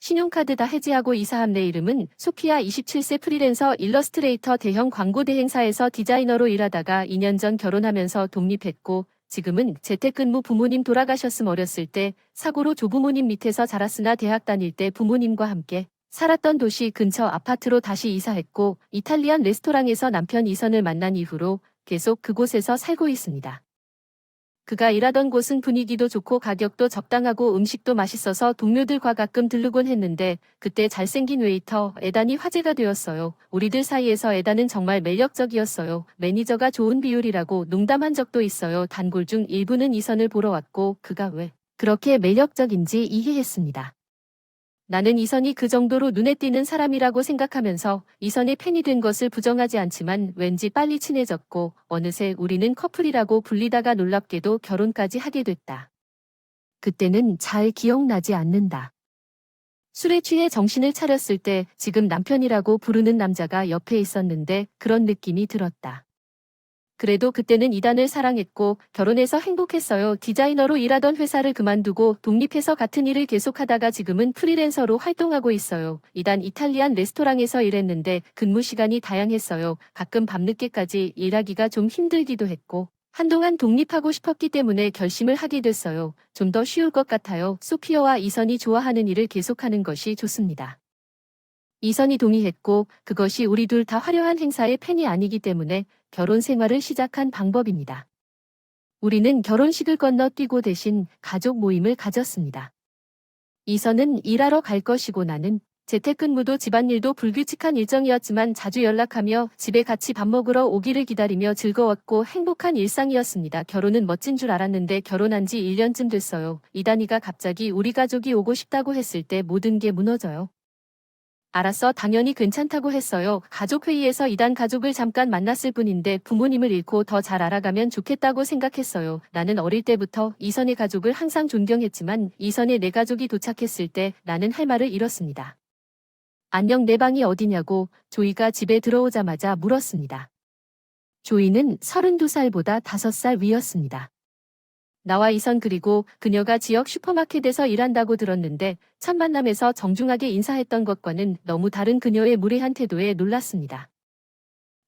신용카드 다 해지하고 이사함. 내 이름은 소피아. 27세 프리랜서 일러스트레이터. 대형 광고 대행사에서 디자이너로 일하다가 2년 전 결혼하면서 독립했고 지금은 재택근무. 부모님 돌아가셨음. 어렸을 때 사고로 조부모님 밑에서 자랐으나 대학 다닐 때 부모님과 함께 살았던 도시 근처 아파트로 다시 이사했고 이탈리안 레스토랑에서 남편 이선을 만난 이후로 계속 그곳에서 살고 있습니다. 그가 일하던 곳은 분위기도 좋고 가격도 적당하고 음식도 맛있어서 동료들과 가끔 들르곤 했는데 그때 잘생긴 웨이터 에단이 화제가 되었어요. 우리들 사이에서 에단은 정말 매력적이었어요. 매니저가 좋은 비율이라고 농담한 적도 있어요. 단골 중 일부는 이선을 보러 왔고 그가 왜 그렇게 매력적인지 이해했습니다. 나는 이선이 그 정도로 눈에 띄는 사람이라고 생각하면서 이선의 팬이 된 것을 부정하지 않지만 왠지 빨리 친해졌고 어느새 우리는 커플이라고 불리다가 놀랍게도 결혼까지 하게 됐다. 그때는 잘 기억나지 않는다. 술에 취해 정신을 차렸을 때 지금 남편이라고 부르는 남자가 옆에 있었는데 그런 느낌이 들었다. 그래도 그때는 이단을 사랑했고 결혼해서 행복했어요. 디자이너로 일하던 회사를 그만두고 독립해서 같은 일을 계속하다가 지금은 프리랜서로 활동하고 있어요. 이단 이탈리안 레스토랑에서 일했는데 근무 시간이 다양했어요. 가끔 밤늦게까지 일하기가 좀 힘들기도 했고 한동안 독립하고 싶었기 때문에 결심을 하게 됐어요. 좀 더 쉬울 것 같아요. 소피어와 이선이 좋아하는 일을 계속하는 것이 좋습니다. 이선이 동의했고 그것이 우리 둘 다 화려한 행사의 팬이 아니기 때문에 결혼 생활을 시작한 방법입니다. 우리는 결혼식을 건너뛰고 대신 가족 모임을 가졌습니다. 이선은 일하러 갈 것이고 나는 재택근무도 집안일도 불규칙한 일정이었지만 자주 연락하며 집에 같이 밥 먹으러 오기를 기다리며 즐거웠고 행복한 일상이었습니다. 결혼은 멋진 줄 알았는데 결혼한 지 1년쯤 됐어요. 이단이가 갑자기 우리 가족이 오고 싶다고 했을 때 모든 게 무너져요. 알았어, 당연히 괜찮다고 했어요. 가족회의에서 이단 가족을 잠깐 만났을 뿐인데 부모님을 잃고 더 잘 알아가면 좋겠다고 생각했어요. 나는 어릴 때부터 이선의 가족을 항상 존경했지만 이선의 내 가족이 도착했을 때 나는 할 말을 잃었습니다. 안녕, 내 방이 어디냐고 조이가 집에 들어오자마자 물었습니다. 조이는 32살보다 5살 위였습니다. 나와 이선 그리고 그녀가 지역 슈퍼마켓에서 일한다고 들었는데 첫 만남에서 정중하게 인사했던 것과는 너무 다른 그녀의 무례한 태도에 놀랐습니다.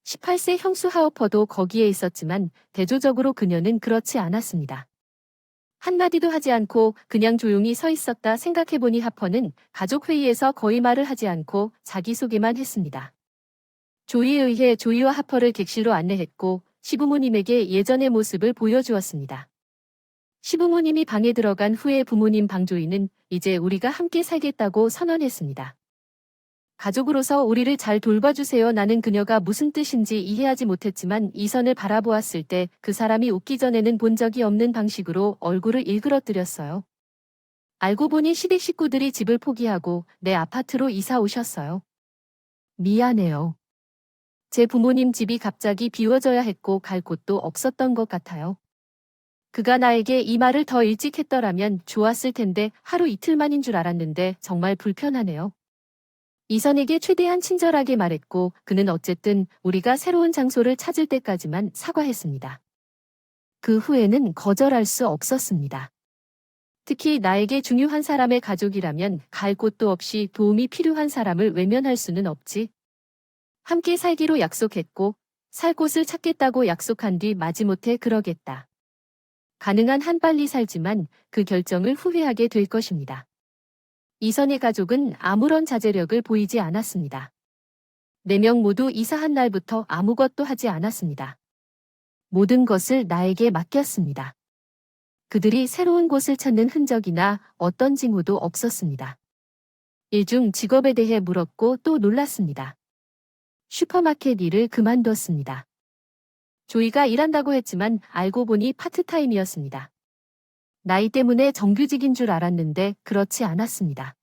18세 형수 하우퍼도 거기에 있었지만 대조적으로 그녀는 그렇지 않았습니다. 한마디도 하지 않고 그냥 조용히 서 있었다. 생각해보니 하퍼는 가족회의에서 거의 말을 하지 않고 자기소개만 했습니다. 조이에 의해 조이와 하퍼를 객실로 안내했고 시부모님에게 예전의 모습을 보여주었습니다. 시부모님이 방에 들어간 후에 부모님 방조이는 이제 우리가 함께 살겠다고 선언했습니다. 가족으로서 우리를 잘 돌봐주세요. 나는 그녀가 무슨 뜻인지 이해하지 못했지만 이선을 바라보았을 때 그 사람이 웃기 전에는 본 적이 없는 방식으로 얼굴을 일그러뜨렸어요. 알고 보니 시댁 식구들이 집을 포기하고 내 아파트로 이사 오셨어요. 미안해요. 제 부모님 집이 갑자기 비워져야 했고 갈 곳도 없었던 것 같아요. 그가 나에게 이 말을 더 일찍 했더라면 좋았을 텐데 하루 이틀만인 줄 알았는데 정말 불편하네요. 이선에게 최대한 친절하게 말했고 그는 어쨌든 우리가 새로운 장소를 찾을 때까지만 사과했습니다. 그 후에는 거절할 수 없었습니다. 특히 나에게 중요한 사람의 가족이라면 갈 곳도 없이 도움이 필요한 사람을 외면할 수는 없지. 함께 살기로 약속했고 살 곳을 찾겠다고 약속한 뒤 마지못해 그러겠다. 가능한 한 빨리 살지만 그 결정을 후회하게 될 것입니다. 이선의 가족은 아무런 자제력을 보이지 않았습니다. 4명 모두 이사한 날부터 아무것도 하지 않았습니다. 모든 것을 나에게 맡겼습니다. 그들이 새로운 곳을 찾는 흔적이나 어떤 징후도 없었습니다. 일중 직업에 대해 물었고 또 놀랐습니다. 슈퍼마켓 일을 그만뒀습니다. 조이가 일한다고 했지만 알고 보니 파트타임이었습니다. 나이 때문에 정규직인 줄 알았는데 그렇지 않았습니다.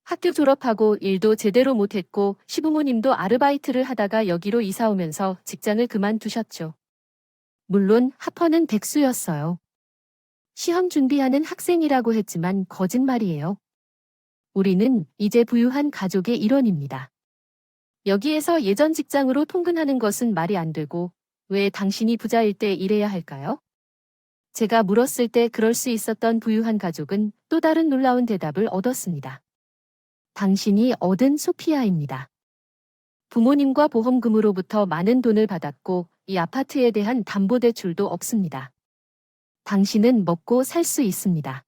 학교 졸업하고 일도 제대로 못했고 시부모님도 아르바이트를 하다가 여기로 이사 오면서 직장을 그만두셨죠. 물론 하퍼는 백수였어요. 시험 준비하는 학생이라고 했지만 거짓말이에요. 우리는 이제 부유한 가족의 일원입니다. 여기에서 예전 직장으로 통근하는 것은 말이 안 되고 왜 당신이 부자일 때 일해야 할까요? 제가 물었을 때 그럴 수 있었던 부유한 가족은 또 다른 놀라운 대답을 얻었습니다. 당신이 얻은 소피아입니다. 부모님과 보험금으로부터 많은 돈을 받았고 이 아파트에 대한 담보대출도 없습니다. 당신은 먹고 살 수 있습니다.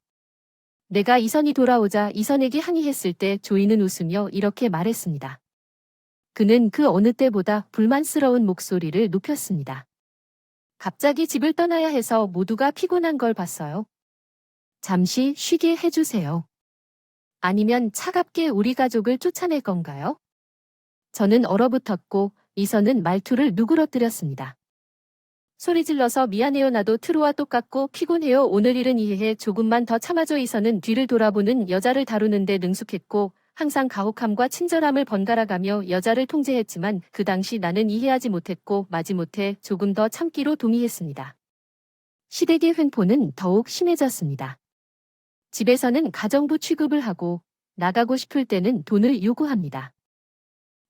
내가 이선이 돌아오자 이선에게 항의했을 때 조이는 웃으며 이렇게 말했습니다. 그는 그 어느 때보다 불만스러운 목소리를 높였습니다. 갑자기 집을 떠나야 해서 모두가 피곤한 걸 봤어요. 잠시 쉬게 해주세요. 아니면 차갑게 우리 가족을 쫓아낼 건가요? 저는 얼어붙었고 이선은 말투를 누그러뜨렸습니다. 소리 질러서 미안해요. 나도 트로와 똑같고 피곤해요. 오늘 일은 이해해. 조금만 더 참아줘. 이선은 뒤를 돌아보는 여자를 다루는데 능숙했고 항상 가혹함과 친절함을 번갈아가며 여자를 통제했지만 그 당시 나는 이해하지 못했고 마지못해 조금 더 참기로 동의했습니다. 시댁의 횡포는 더욱 심해졌습니다. 집에서는 가정부 취급을 하고 나가고 싶을 때는 돈을 요구합니다.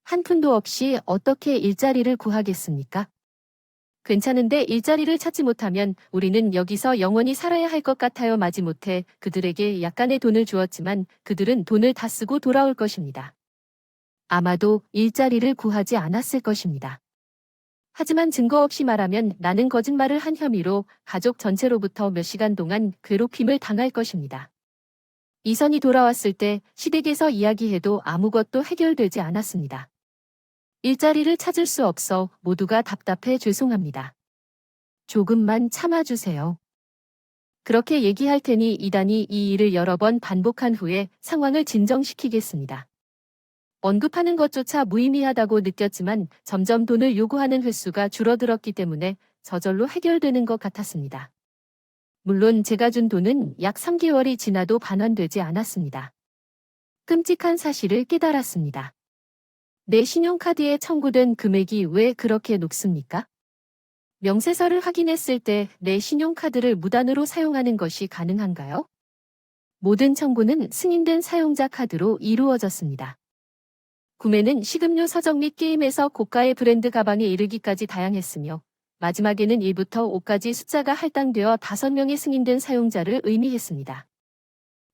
한 푼도 없이 어떻게 일자리를 구하겠습니까? 괜찮은데 일자리를 찾지 못하면 우리는 여기서 영원히 살아야 할 것 같아요. 마지못해 그들에게 약간의 돈을 주었지만 그들은 돈을 다 쓰고 돌아올 것입니다. 아마도 일자리를 구하지 않았을 것입니다. 하지만 증거 없이 말하면 나는 거짓말을 한 혐의로 가족 전체로부터 몇 시간 동안 괴롭힘을 당할 것입니다. 이선이 돌아왔을 때 시댁에서 이야기해도 아무것도 해결되지 않았습니다. 일자리를 찾을 수 없어 모두가 답답해 죄송합니다. 조금만 참아주세요. 그렇게 얘기할 테니 이단이 이 일을 여러 번 반복한 후에 상황을 진정시키겠습니다. 언급하는 것조차 무의미하다고 느꼈지만 점점 돈을 요구하는 횟수가 줄어들었기 때문에 저절로 해결되는 것 같았습니다. 물론 제가 준 돈은 약 3개월이 지나도 반환되지 않았습니다. 끔찍한 사실을 깨달았습니다. 내 신용카드에 청구된 금액이 왜 그렇게 높습니까? 명세서를 확인했을 때 내 신용카드를 무단으로 사용하는 것이 가능한가요? 모든 청구는 승인된 사용자 카드로 이루어졌습니다. 구매는 식음료 서적 및 게임에서 고가의 브랜드 가방에 이르기까지 다양했으며 마지막에는 1부터 5까지 숫자가 할당되어 5명의 승인된 사용자를 의미했습니다.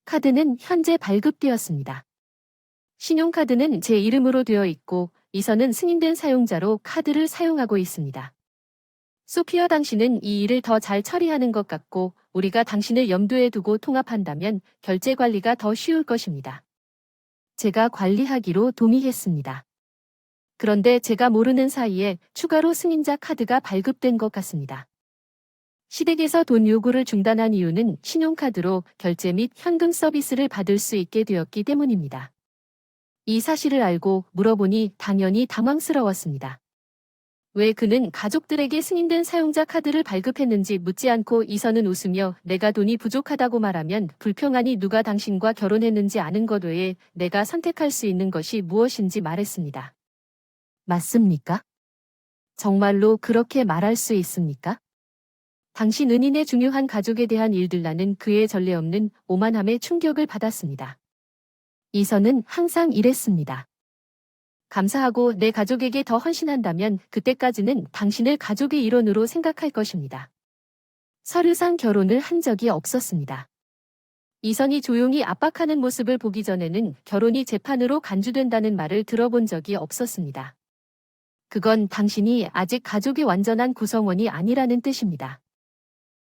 카드는 현재 발급되었습니다. 신용카드는 제 이름으로 되어 있고 이선은 승인된 사용자로 카드를 사용하고 있습니다. 소피아 당신은 이 일을 더 잘 처리하는 것 같고 우리가 당신을 염두에 두고 통합한다면 결제 관리가 더 쉬울 것입니다. 제가 관리하기로 동의했습니다. 그런데 제가 모르는 사이에 추가로 승인자 카드가 발급된 것 같습니다. 시댁에서 돈 요구를 중단한 이유는 신용카드로 결제 및 현금 서비스를 받을 수 있게 되었기 때문입니다. 이 사실을 알고 물어보니 당연히 당황스러웠습니다. 왜 그는 가족들에게 승인된 사용자 카드를 발급했는지 묻지 않고 이선은 웃으며 내가 돈이 부족하다고 말하면 불평하니 누가 당신과 결혼했는지 아는 것 외에 내가 선택할 수 있는 것이 무엇인지 말했습니다. 맞습니까? 정말로 그렇게 말할 수 있습니까? 당신 은인의 중요한 가족에 대한 일들 나는 그의 전례 없는 오만함에 충격을 받았습니다. 이선은 항상 이랬습니다. 감사하고 내 가족에게 더 헌신한다면 그때까지는 당신을 가족의 일원으로 생각할 것입니다. 서류상 결혼을 한 적이 없었습니다. 이선이 조용히 압박하는 모습을 보기 전에는 결혼이 재판으로 간주된다는 말을 들어본 적이 없었습니다. 그건 당신이 아직 가족의 완전한 구성원이 아니라는 뜻입니다.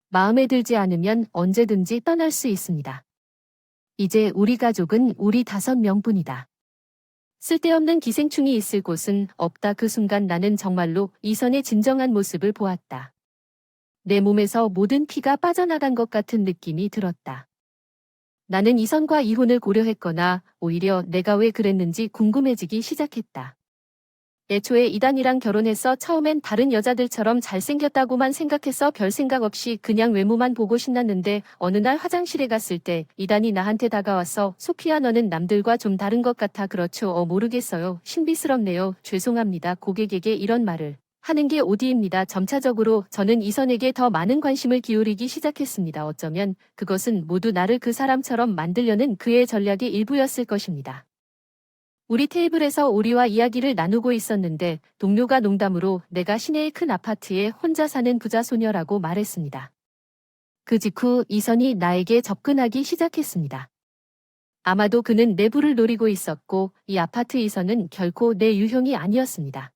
마음에 들지 않으면 언제든지 떠날 수 있습니다. 이제 우리 가족은 우리 5명뿐이다. 쓸데없는 기생충이 있을 곳은 없다. 그 순간 나는 정말로 이선의 진정한 모습을 보았다. 내 몸에서 모든 피가 빠져나간 것 같은 느낌이 들었다. 나는 이선과 이혼을 고려했거나 오히려 내가 왜 그랬는지 궁금해지기 시작했다. 애초에 이단이랑 결혼해서 처음엔 다른 여자들처럼 잘생겼다고만 생각해서 별 생각 없이 그냥 외모만 보고 신났는데 어느 날 화장실에 갔을 때 이단이 나한테 다가와서 소피아 너는 남들과 좀 다른 것 같아. 그렇죠. 모르겠어요. 신비스럽네요. 죄송합니다. 고객에게 이런 말을 하는 게 오디입니다. 점차적으로 저는 이선에게 더 많은 관심을 기울이기 시작했습니다. 어쩌면 그것은 모두 나를 그 사람처럼 만들려는 그의 전략의 일부였을 것입니다. 우리 테이블에서 오리와 이야기를 나누고 있었는데 동료가 농담으로 내가 시내의 큰 아파트에 혼자 사는 부자 소녀라고 말했습니다. 그 직후 이선이 나에게 접근하기 시작했습니다. 아마도 그는 내부를 노리고 있었고 이 아파트 이선은 결코 내 유형이 아니었습니다.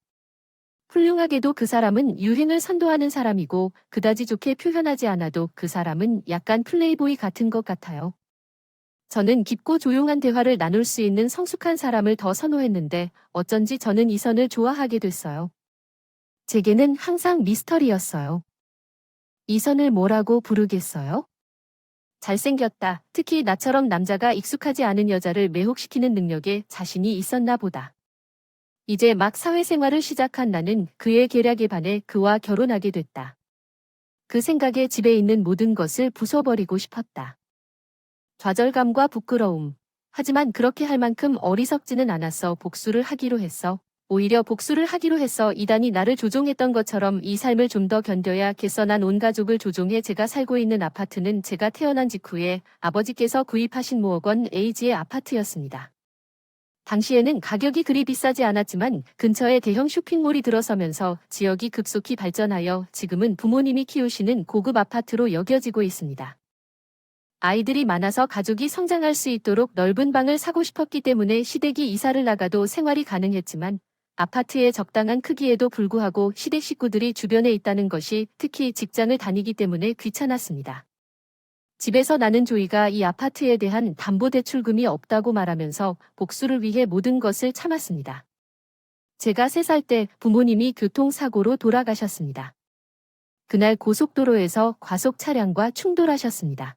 훌륭하게도 그 사람은 유행을 선도하는 사람이고 그다지 좋게 표현하지 않아도 그 사람은 약간 플레이보이 같은 것 같아요. 저는 깊고 조용한 대화를 나눌 수 있는 성숙한 사람을 더 선호했는데 어쩐지 저는 이선을 좋아하게 됐어요. 제게는 항상 미스터리였어요. 이선을 뭐라고 부르겠어요? 잘생겼다. 특히 나처럼 남자가 익숙하지 않은 여자를 매혹시키는 능력에 자신이 있었나 보다. 이제 막 사회생활을 시작한 나는 그의 계략에 반해 그와 결혼하게 됐다. 그 생각에 집에 있는 모든 것을 부숴버리고 싶었다. 좌절감과 부끄러움. 하지만 그렇게 할 만큼 어리석지는 않았어. 복수를 하기로 했어. 오히려 복수를 하기로 해서 이단이 나를 조종했던 것처럼 이 삶을 좀 더 견뎌야겠어. 난 온 가족을 조종해 제가 살고 있는 아파트는 제가 태어난 직후에 아버지께서 구입하신 모어건 에이지의 아파트였습니다. 당시에는 가격이 그리 비싸지 않았지만 근처에 대형 쇼핑몰이 들어서면서 지역이 급속히 발전하여 지금은 부모님이 키우시는 고급 아파트로 여겨지고 있습니다. 아이들이 많아서 가족이 성장할 수 있도록 넓은 방을 사고 싶었기 때문에 시댁이 이사를 나가도 생활이 가능했지만 아파트의 적당한 크기에도 불구하고 시댁 식구들이 주변에 있다는 것이 특히 직장을 다니기 때문에 귀찮았습니다. 집에서 나는 조이가 이 아파트에 대한 담보대출금이 없다고 말하면서 복수를 위해 모든 것을 참았습니다. 제가 3살 때 부모님이 교통사고로 돌아가셨습니다. 그날 고속도로에서 과속 차량과 충돌하셨습니다.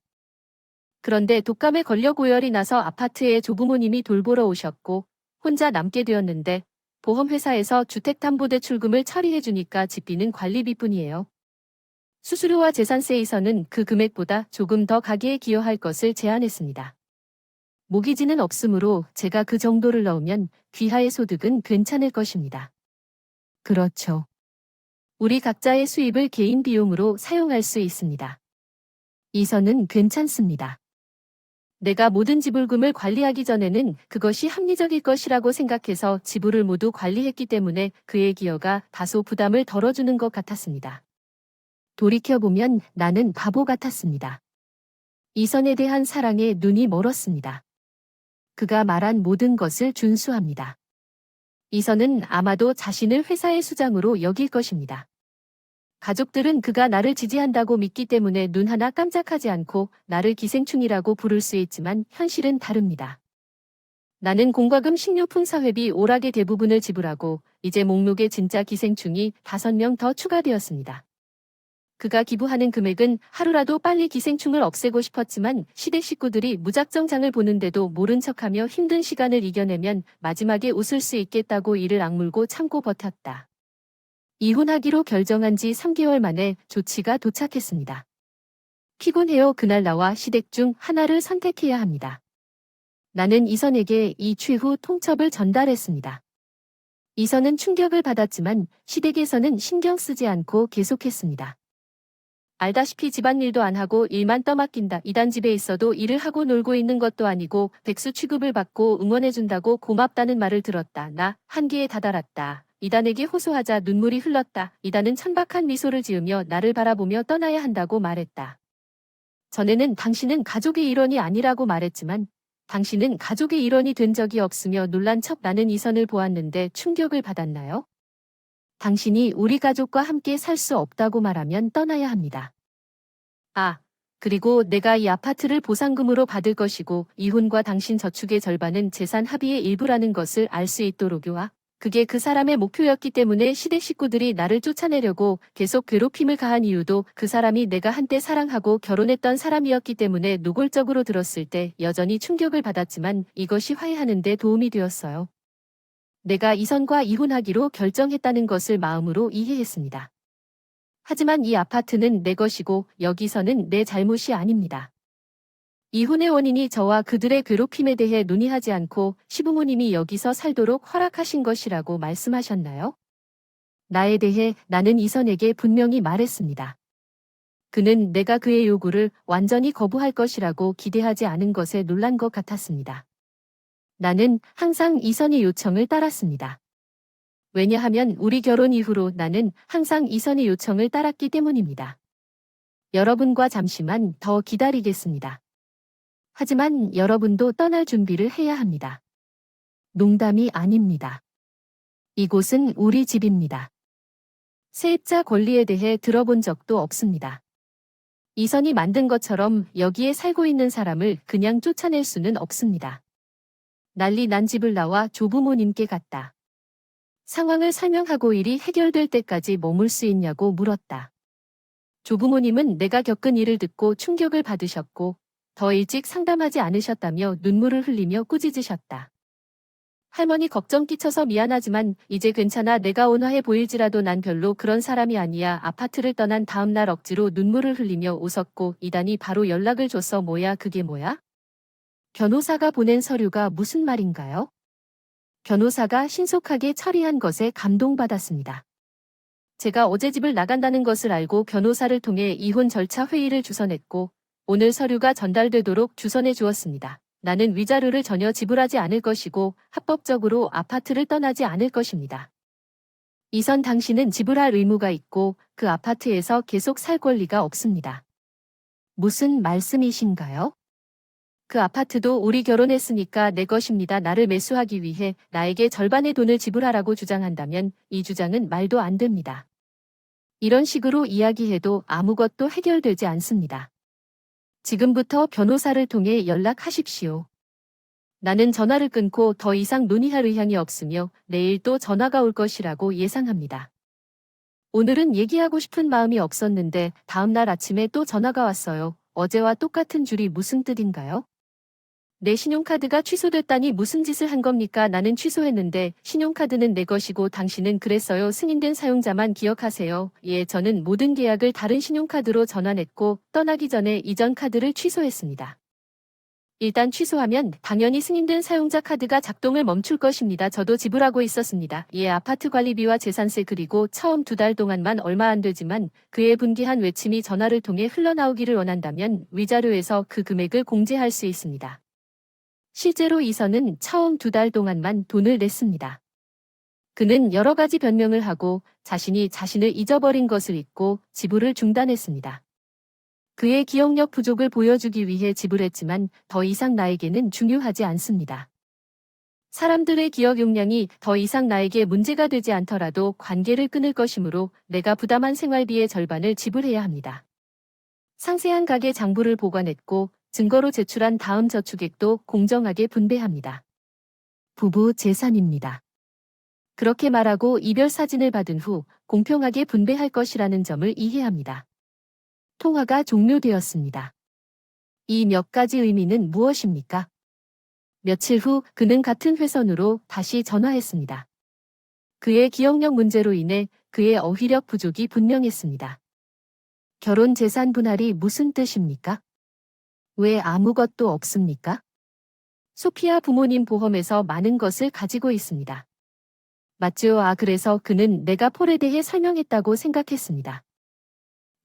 그런데 독감에 걸려 고열이 나서 아파트에 조부모님이 돌보러 오셨고 혼자 남게 되었는데 보험회사에서 주택담보대출금을 처리해주니까 집비는 관리비뿐이에요. 수수료와 재산세에서는 그 금액보다 조금 더 가게에 기여할 것을 제안했습니다. 모기지는 없으므로 제가 그 정도를 넣으면 귀하의 소득은 괜찮을 것입니다. 그렇죠. 우리 각자의 수입을 개인 비용으로 사용할 수 있습니다. 이선은 괜찮습니다. 내가 모든 지불금을 관리하기 전에는 그것이 합리적일 것이라고 생각해서 지불을 모두 관리했기 때문에 그의 기여가 다소 부담을 덜어주는 것 같았습니다. 돌이켜보면 나는 바보 같았습니다. 이선에 대한 사랑에 눈이 멀었습니다. 그가 말한 모든 것을 준수합니다. 이선은 아마도 자신을 회사의 수장으로 여길 것입니다. 가족들은 그가 나를 지지한다고 믿기 때문에 눈 하나 깜짝하지 않고 나를 기생충이라고 부를 수 있지만 현실은 다릅니다. 나는 공과금 식료품 사회비 오락의 대부분을 지불하고 이제 목록에 진짜 기생충이 5명 더 추가되었습니다. 그가 기부하는 금액은 하루라도 빨리 기생충을 없애고 싶었지만 시댁 식구들이 무작정 장을 보는데도 모른 척하며 힘든 시간을 이겨내면 마지막에 웃을 수 있겠다고 이를 악물고 참고 버텼다. 이혼하기로 결정한 지 3개월 만에 조치가 도착했습니다. 피곤해요. 그날 나와 시댁 중 하나를 선택해야 합니다. 나는 이선에게 이 최후 통첩을 전달했습니다. 이선은 충격을 받았지만 시댁에서는 신경 쓰지 않고 계속했습니다. 알다시피 집안일도 안 하고 일만 떠맡긴다. 이단 집에 있어도 일을 하고 놀고 있는 것도 아니고 백수 취급을 받고 응원해준다고 고맙다는 말을 들었다. 나 한계에 다다랐다. 이단에게 호소하자 눈물이 흘렀다. 이단은 천박한 미소를 지으며 나를 바라보며 떠나야 한다고 말했다. 전에는 당신은 가족의 일원이 아니라고 말했지만 당신은 가족의 일원이 된 적이 없으며 놀란 척 나는 이선을 보았는데 충격을 받았나요? 당신이 우리 가족과 함께 살 수 없다고 말하면 떠나야 합니다. 아, 그리고 내가 이 아파트를 보상금으로 받을 것이고 이혼과 당신 저축의 절반은 재산 합의의 일부라는 것을 알 수 있도록요아. 그게 그 사람의 목표였기 때문에 시댁 식구들이 나를 쫓아내려고 계속 괴롭힘을 가한 이유도 그 사람이 내가 한때 사랑하고 결혼했던 사람이었기 때문에 노골적으로 들었을 때 여전히 충격을 받았지만 이것이 화해하는 데 도움이 되었어요. 내가 이선과 이혼하기로 결정했다는 것을 마음으로 이해했습니다. 하지만 이 아파트는 내 것이고 여기서는 내 잘못이 아닙니다. 이혼의 원인이 저와 그들의 괴롭힘에 대해 논의하지 않고 시부모님이 여기서 살도록 허락하신 것이라고 말씀하셨나요? 나에 대해 나는 이선에게 분명히 말했습니다. 그는 내가 그의 요구를 완전히 거부할 것이라고 기대하지 않은 것에 놀란 것 같았습니다. 나는 항상 이선의 요청을 따랐습니다. 왜냐하면 우리 결혼 이후로 나는 항상 이선의 요청을 따랐기 때문입니다. 여러분과 잠시만 더 기다리겠습니다. 하지만 여러분도 떠날 준비를 해야 합니다. 농담이 아닙니다. 이곳은 우리 집입니다. 세입자 권리에 대해 들어본 적도 없습니다. 이선이 만든 것처럼 여기에 살고 있는 사람을 그냥 쫓아낼 수는 없습니다. 난리 난 집을 나와 조부모님께 갔다. 상황을 설명하고 일이 해결될 때까지 머물 수 있냐고 물었다. 조부모님은 내가 겪은 일을 듣고 충격을 받으셨고 더 일찍 상담하지 않으셨다며 눈물을 흘리며 꾸짖으셨다. 할머니 걱정 끼쳐서 미안하지만 이제 괜찮아. 내가 온화해 보일지라도 난 별로 그런 사람이 아니야. 아파트를 떠난 다음 날 억지로 눈물을 흘리며 웃었고 이단이 바로 연락을 줬어. 뭐야 그게 뭐야? 변호사가 보낸 서류가 무슨 말인가요? 변호사가 신속하게 처리한 것에 감동받았습니다. 제가 어제 집을 나간다는 것을 알고 변호사를 통해 이혼 절차 회의를 주선했고 오늘 서류가 전달되도록 주선해 주었습니다. 나는 위자료를 전혀 지불하지 않을 것이고 합법적으로 아파트를 떠나지 않을 것입니다. 이선 당신은 지불할 의무가 있고 그 아파트에서 계속 살 권리가 없습니다. 무슨 말씀이신가요? 그 아파트도 우리 결혼했으니까 내 것입니다. 나를 매수하기 위해 나에게 절반의 돈을 지불하라고 주장한다면 이 주장은 말도 안 됩니다. 이런 식으로 이야기해도 아무것도 해결되지 않습니다. 지금부터 변호사를 통해 연락하십시오. 나는 전화를 끊고 더 이상 논의할 의향이 없으며 내일 또 전화가 올 것이라고 예상합니다. 오늘은 얘기하고 싶은 마음이 없었는데 다음날 아침에 또 전화가 왔어요. 어제와 똑같은 줄이 무슨 뜻인가요? 내 신용카드가 취소됐다니 무슨 짓을 한 겁니까? 나는 취소했는데 신용카드는 내 것이고 당신은 그랬어요. 승인된 사용자만 기억하세요. 예, 저는 모든 계약을 다른 신용카드로 전환했고 떠나기 전에 이전 카드를 취소했습니다. 일단 취소하면 당연히 승인된 사용자 카드가 작동을 멈출 것입니다. 저도 지불하고 있었습니다. 예, 아파트 관리비와 재산세 그리고 처음 2달 동안만 얼마 안 되지만 그의 분기한 외침이 전화를 통해 흘러나오기를 원한다면 위자료에서 그 금액을 공제할 수 있습니다. 실제로 이선은 처음 2달 동안만 돈을 냈습니다. 그는 여러 가지 변명을 하고 자신이 자신을 잊어버린 것을 잊고 지불을 중단했습니다. 그의 기억력 부족을 보여주기 위해 지불했지만 더 이상 나에게는 중요하지 않습니다. 사람들의 기억 용량이 더 이상 나에게 문제가 되지 않더라도 관계를 끊을 것이므로 내가 부담한 생활비의 절반을 지불해야 합니다. 상세한 가계 장부를 보관했고 증거로 제출한 다음 저축액도 공정하게 분배합니다. 부부 재산입니다. 그렇게 말하고 이별 사진을 받은 후 공평하게 분배할 것이라는 점을 이해합니다. 통화가 종료되었습니다. 이 몇 가지 의미는 무엇입니까? 며칠 후 그는 같은 회선으로 다시 전화했습니다. 그의 기억력 문제로 인해 그의 어휘력 부족이 분명했습니다. 결혼 재산 분할이 무슨 뜻입니까? 왜 아무것도 없습니까? 소피아 부모님 보험에서 많은 것을 가지고 있습니다. 맞죠? 그래서 그는 내가 폴에 대해 설명했다고 생각했습니다.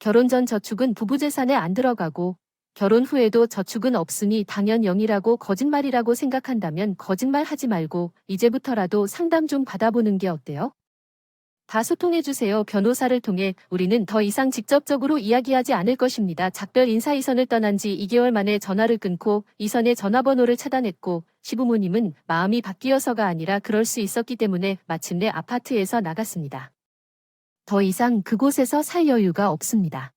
결혼 전 저축은 부부 재산에 안 들어가고 결혼 후에도 저축은 없으니 당연 0이라고 거짓말이라고 생각한다면 거짓말하지 말고 이제부터라도 상담 좀 받아보는 게 어때요? 다 소통해주세요. 변호사를 통해 우리는 더 이상 직접적으로 이야기하지 않을 것입니다. 작별 인사 이선을 떠난 지 2개월 만에 전화를 끊고 이선의 전화번호를 차단했고 시부모님은 마음이 바뀌어서가 아니라 그럴 수 있었기 때문에 마침내 아파트에서 나갔습니다. 더 이상 그곳에서 살 여유가 없습니다.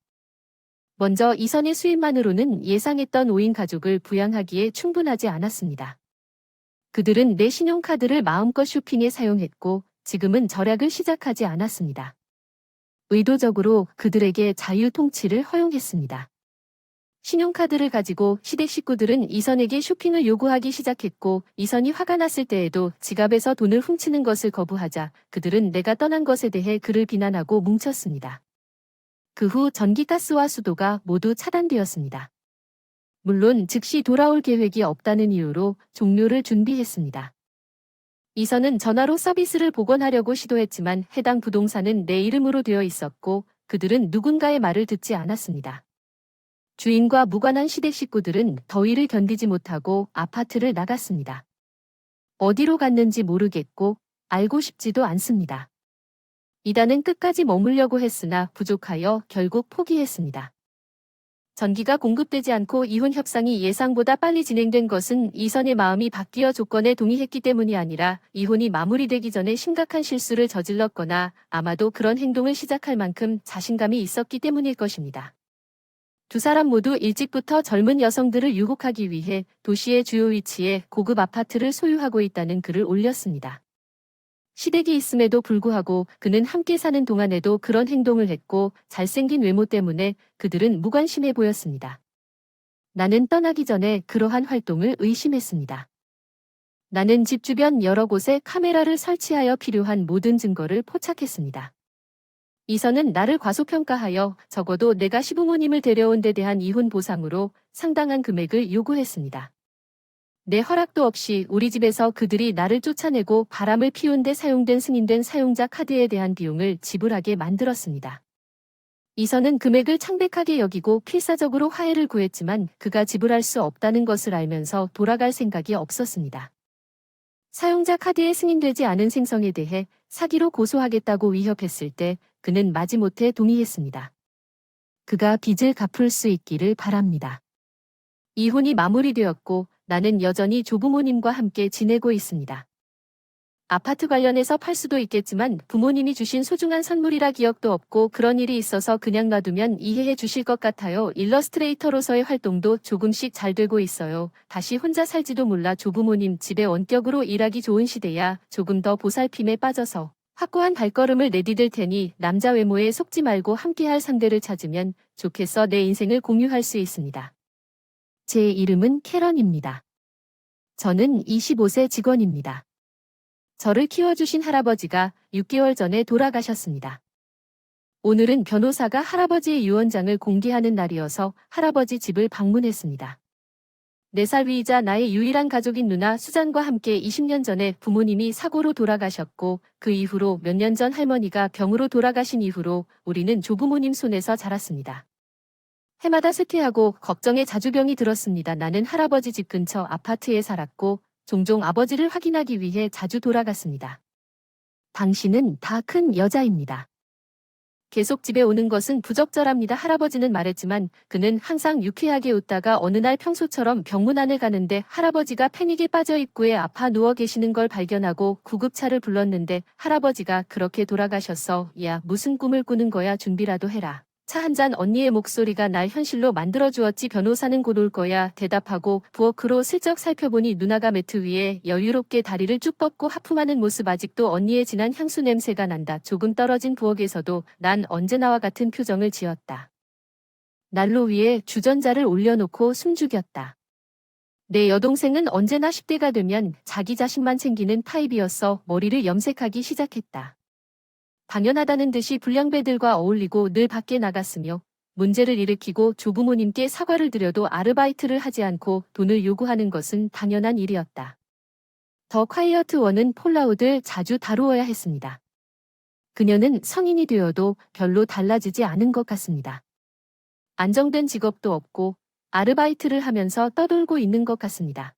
먼저 이선의 수입만으로는 예상했던 5인 가족을 부양하기에 충분하지 않았습니다. 그들은 내 신용카드를 마음껏 쇼핑에 사용했고 지금은 절약을 시작하지 않았습니다. 의도적으로 그들에게 자유 통치를 허용했습니다. 신용카드를 가지고 시댁 식구들은 이선에게 쇼핑을 요구하기 시작했고 이선이 화가 났을 때에도 지갑에서 돈을 훔치는 것을 거부하자 그들은 내가 떠난 것에 대해 그를 비난하고 뭉쳤습니다. 그 후 전기, 가스와 수도가 모두 차단되었습니다. 물론 즉시 돌아올 계획이 없다는 이유로 종료를 준비했습니다. 이선은 전화로 서비스를 복원하려고 시도했지만 해당 부동산은 내 이름으로 되어 있었고 그들은 누군가의 말을 듣지 않았습니다. 주인과 무관한 시댁 식구들은 더위를 견디지 못하고 아파트를 나갔습니다. 어디로 갔는지 모르겠고 알고 싶지도 않습니다. 이단은 끝까지 머물려고 했으나 부족하여 결국 포기했습니다. 전기가 공급되지 않고 이혼 협상이 예상보다 빨리 진행된 것은 이선의 마음이 바뀌어 조건에 동의했기 때문이 아니라 이혼이 마무리되기 전에 심각한 실수를 저질렀거나 아마도 그런 행동을 시작할 만큼 자신감이 있었기 때문일 것입니다. 두 사람 모두 일찍부터 젊은 여성들을 유혹하기 위해 도시의 주요 위치에 고급 아파트를 소유하고 있다는 글을 올렸습니다. 시댁이 있음에도 불구하고 그는 함께 사는 동안에도 그런 행동을 했고 잘생긴 외모 때문에 그들은 무관심해 보였습니다. 나는 떠나기 전에 그러한 활동을 의심했습니다. 나는 집 주변 여러 곳에 카메라를 설치하여 필요한 모든 증거를 포착했습니다. 이선은 나를 과소평가하여 적어도 내가 시부모님을 데려온 데 대한 이혼 보상으로 상당한 금액을 요구했습니다. 내 허락도 없이 우리 집에서 그들이 나를 쫓아내고 바람을 피운 데 사용된 승인된 사용자 카드에 대한 비용을 지불하게 만들었습니다. 이선은 금액을 창백하게 여기고 필사적으로 화해를 구했지만 그가 지불할 수 없다는 것을 알면서 돌아갈 생각이 없었습니다. 사용자 카드에 승인되지 않은 생성에 대해 사기로 고소하겠다고 위협했을 때 그는 마지못해 동의했습니다. 그가 빚을 갚을 수 있기를 바랍니다. 이혼이 마무리되었고 나는 여전히 조부모님과 함께 지내고 있습니다. 아파트 관련해서 팔 수도 있겠지만 부모님이 주신 소중한 선물이라 기억도 없고 그런 일이 있어서 그냥 놔두면 이해해 주실 것 같아요. 일러스트레이터로서의 활동도 조금씩 잘 되고 있어요. 다시 혼자 살지도 몰라. 조부모님 집에 원격으로 일하기 좋은 시대야. 조금 더 보살핌에 빠져서 확고한 발걸음을 내디딜 테니 남자 외모에 속지 말고 함께할 상대를 찾으면 좋겠어. 내 인생을 공유할 수 있습니다. 제 이름은 캐런입니다. 저는 25세 직원입니다. 저를 키워주신 할아버지가 6개월 전에 돌아가셨습니다. 오늘은 변호사가 할아버지의 유언장을 공개하는 날이어서 할아버지 집을 방문했습니다. 4살 위이자 나의 유일한 가족인 누나 수잔과 함께 20년 전에 부모님이 사고로 돌아가셨고 그 이후로 몇 년 전 할머니가 병으로 돌아가신 이후로 우리는 조부모님 손에서 자랐습니다. 해마다 쇠퇴하고 걱정에 자주 병이 들었습니다. 나는 할아버지 집 근처 아파트에 살았고 종종 아버지를 확인하기 위해 자주 돌아갔습니다. 당신은 다 큰 여자입니다. 계속 집에 오는 것은 부적절합니다. 할아버지는 말했지만 그는 항상 유쾌하게 웃다가 어느 날 평소처럼 병문안을 가는데 할아버지가 패닉에 빠져 입구에 아파 누워 계시는 걸 발견하고 구급차를 불렀는데 할아버지가 그렇게 돌아가셨어. 야, 무슨 꿈을 꾸는 거야. 준비라도 해라. 차 한 잔. 언니의 목소리가 날 현실로 만들어주었지. 변호사는 곧 올 거야. 대답하고 부엌으로 슬쩍 살펴보니 누나가 매트 위에 여유롭게 다리를 쭉 뻗고 하품하는 모습. 아직도 언니의 진한 향수 냄새가 난다. 조금 떨어진 부엌에서도 난 언제나와 같은 표정을 지었다. 난로 위에 주전자를 올려놓고 숨죽였다. 내 여동생은 언제나 10대가 되면 자기 자식만 챙기는 타입이었어. 머리를 염색하기 시작했다. 당연하다는 듯이 불량배들과 어울리고 늘 밖에 나갔으며 문제를 일으키고 조부모님께 사과를 드려도 아르바이트를 하지 않고 돈을 요구하는 것은 당연한 일이었다. 더 콰이어트 원은 폴라웃을 자주 다루어야 했습니다. 그녀는 성인이 되어도 별로 달라지지 않은 것 같습니다. 안정된 직업도 없고 아르바이트를 하면서 떠돌고 있는 것 같습니다.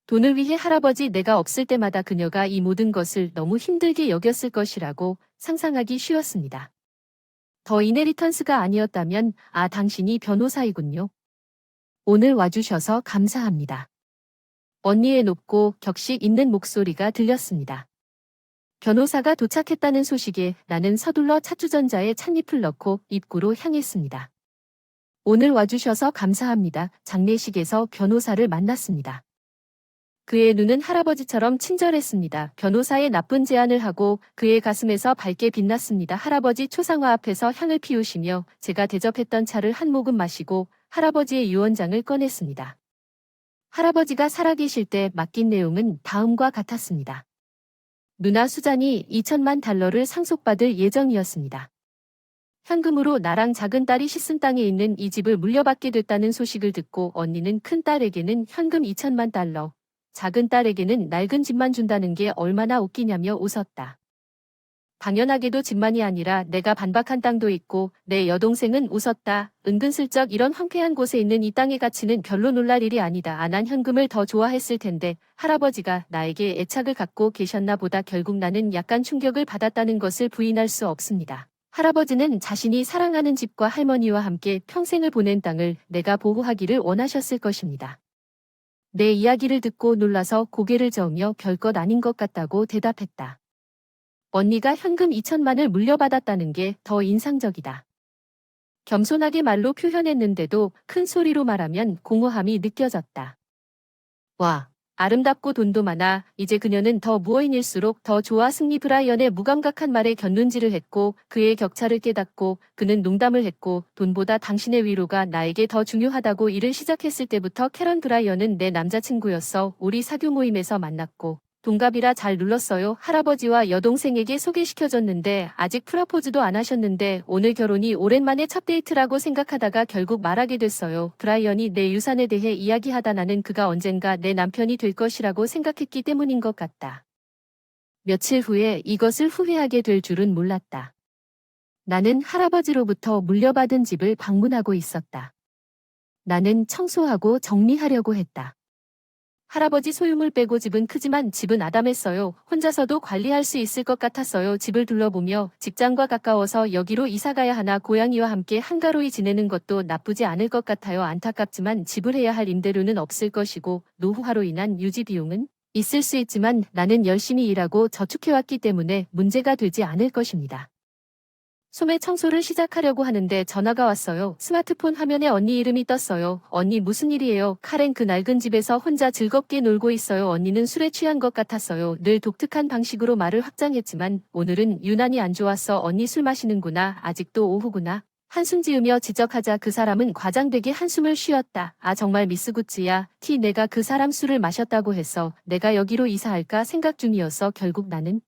돈을 위해 할아버지 내가 없을 때마다 그녀가 이 모든 것을 너무 힘들게 여겼을 것이라고 상상하기 쉬웠습니다. 더 이네리턴스가 아니었다면 당신이 변호사이군요. 오늘 와주셔서 감사합니다. 언니의 높고 격식 있는 목소리가 들렸습니다. 변호사가 도착했다는 소식에 나는 서둘러 찻주전자에 찻잎을 넣고 입구로 향했습니다. 오늘 와주셔서 감사합니다. 장례식에서 변호사를 만났습니다. 그의 눈은 할아버지처럼 친절했습니다. 변호사의 나쁜 제안을 하고 그의 가슴에서 밝게 빛났습니다. 할아버지 초상화 앞에서 향을 피우시며 제가 대접했던 차를 한 모금 마시고 할아버지의 유언장을 꺼냈습니다. 할아버지가 살아계실 때 맡긴 내용은 다음과 같았습니다. 누나 수잔이 2천만 달러를 상속받을 예정이었습니다. 현금으로 나랑 작은 딸이 씻은 땅에 있는 이 집을 물려받게 됐다는 소식을 듣고 언니는 큰 딸에게는 현금 2천만 달러, 작은 딸에게는 낡은 집만 준다는 게 얼마나 웃기냐며 웃었다. 당연하게도 집만이 아니라 내가 반박한 땅도 있고 내 여동생은 웃었다. 은근슬쩍 이런 황폐한 곳에 있는 이 땅의 가치는 별로 놀랄 일이 아니다. 난 현금을 더 좋아했을 텐데 할아버지가 나에게 애착을 갖고 계셨나 보다. 결국 나는 약간 충격을 받았다는 것을 부인할 수 없습니다. 할아버지는 자신이 사랑하는 집과 할머니와 함께 평생을 보낸 땅을 내가 보호하기를 원하셨을 것입니다. 내 이야기를 듣고 놀라서 고개를 저으며 별것 아닌 것 같다고 대답했다. 언니가 현금 2천만을 물려받았다는 게 더 인상적이다. 겸손하게 말로 표현했는데도 큰 소리로 말하면 공허함이 느껴졌다. 와, 아름답고 돈도 많아. 이제 그녀는 더 무어인일수록 더 좋아. 승리 브라이언의 무감각한 말에 곁눈질을 했고 그의 격차를 깨닫고 그는 농담을 했고 돈보다 당신의 위로가 나에게 더 중요하다고 일을 시작했을 때부터 캐런 브라이언은 내 남자친구였어. 우리 사교 모임에서 만났고 동갑이라 잘 눌렀어요. 할아버지와 여동생에게 소개시켜줬는데 아직 프러포즈도 안 하셨는데 오늘 결혼이 오랜만에 첫 데이트라고 생각하다가 결국 말하게 됐어요. 브라이언이 내 유산에 대해 이야기하다 나는 그가 언젠가 내 남편이 될 것이라고 생각했기 때문인 것 같다. 며칠 후에 이것을 후회하게 될 줄은 몰랐다. 나는 할아버지로부터 물려받은 집을 방문하고 있었다. 나는 청소하고 정리하려고 했다. 할아버지 소유물 빼고 집은 크지만 집은 아담했어요. 혼자서도 관리할 수 있을 것 같았어요. 집을 둘러보며 직장과 가까워서 여기로 이사가야 하나 고양이와 함께 한가로이 지내는 것도 나쁘지 않을 것 같아요. 안타깝지만 지불해야 할 임대료는 없을 것이고 노후화로 인한 유지 비용은 있을 수 있지만 나는 열심히 일하고 저축해왔기 때문에 문제가 되지 않을 것입니다. 소매 청소를 시작하려고 하는데 전화가 왔어요. 스마트폰 화면에 언니 이름이 떴어요. 언니 무슨 일이에요? 카렌 그 낡은 집에서 혼자 즐겁게 놀고 있어요. 언니는 술에 취한 것 같았어요. 늘 독특한 방식으로 말을 확장했지만 오늘은 유난히 안 좋았어. 언니 술 마시는구나. 아직도 오후구나. 한숨 지으며 지적하자 그 사람은 과장되게 한숨을 쉬었다. 아 정말 미스굿즈야. 내가 그 사람 술을 마셨다고 해서 내가 여기로 이사할까 생각 중이어서 결국 나는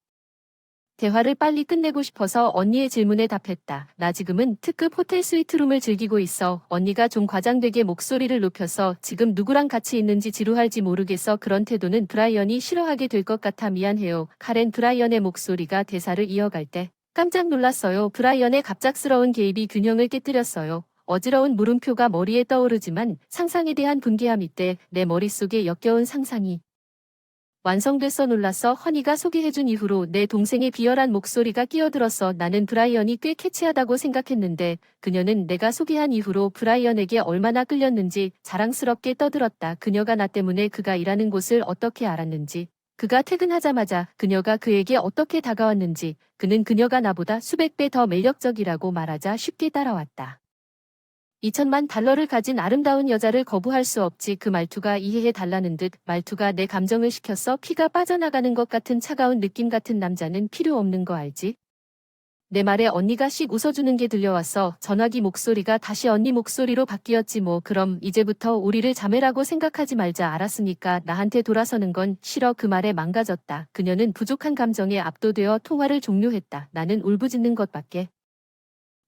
대화를 빨리 끝내고 싶어서 언니의 질문에 답했다. 나 지금은 특급 호텔 스위트룸을 즐기고 있어. 언니가 좀 과장되게 목소리를 높여서 지금 누구랑 같이 있는지 지루할지 모르겠어. 그런 태도는 브라이언이 싫어하게 될 것 같아 미안해요. 카렌 브라이언의 목소리가 대사를 이어갈 때 깜짝 놀랐어요. 브라이언의 갑작스러운 개입이 균형을 깨뜨렸어요. 어지러운 물음표가 머리에 떠오르지만 상상에 대한 분개함 이때 내 머릿속에 역겨운 상상이 완성됐어. 놀랐어. 허니가 소개해준 이후로 내 동생의 비열한 목소리가 끼어들었어. 나는 브라이언이 꽤 캐치하다고 생각했는데 그녀는 내가 소개한 이후로 브라이언에게 얼마나 끌렸는지 자랑스럽게 떠들었다. 그녀가 나 때문에 그가 일하는 곳을 어떻게 알았는지, 그가 퇴근하자마자 그녀가 그에게 어떻게 다가왔는지, 그는 그녀가 나보다 수백 배 더 매력적이라고 말하자 쉽게 따라왔다. 2천만 달러를 가진 아름다운 여자를 거부할 수 없지. 그 말투가 이해해 달라는 듯 말투가 내 감정을 식혀서 피가 빠져나가는 것 같은 차가운 느낌 같은 남자는 필요 없는 거 알지? 내 말에 언니가 씩 웃어주는 게 들려왔어. 전화기 목소리가 다시 언니 목소리로 바뀌었지 뭐. 그럼 이제부터 우리를 자매라고 생각하지 말자. 알았으니까 나한테 돌아서는 건 싫어. 그 말에 망가졌다. 그녀는 부족한 감정에 압도되어 통화를 종료했다. 나는 울부짖는 것밖에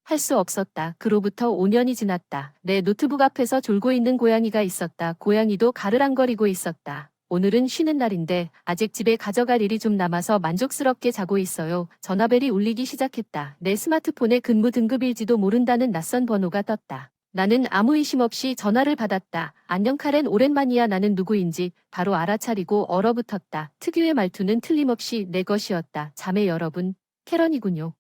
할 수 없었다. 그로부터 5년이 지났다. 내 노트북 앞에서 졸고 있는 고양이가 있었다. 고양이도 가르랑거리고 있었다. 오늘은 쉬는 날인데 아직 집에 가져갈 일이 좀 남아서 만족스럽게 자고 있어요. 전화벨이 울리기 시작했다. 내 스마트폰의 근무 등급일지도 모른다는 낯선 번호가 떴다. 나는 아무 의심 없이 전화를 받았다. 안녕 카렌 오랜만이야. 나는 누구인지 바로 알아차리고 얼어붙었다. 특유의 말투는 틀림없이 내 것이었다. 자매 여러분, 캐런이군요.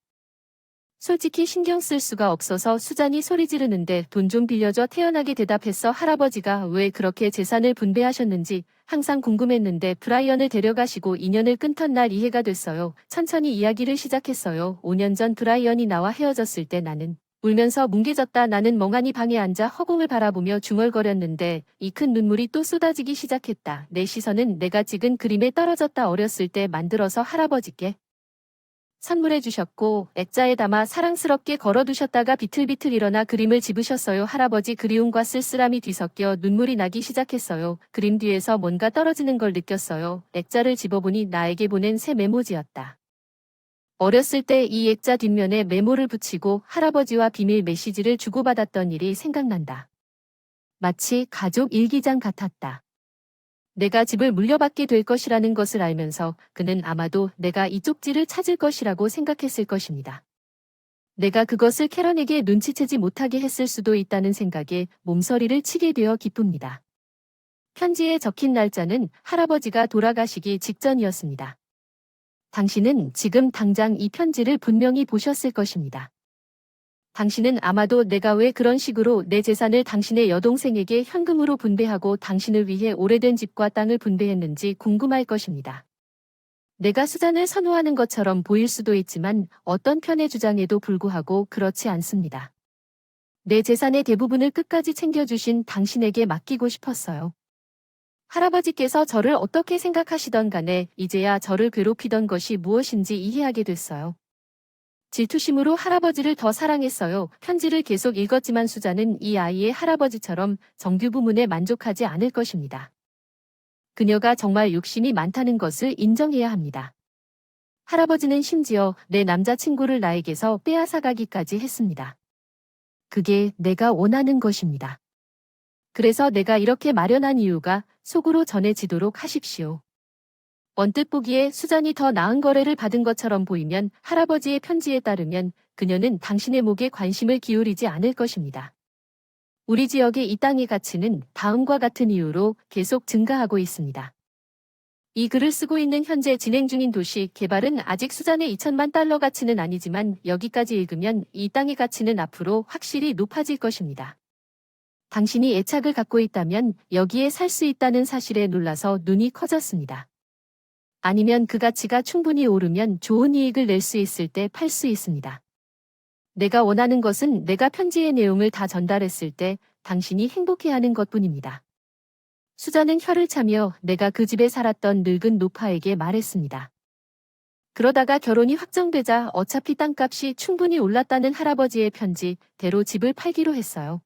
솔직히 신경 쓸 수가 없어서 수잔이 소리 지르는데 돈 좀 빌려줘. 태연하게 대답했어. 할아버지가 왜 그렇게 재산을 분배하셨는지 항상 궁금했는데 브라이언을 데려가시고 인연을 끊던 날 이해가 됐어요. 천천히 이야기를 시작했어요. 5년 전 브라이언이 나와 헤어졌을 때 나는 울면서 뭉개졌다. 나는 멍하니 방에 앉아 허공을 바라보며 중얼거렸는데 이 큰 눈물이 또 쏟아지기 시작했다. 내 시선은 내가 찍은 그림에 떨어졌다. 어렸을 때 만들어서 할아버지께 선물해 주셨고 액자에 담아 사랑스럽게 걸어두셨다가 비틀비틀 일어나 그림을 집으셨어요. 할아버지 그리움과 쓸쓸함이 뒤섞여 눈물이 나기 시작했어요. 그림 뒤에서 뭔가 떨어지는 걸 느꼈어요. 액자를 집어보니 나에게 보낸 새 메모지였다. 어렸을 때 이 액자 뒷면에 메모를 붙이고 할아버지와 비밀 메시지를 주고받았던 일이 생각난다. 마치 가족 일기장 같았다. 내가 집을 물려받게 될 것이라는 것을 알면서 그는 아마도 내가 이 쪽지를 찾을 것이라고 생각했을 것입니다. 내가 그것을 캐런에게 눈치채지 못하게 했을 수도 있다는 생각에 몸서리를 치게 되어 기쁩니다. 편지에 적힌 날짜는 할아버지가 돌아가시기 직전이었습니다. 당신은 지금 당장 이 편지를 분명히 보셨을 것입니다. 당신은 아마도 내가 왜 그런 식으로 내 재산을 당신의 여동생에게 현금으로 분배하고 당신을 위해 오래된 집과 땅을 분배했는지 궁금할 것입니다. 내가 수잔을 선호하는 것처럼 보일 수도 있지만 어떤 편의 주장에도 불구하고 그렇지 않습니다. 내 재산의 대부분을 끝까지 챙겨주신 당신에게 맡기고 싶었어요. 할아버지께서 저를 어떻게 생각하시던 간에 이제야 저를 괴롭히던 것이 무엇인지 이해하게 됐어요. 질투심으로 할아버지를 더 사랑했어요. 편지를 계속 읽었지만 수잔은 이 아이의 할아버지처럼 정규 부문에 만족하지 않을 것입니다. 그녀가 정말 욕심이 많다는 것을 인정해야 합니다. 할아버지는 심지어 내 남자친구를 나에게서 빼앗아가기까지 했습니다. 그게 내가 원하는 것입니다. 그래서 내가 이렇게 마련한 이유가 속으로 전해지도록 하십시오. 언뜻 보기에 수잔이 더 나은 거래를 받은 것처럼 보이면 할아버지의 편지에 따르면 그녀는 당신의 목에 관심을 기울이지 않을 것입니다. 우리 지역의 이 땅의 가치는 다음과 같은 이유로 계속 증가하고 있습니다. 이 글을 쓰고 있는 현재 진행 중인 도시 개발은 아직 수잔의 2천만 달러 가치는 아니지만 여기까지 읽으면 이 땅의 가치는 앞으로 확실히 높아질 것입니다. 당신이 애착을 갖고 있다면 여기에 살 수 있다는 사실에 놀라서 눈이 커졌습니다. 아니면 그 가치가 충분히 오르면 좋은 이익을 낼 수 있을 때 팔 수 있습니다. 내가 원하는 것은 내가 편지의 내용을 다 전달했을 때 당신이 행복해하는 것뿐입니다. 수잔은 혀를 차며 내가 그 집에 살았던 늙은 노파에게 말했습니다. 그러다가 결혼이 확정되자 어차피 땅값이 충분히 올랐다는 할아버지의 편지대로 집을 팔기로 했어요.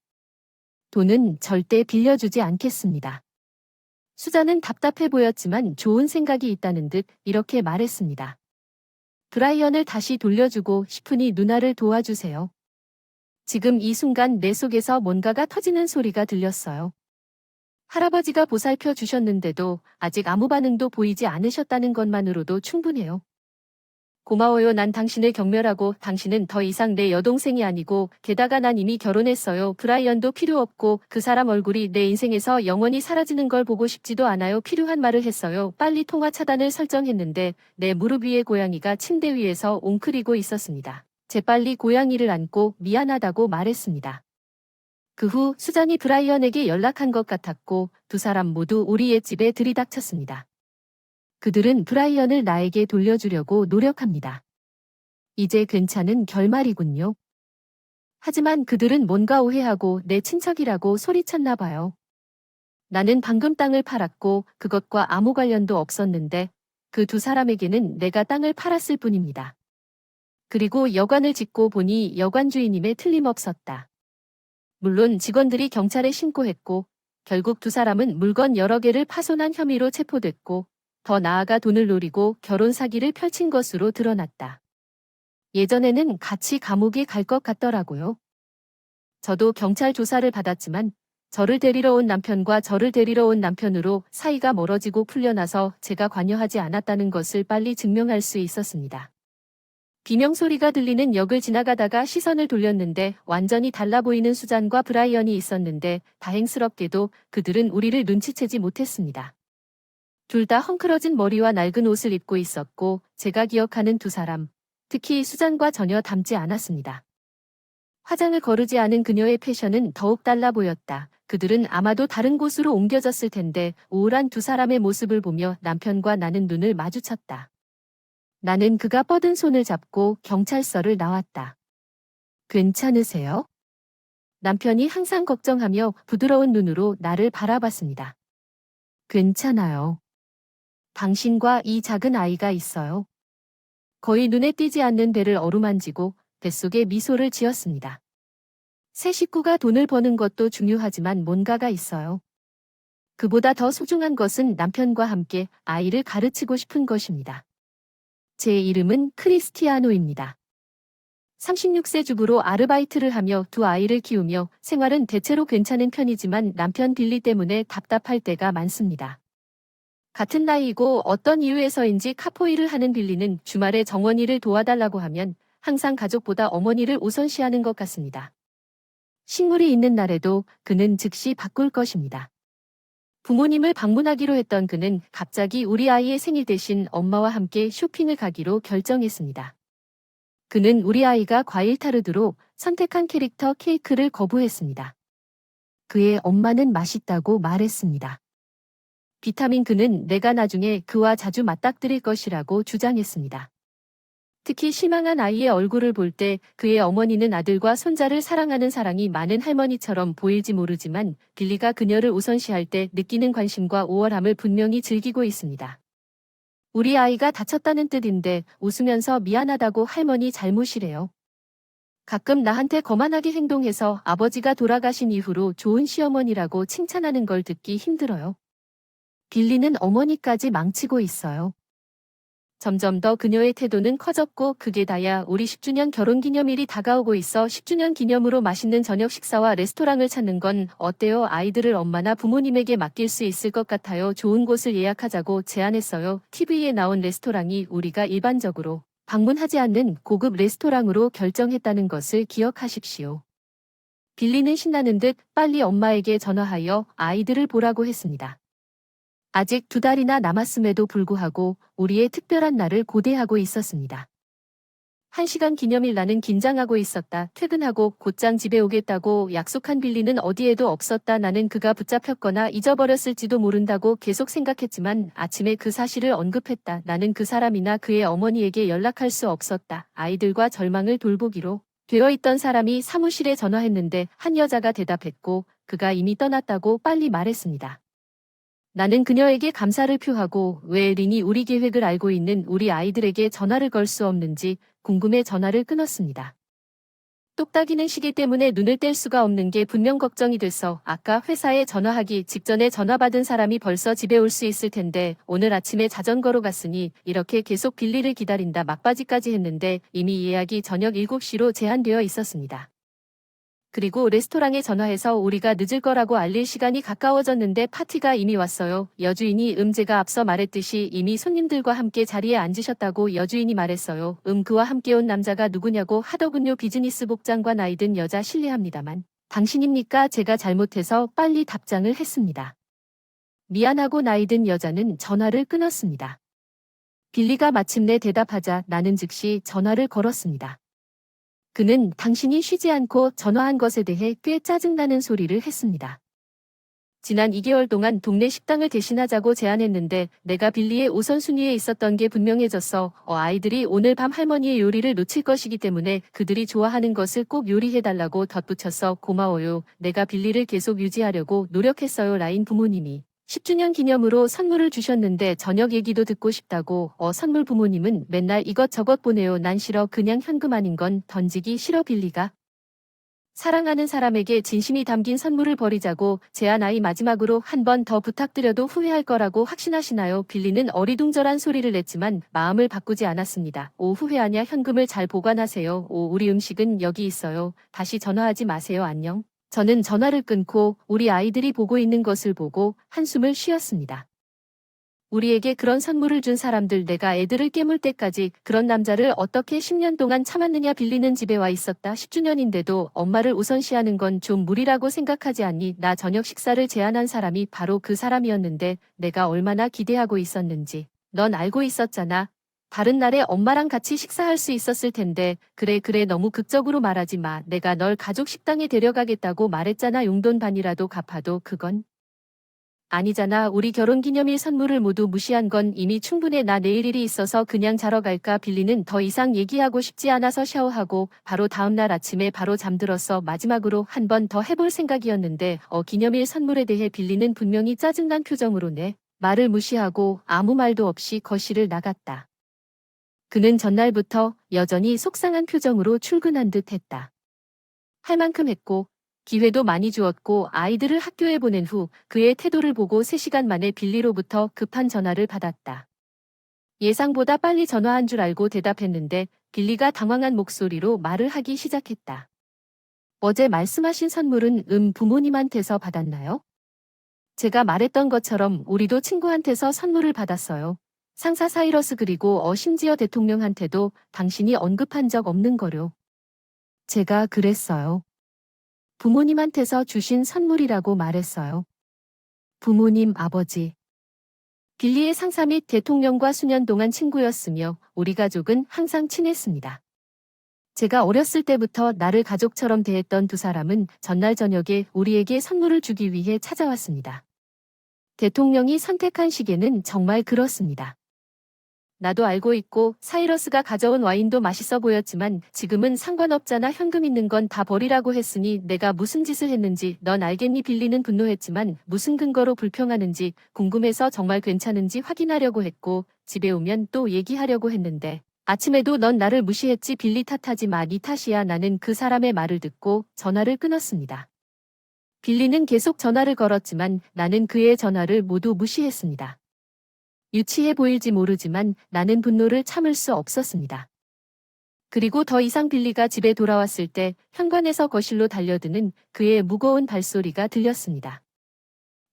돈은 절대 빌려주지 않겠습니다. 수잔은 답답해 보였지만 좋은 생각이 있다는 듯 이렇게 말했습니다. 브라이언을 다시 돌려주고 싶으니 누나를 도와주세요. 지금 이 순간 내 속에서 뭔가가 터지는 소리가 들렸어요. 할아버지가 보살펴 주셨는데도 아직 아무 반응도 보이지 않으셨다는 것만으로도 충분해요. 고마워요. 난 당신을 경멸하고 당신은 더 이상 내 여동생이 아니고 게다가 난 이미 결혼했어요. 브라이언도 필요 없고 그 사람 얼굴이 내 인생에서 영원히 사라지는 걸 보고 싶지도 않아요. 필요한 말을 했어요. 빨리 통화 차단을 설정했는데 내 무릎 위에 고양이가 침대 위에서 옹크리고 있었습니다. 재빨리 고양이를 안고 미안하다고 말했습니다. 그 후 수잔이 브라이언에게 연락한 것 같았고 두 사람 모두 우리의 집에 들이닥쳤습니다. 그들은 브라이언을 나에게 돌려주려고 노력합니다. 이제 괜찮은 결말이군요. 하지만 그들은 뭔가 오해하고 내 친척이라고 소리쳤나 봐요. 나는 방금 땅을 팔았고 그것과 아무 관련도 없었는데 그 두 사람에게는 내가 땅을 팔았을 뿐입니다. 그리고 여관을 짓고 보니 여관 주인임에 틀림없었다. 물론 직원들이 경찰에 신고했고 결국 두 사람은 물건 여러 개를 파손한 혐의로 체포됐고 더 나아가 돈을 노리고 결혼 사기를 펼친 것으로 드러났다. 예전에는 같이 감옥에 갈 것 같더라고요. 저도 경찰 조사를 받았지만 저를 데리러 온 남편과 저를 데리러 온 남편으로 사이가 멀어지고 풀려나서 제가 관여하지 않았다는 것을 빨리 증명할 수 있었습니다. 비명소리가 들리는 역을 지나가다가 시선을 돌렸는데 완전히 달라 보이는 수잔과 브라이언이 있었는데 다행스럽게도 그들은 우리를 눈치채지 못했습니다. 둘 다 헝클어진 머리와 낡은 옷을 입고 있었고 제가 기억하는 두 사람, 특히 수잔과 전혀 닮지 않았습니다. 화장을 거르지 않은 그녀의 패션은 더욱 달라 보였다. 그들은 아마도 다른 곳으로 옮겨졌을 텐데 우울한 두 사람의 모습을 보며 남편과 나는 눈을 마주쳤다. 나는 그가 뻗은 손을 잡고 경찰서를 나왔다. 괜찮으세요? 남편이 항상 걱정하며 부드러운 눈으로 나를 바라봤습니다. 괜찮아요. 당신과 이 작은 아이가 있어요. 거의 눈에 띄지 않는 배를 어루만지고 뱃속에 미소를 지었습니다. 새 식구가 돈을 버는 것도 중요하지만 뭔가가 있어요. 그보다 더 소중한 것은 남편과 함께 아이를 가르치고 싶은 것입니다. 제 이름은 크리스티아노입니다. 36세 주부로 아르바이트를 하며 두 아이를 키우며 생활은 대체로 괜찮은 편이지만 남편 빌리 때문에 답답할 때가 많습니다. 같은 나이이고 어떤 이유에서인지 카포일을 하는 빌리는 주말에 정원이를 도와달라고 하면 항상 가족보다 어머니를 우선시하는 것 같습니다. 식물이 있는 날에도 그는 즉시 바꿀 것입니다. 부모님을 방문하기로 했던 그는 갑자기 우리 아이의 생일 대신 엄마와 함께 쇼핑을 가기로 결정했습니다. 그는 우리 아이가 과일 타르트로 선택한 캐릭터 케이크를 거부했습니다. 그의 엄마는 맛있다고 말했습니다. 비타민 그는 내가 나중에 그와 자주 맞닥뜨릴 것이라고 주장했습니다. 특히 실망한 아이의 얼굴을 볼 때 그의 어머니는 아들과 손자를 사랑하는 사랑이 많은 할머니처럼 보일지 모르지만 빌리가 그녀를 우선시할 때 느끼는 관심과 우월함을 분명히 즐기고 있습니다. 우리 아이가 다쳤다는 뜻인데 웃으면서 미안하다고 할머니 잘못이래요. 가끔 나한테 거만하게 행동해서 아버지가 돌아가신 이후로 좋은 시어머니라고 칭찬하는 걸 듣기 힘들어요. 빌리는 어머니까지 망치고 있어요. 점점 더 그녀의 태도는 커졌고 그게 다야 우리 10주년 결혼기념일이 다가오고 있어 10주년 기념으로 맛있는 저녁 식사와 레스토랑을 찾는 건 어때요? 아이들을 엄마나 부모님에게 맡길 수 있을 것 같아요. 좋은 곳을 예약하자고 제안했어요. TV에 나온 레스토랑이 우리가 일반적으로 방문하지 않는 고급 레스토랑으로 결정했다는 것을 기억하십시오. 빌리는 신나는 듯 빨리 엄마에게 전화하여 아이들을 보라고 했습니다. 아직 2달이나 남았음에도 불구하고 우리의 특별한 날을 고대하고 있었습니다. 1시간 기념일 나는 긴장하고 있었다. 퇴근하고 곧장 집에 오겠다고 약속한 빌리는 어디에도 없었다. 나는 그가 붙잡혔거나 잊어버렸을지도 모른다고 계속 생각했지만 아침에 그 사실을 언급했다. 나는 그 사람이나 그의 어머니에게 연락할 수 없었다. 아이들과 절망을 돌보기로 되어 있던 사람이 사무실에 전화했는데 한 여자가 대답했고 그가 이미 떠났다고 빨리 말했습니다. 나는 그녀에게 감사를 표하고 왜 린이 우리 계획을 알고 있는 우리 아이들에게 전화를 걸 수 없는지 궁금해 전화를 끊었습니다. 똑딱이는 시계 때문에 눈을 뗄 수가 없는 게 분명 걱정이 돼서 아까 회사에 전화하기 직전에 전화 받은 사람이 벌써 집에 올 수 있을 텐데 오늘 아침에 자전거로 갔으니 이렇게 계속 빌리를 기다린다 막바지까지 했는데 이미 예약이 저녁 7시로 제한되어 있었습니다. 그리고 레스토랑에 전화해서 우리가 늦을 거라고 알릴 시간이 가까워졌는데 파티가 이미 왔어요. 여주인이 제가 앞서 말했듯이 이미 손님들과 함께 자리에 앉으셨다고 여주인이 말했어요. 그와 함께 온 남자가 누구냐고 하더군요. 비즈니스복 장관 아이든 여자 실례합니다만. 당신입니까? 제가 잘못해서 빨리 답장을 했습니다. 미안하고 나이 든 여자는 전화를 끊었습니다. 빌리가 마침내 대답하자 나는 즉시 전화를 걸었습니다. 그는 당신이 쉬지 않고 전화한 것에 대해 꽤 짜증나는 소리를 했습니다. 지난 2개월 동안 동네 식당을 대신하자고 제안했는데 내가 빌리의 우선순위에 있었던 게 분명해졌어. 아이들이 오늘 밤 할머니의 요리를 놓칠 것이기 때문에 그들이 좋아하는 것을 꼭 요리해달라고 덧붙였어. 고마워요. 내가 빌리를 계속 유지하려고 노력했어요. 라인 부모님이 10주년 기념으로 선물을 주셨는데 저녁 얘기도 듣고 싶다고. 선물 부모님은 맨날 이것저것 보내요. 난 싫어. 그냥 현금 아닌 건 던지기 싫어. 빌리가 사랑하는 사람에게 진심이 담긴 선물을 버리자고 제안 아이 마지막으로 한 번 더 부탁드려도 후회할 거라고 확신하시나요? 빌리는 어리둥절한 소리를 냈지만 마음을 바꾸지 않았습니다. 후회하냐? 현금을 잘 보관하세요. 우리 음식은 여기 있어요. 다시 전화하지 마세요. 안녕. 저는 전화를 끊고 우리 아이들이 보고 있는 것을 보고 한숨을 쉬었습니다. 우리에게 그런 선물을 준 사람들 내가 애들을 깨물 때까지 그런 남자를 어떻게 10년 동안 참았느냐. 빌리는 집에 와 있었다. 10주년인데도 엄마를 우선시하는 건 좀 무리라고 생각하지 않니? 나 저녁 식사를 제안한 사람이 바로 그 사람이었는데 내가 얼마나 기대하고 있었는지 넌 알고 있었잖아. 다른 날에 엄마랑 같이 식사할 수 있었을 텐데 그래 너무 극적으로 말하지 마. 내가 널 가족 식당에 데려가겠다고 말했잖아. 용돈 반이라도 갚아도 그건 아니잖아. 우리 결혼기념일 선물을 모두 무시한 건 이미 충분해. 나 내일 일이 있어서 그냥 자러 갈까? 빌리는 더 이상 얘기하고 싶지 않아서 샤워하고 바로 다음날 아침에 바로 잠들어서 마지막으로 한 번 더 해볼 생각이었는데 기념일 선물에 대해 빌리는 분명히 짜증난 표정으로 내 말을 무시하고 아무 말도 없이 거실을 나갔다. 그는 전날부터 여전히 속상한 표정으로 출근한 듯 했다. 할 만큼 했고 기회도 많이 주었고 아이들을 학교에 보낸 후 그의 태도를 보고 3시간 만에 빌리로부터 급한 전화를 받았다. 예상보다 빨리 전화한 줄 알고 대답했는데 빌리가 당황한 목소리로 말을 하기 시작했다. 어제 말씀하신 선물은 부모님한테서 받았나요? 제가 말했던 것처럼 우리도 친구한테서 선물을 받았어요. 상사 사이러스 그리고 심지어 대통령한테도 당신이 언급한 적 없는 거요. 제가 그랬어요. 부모님한테서 주신 선물이라고 말했어요. 부모님 아버지. 빌리의 상사 및 대통령과 수년 동안 친구였으며 우리 가족은 항상 친했습니다. 제가 어렸을 때부터 나를 가족처럼 대했던 두 사람은 전날 저녁에 우리에게 선물을 주기 위해 찾아왔습니다. 대통령이 선택한 시계는 정말 그렇습니다. 나도 알고 있고 사이러스가 가져온 와인도 맛있어 보였지만 지금은 상관없잖아. 현금 있는 건 다 버리라고 했으니 내가 무슨 짓을 했는지 넌 알겠니? 빌리는 분노했지만 무슨 근거로 불평하는지 궁금해서 정말 괜찮은지 확인하려고 했고 집에 오면 또 얘기하려고 했는데 아침에도 넌 나를 무시했지. 빌리 탓하지 마. 네 탓이야. 나는 그 사람의 말을 듣고 전화를 끊었습니다. 빌리는 계속 전화를 걸었지만 나는 그의 전화를 모두 무시했습니다. 유치해 보일지 모르지만 나는 분노를 참을 수 없었습니다. 그리고 더 이상 빌리가 집에 돌아왔을 때 현관에서 거실로 달려드는 그의 무거운 발소리가 들렸습니다.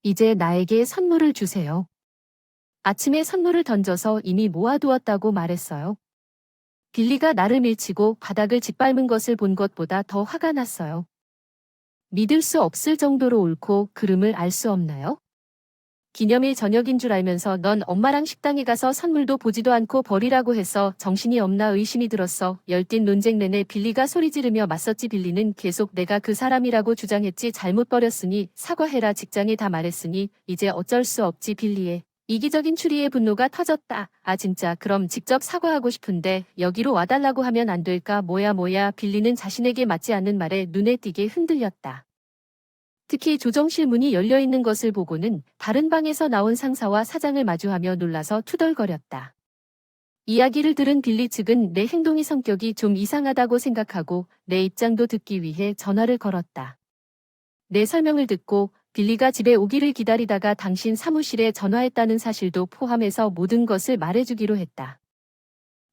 이제 나에게 선물을 주세요. 아침에 선물을 던져서 이미 모아두었다고 말했어요. 빌리가 나를 밀치고 바닥을 짓밟은 것을 본 것보다 더 화가 났어요. 믿을 수 없을 정도로 옳고 그름을 알 수 없나요? 기념일 저녁인 줄 알면서 넌 엄마랑 식당에 가서 선물도 보지도 않고 버리라고 해서 정신이 없나 의심이 들었어. 열띤 논쟁 내내 빌리가 소리 지르며 맞섰지. 빌리는 계속 내가 그 사람이라고 주장했지. 잘못 버렸으니 사과해라. 직장에 다 말했으니 이제 어쩔 수 없지. 빌리의 이기적인 추리에 분노가 터졌다. 아 진짜 그럼 직접 사과하고 싶은데 여기로 와달라고 하면 안 될까? 뭐야. 빌리는 자신에게 맞지 않는 말에 눈에 띄게 흔들렸다. 특히 조정실 문이 열려있는 것을 보고는 다른 방에서 나온 상사와 사장을 마주하며 놀라서 투덜거렸다. 이야기를 들은 빌리 측은 내 행동이 성격이 좀 이상하다고 생각하고 내 입장도 듣기 위해 전화를 걸었다. 내 설명을 듣고 빌리가 집에 오기를 기다리다가 당신 사무실에 전화했다는 사실도 포함해서 모든 것을 말해주기로 했다.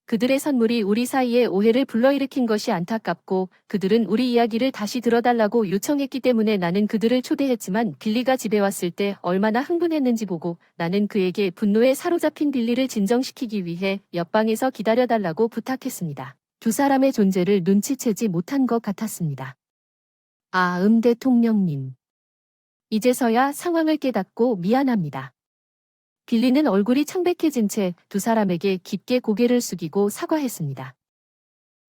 그들의 선물이 우리 사이에 오해를 불러일으킨 것이 안타깝고 그들은 우리 이야기를 다시 들어달라고 요청했기 때문에 나는 그들을 초대했지만 빌리가 집에 왔을 때 얼마나 흥분했는지 보고 나는 그에게 분노에 사로잡힌 빌리를 진정시키기 위해 옆방에서 기다려달라고 부탁했습니다. 두 사람의 존재를 눈치채지 못한 것 같았습니다. 대통령님. 이제서야 상황을 깨닫고 미안합니다. 빌리는 얼굴이 창백해진 채 두 사람에게 깊게 고개를 숙이고 사과했습니다.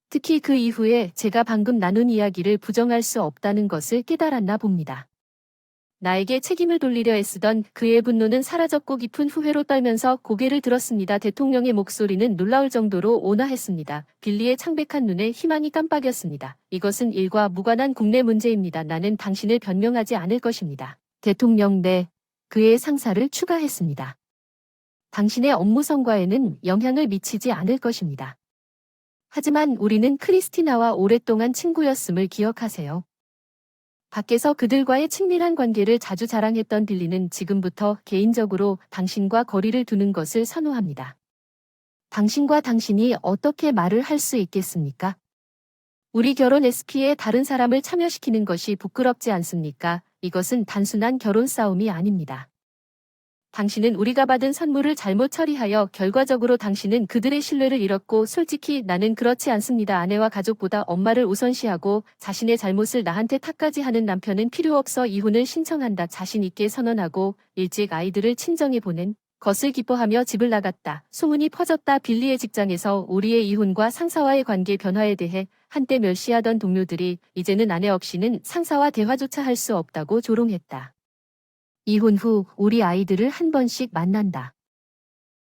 특히 그 이후에 제가 방금 나눈 이야기를 부정할 수 없다는 것을 깨달았나 봅니다. 나에게 책임을 돌리려 애쓰던 그의 분노는 사라졌고 깊은 후회로 떨면서 고개를 들었습니다. 대통령의 목소리는 놀라울 정도로 온화했습니다. 빌리의 창백한 눈에 희망이 깜빡였습니다. 이것은 일과 무관한 국내 문제입니다. 나는 당신을 변명하지 않을 것입니다. 대통령 그의 상사를 추가했습니다. 당신의 업무 성과에는 영향을 미치지 않을 것입니다. 하지만 우리는 크리스티나와 오랫동안 친구였음을 기억하세요. 밖에서 그들과의 친밀한 관계를 자주 자랑했던 빌리는 지금부터 개인적으로 당신과 거리를 두는 것을 선호합니다. 당신과 당신이 어떻게 말을 할 수 있겠습니까? 우리 결혼 SP에 다른 사람을 참여시키는 것이 부끄럽지 않습니까? 이것은 단순한 결혼 싸움이 아닙니다. 당신은 우리가 받은 선물을 잘못 처리하여 결과적으로 당신은 그들의 신뢰를 잃었고 솔직히 나는 그렇지 않습니다. 아내와 가족보다 엄마를 우선시하고 자신의 잘못을 나한테 탓까지 하는 남편은 필요 없어 이혼을 신청한다. 자신 있게 선언하고 일찍 아이들을 친정에 보낸 것을 기뻐하며 집을 나갔다. 소문이 퍼졌다. 빌리의 직장에서 우리의 이혼과 상사와의 관계 변화에 대해 한때 멸시하던 동료들이 이제는 아내 없이는 상사와 대화조차 할 수 없다고 조롱했다. 이혼 후 우리 아이들을 한 번씩 만난다.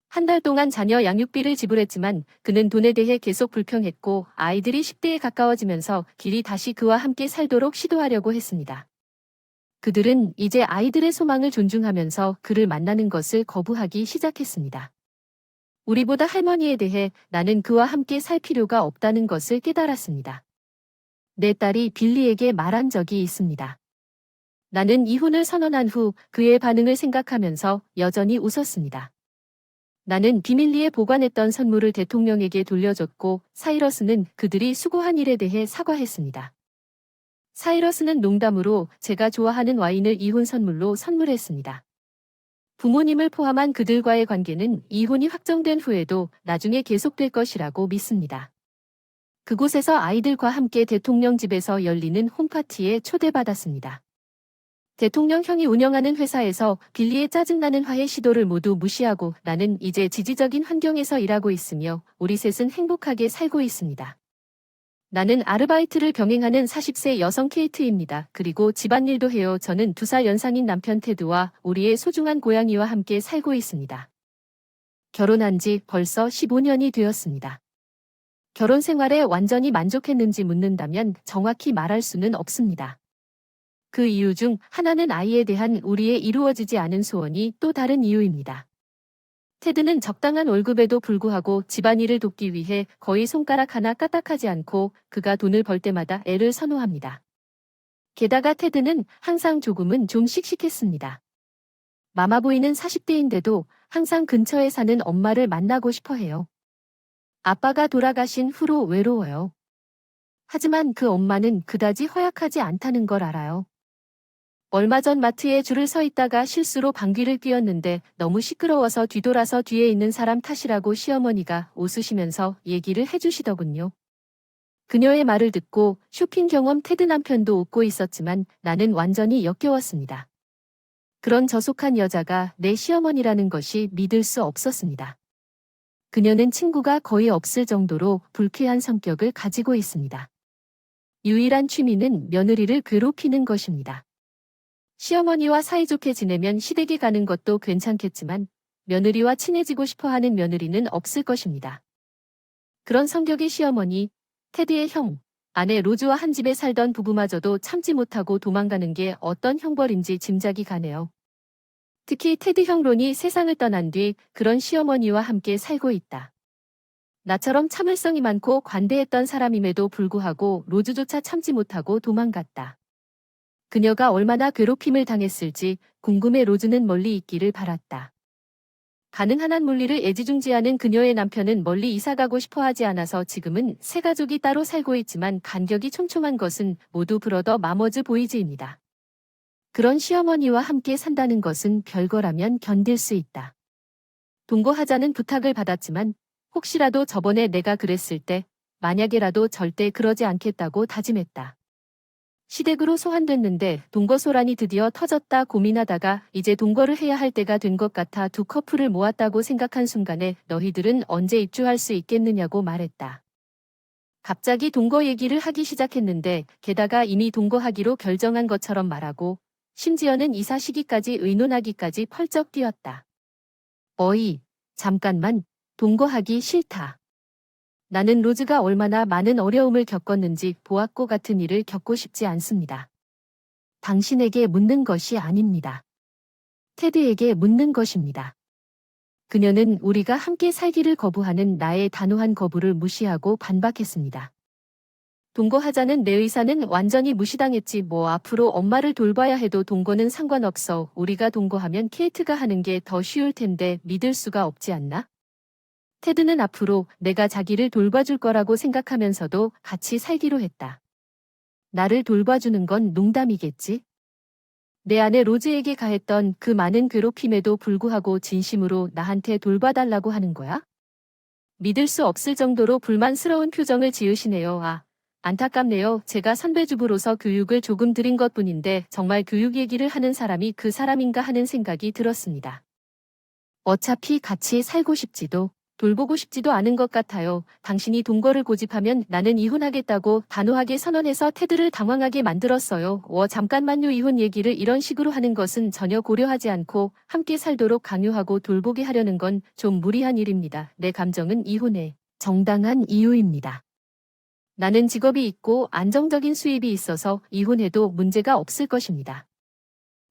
한 달 동안 자녀 양육비를 지불했지만 그는 돈에 대해 계속 불평했고 아이들이 10대에 가까워지면서 길이 다시 그와 함께 살도록 시도하려고 했습니다. 그들은 이제 아이들의 소망을 존중하면서 그를 만나는 것을 거부하기 시작했습니다. 우리보다 할머니에 대해 나는 그와 함께 살 필요가 없다는 것을 깨달았습니다. 내 딸이 빌리에게 말한 적이 있습니다. 나는 이혼을 선언한 후 그의 반응을 생각하면서 여전히 웃었습니다. 나는 비밀리에 보관했던 선물을 대통령에게 돌려줬고 사이러스는 그들이 수고한 일에 대해 사과했습니다. 사이러스는 농담으로 제가 좋아하는 와인을 이혼 선물로 선물했습니다. 부모님을 포함한 그들과의 관계는 이혼이 확정된 후에도 나중에 계속될 것이라고 믿습니다. 그곳에서 아이들과 함께 대통령 집에서 열리는 홈파티에 초대받았습니다. 대통령 형이 운영하는 회사에서 빌리의 짜증나는 화해 시도를 모두 무시하고 나는 이제 지지적인 환경에서 일하고 있으며 우리 셋은 행복하게 살고 있습니다. 나는 아르바이트를 병행하는 40세 여성 케이트입니다. 그리고 집안일도 해요. 저는 2살 연상인 남편 테드와 우리의 소중한 고양이와 함께 살고 있습니다. 결혼한 지 벌써 15년이 되었습니다. 결혼 생활에 완전히 만족했는지 묻는다면 정확히 말할 수는 없습니다. 그 이유 중 하나는 아이에 대한 우리의 이루어지지 않은 소원이 또 다른 이유입니다. 테드는 적당한 월급에도 불구하고 집안일을 돕기 위해 거의 손가락 하나 까딱하지 않고 그가 돈을 벌 때마다 애를 선호합니다. 게다가 테드는 항상 조금은 좀 씩씩했습니다. 마마보이는 40대인데도 항상 근처에 사는 엄마를 만나고 싶어 해요. 아빠가 돌아가신 후로 외로워요. 하지만 그 엄마는 그다지 허약하지 않다는 걸 알아요. 얼마 전 마트에 줄을 서 있다가 실수로 방귀를 뀌었는데 너무 시끄러워서 뒤돌아서 뒤에 있는 사람 탓이라고 시어머니가 웃으시면서 얘기를 해주시더군요. 그녀의 말을 듣고 쇼핑 경험 테드 남편도 웃고 있었지만 나는 완전히 역겨웠습니다. 그런 저속한 여자가 내 시어머니라는 것이 믿을 수 없었습니다. 그녀는 친구가 거의 없을 정도로 불쾌한 성격을 가지고 있습니다. 유일한 취미는 며느리를 괴롭히는 것입니다. 시어머니와 사이좋게 지내면 시댁에 가는 것도 괜찮겠지만 며느리와 친해지고 싶어하는 며느리는 없을 것입니다. 그런 성격의 시어머니, 테드의 형, 아내 로즈와 한 집에 살던 부부마저도 참지 못하고 도망가는 게 어떤 형벌인지 짐작이 가네요. 특히 테드 형 론이 세상을 떠난 뒤 그런 시어머니와 함께 살고 있다. 나처럼 참을성이 많고 관대했던 사람임에도 불구하고 로즈조차 참지 못하고 도망갔다. 그녀가 얼마나 괴롭힘을 당했을지 궁금해 로즈는 멀리 있기를 바랐다. 가능한 한 물리를 애지중지하는 그녀의 남편은 멀리 이사가고 싶어하지 않아서 지금은 새 가족이 따로 살고 있지만 간격이 촘촘한 것은 모두 브러더 마머즈 보이즈입니다. 그런 시어머니와 함께 산다는 것은 별거라면 견딜 수 있다. 동거하자는 부탁을 받았지만 혹시라도 저번에 내가 그랬을 때 만약에라도 절대 그러지 않겠다고 다짐했다. 시댁으로 소환됐는데 동거 소란이 드디어 터졌다 고민하다가 이제 동거를 해야 할 때가 된 것 같아 두 커플을 모았다고 생각한 순간에 너희들은 언제 입주할 수 있겠느냐고 말했다. 갑자기 동거 얘기를 하기 시작했는데 게다가 이미 동거하기로 결정한 것처럼 말하고 심지어는 이사 시기까지 의논하기까지 펄쩍 뛰었다. 어이, 잠깐만, 동거하기 싫다. 나는 로즈가 얼마나 많은 어려움을 겪었는지 보았고 같은 일을 겪고 싶지 않습니다. 당신에게 묻는 것이 아닙니다. 테드에게 묻는 것입니다. 그녀는 우리가 함께 살기를 거부하는 나의 단호한 거부를 무시하고 반박했습니다. 동거하자는 내 의사는 완전히 무시당했지 뭐 앞으로 엄마를 돌봐야 해도 동거는 상관없어. 우리가 동거하면 케이트가 하는 게 더 쉬울 텐데 믿을 수가 없지 않나? 테드는 앞으로 내가 자기를 돌봐줄 거라고 생각하면서도 같이 살기로 했다. 나를 돌봐주는 건 농담이겠지? 내 아내 로즈에게 가했던 그 많은 괴롭힘에도 불구하고 진심으로 나한테 돌봐달라고 하는 거야? 믿을 수 없을 정도로 불만스러운 표정을 지으시네요. 안타깝네요. 제가 선배주부로서 교육을 조금 드린 것뿐인데 정말 교육 얘기를 하는 사람이 그 사람인가 하는 생각이 들었습니다. 어차피 같이 살고 싶지도 돌보고 싶지도 않은 것 같아요. 당신이 동거를 고집하면 나는 이혼하겠다고 단호하게 선언해서 테드를 당황하게 만들었어요. 잠깐만요. 이혼 얘기를 이런 식으로 하는 것은 전혀 고려하지 않고 함께 살도록 강요하고 돌보게 하려는 건 좀 무리한 일입니다. 내 감정은 이혼의 정당한 이유입니다. 나는 직업이 있고 안정적인 수입이 있어서 이혼해도 문제가 없을 것입니다.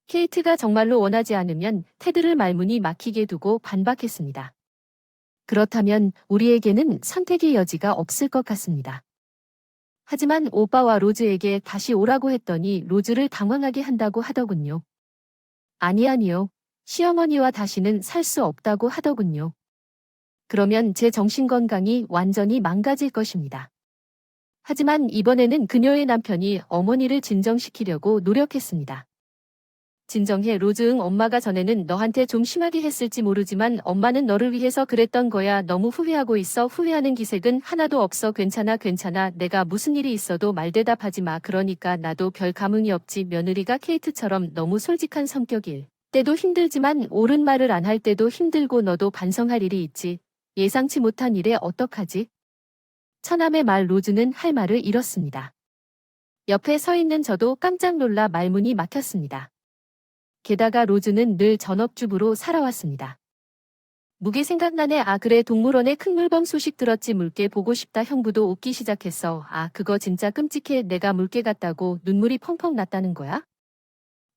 케이트가 정말로 원하지 않으면 테드를 말문이 막히게 두고 반박했습니다. 그렇다면 우리에게는 선택의 여지가 없을 것 같습니다. 하지만 오빠와 로즈에게 다시 오라고 했더니 로즈를 당황하게 한다고 하더군요. 아니요. 시어머니와 다시는 살 수 없다고 하더군요. 그러면 제 정신건강이 완전히 망가질 것입니다. 하지만 이번에는 그녀의 남편이 어머니를 진정시키려고 노력했습니다. 진정해 로즈. 응, 엄마가 전에는 너한테 좀 심하게 했을지 모르지만 엄마는 너를 위해서 그랬던 거야. 너무 후회하고 있어. 후회하는 기색은 하나도 없어. 괜찮아. 내가 무슨 일이 있어도 말대답하지 마. 그러니까 나도 별 감흥이 없지. 며느리가 케이트처럼 너무 솔직한 성격일 때도 힘들지만 옳은 말을 안 할 때도 힘들고 너도 반성할 일이 있지. 예상치 못한 일에 어떡하지? 처남의 말 로즈는 할 말을 잃었습니다. 옆에 서 있는 저도 깜짝 놀라 말문이 막혔습니다. 게다가 로즈는 늘 전업주부로 살아왔습니다. 무게 생각나네. 아 그래 동물원에 큰 물범 소식 들었지. 물개 보고 싶다. 형부도 웃기 시작했어. 아 그거 진짜 끔찍해. 내가 물개 같다고 눈물이 펑펑 났다는 거야?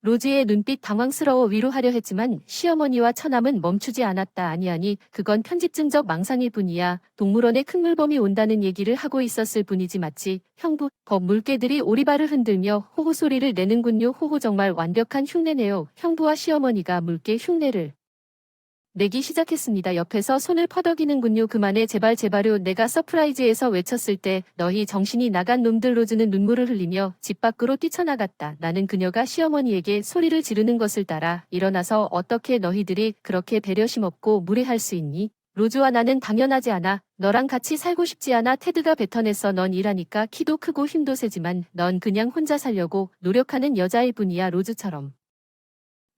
로즈의 눈빛 당황스러워 위로하려 했지만 시어머니와 처남은 멈추지 않았다. 아니 그건 편집증적 망상일 뿐이야. 동물원에 큰 물범이 온다는 얘기를 하고 있었을 뿐이지. 마치 형부 물개들이 오리발을 흔들며 호호 소리를 내는군요. 호호 정말 완벽한 흉내네요. 형부와 시어머니가 물개 흉내를 내기 시작했습니다. 옆에서 손을 퍼덕이는군요. 그만해 제발 제발요. 내가 서프라이즈에서 외쳤을 때 너희 정신이 나간 놈들. 로즈는 눈물을 흘리며 집 밖으로 뛰쳐나갔다. 나는 그녀가 시어머니에게 소리를 지르는 것을 따라 일어나서 어떻게 너희들이 그렇게 배려심 없고 무례할 수 있니? 로즈와 나는 당연하지 않아. 너랑 같이 살고 싶지 않아. 테드가 뱉어냈어. 넌 일하니까 키도 크고 힘도 세지만 넌 그냥 혼자 살려고 노력하는 여자일 뿐이야. 로즈처럼.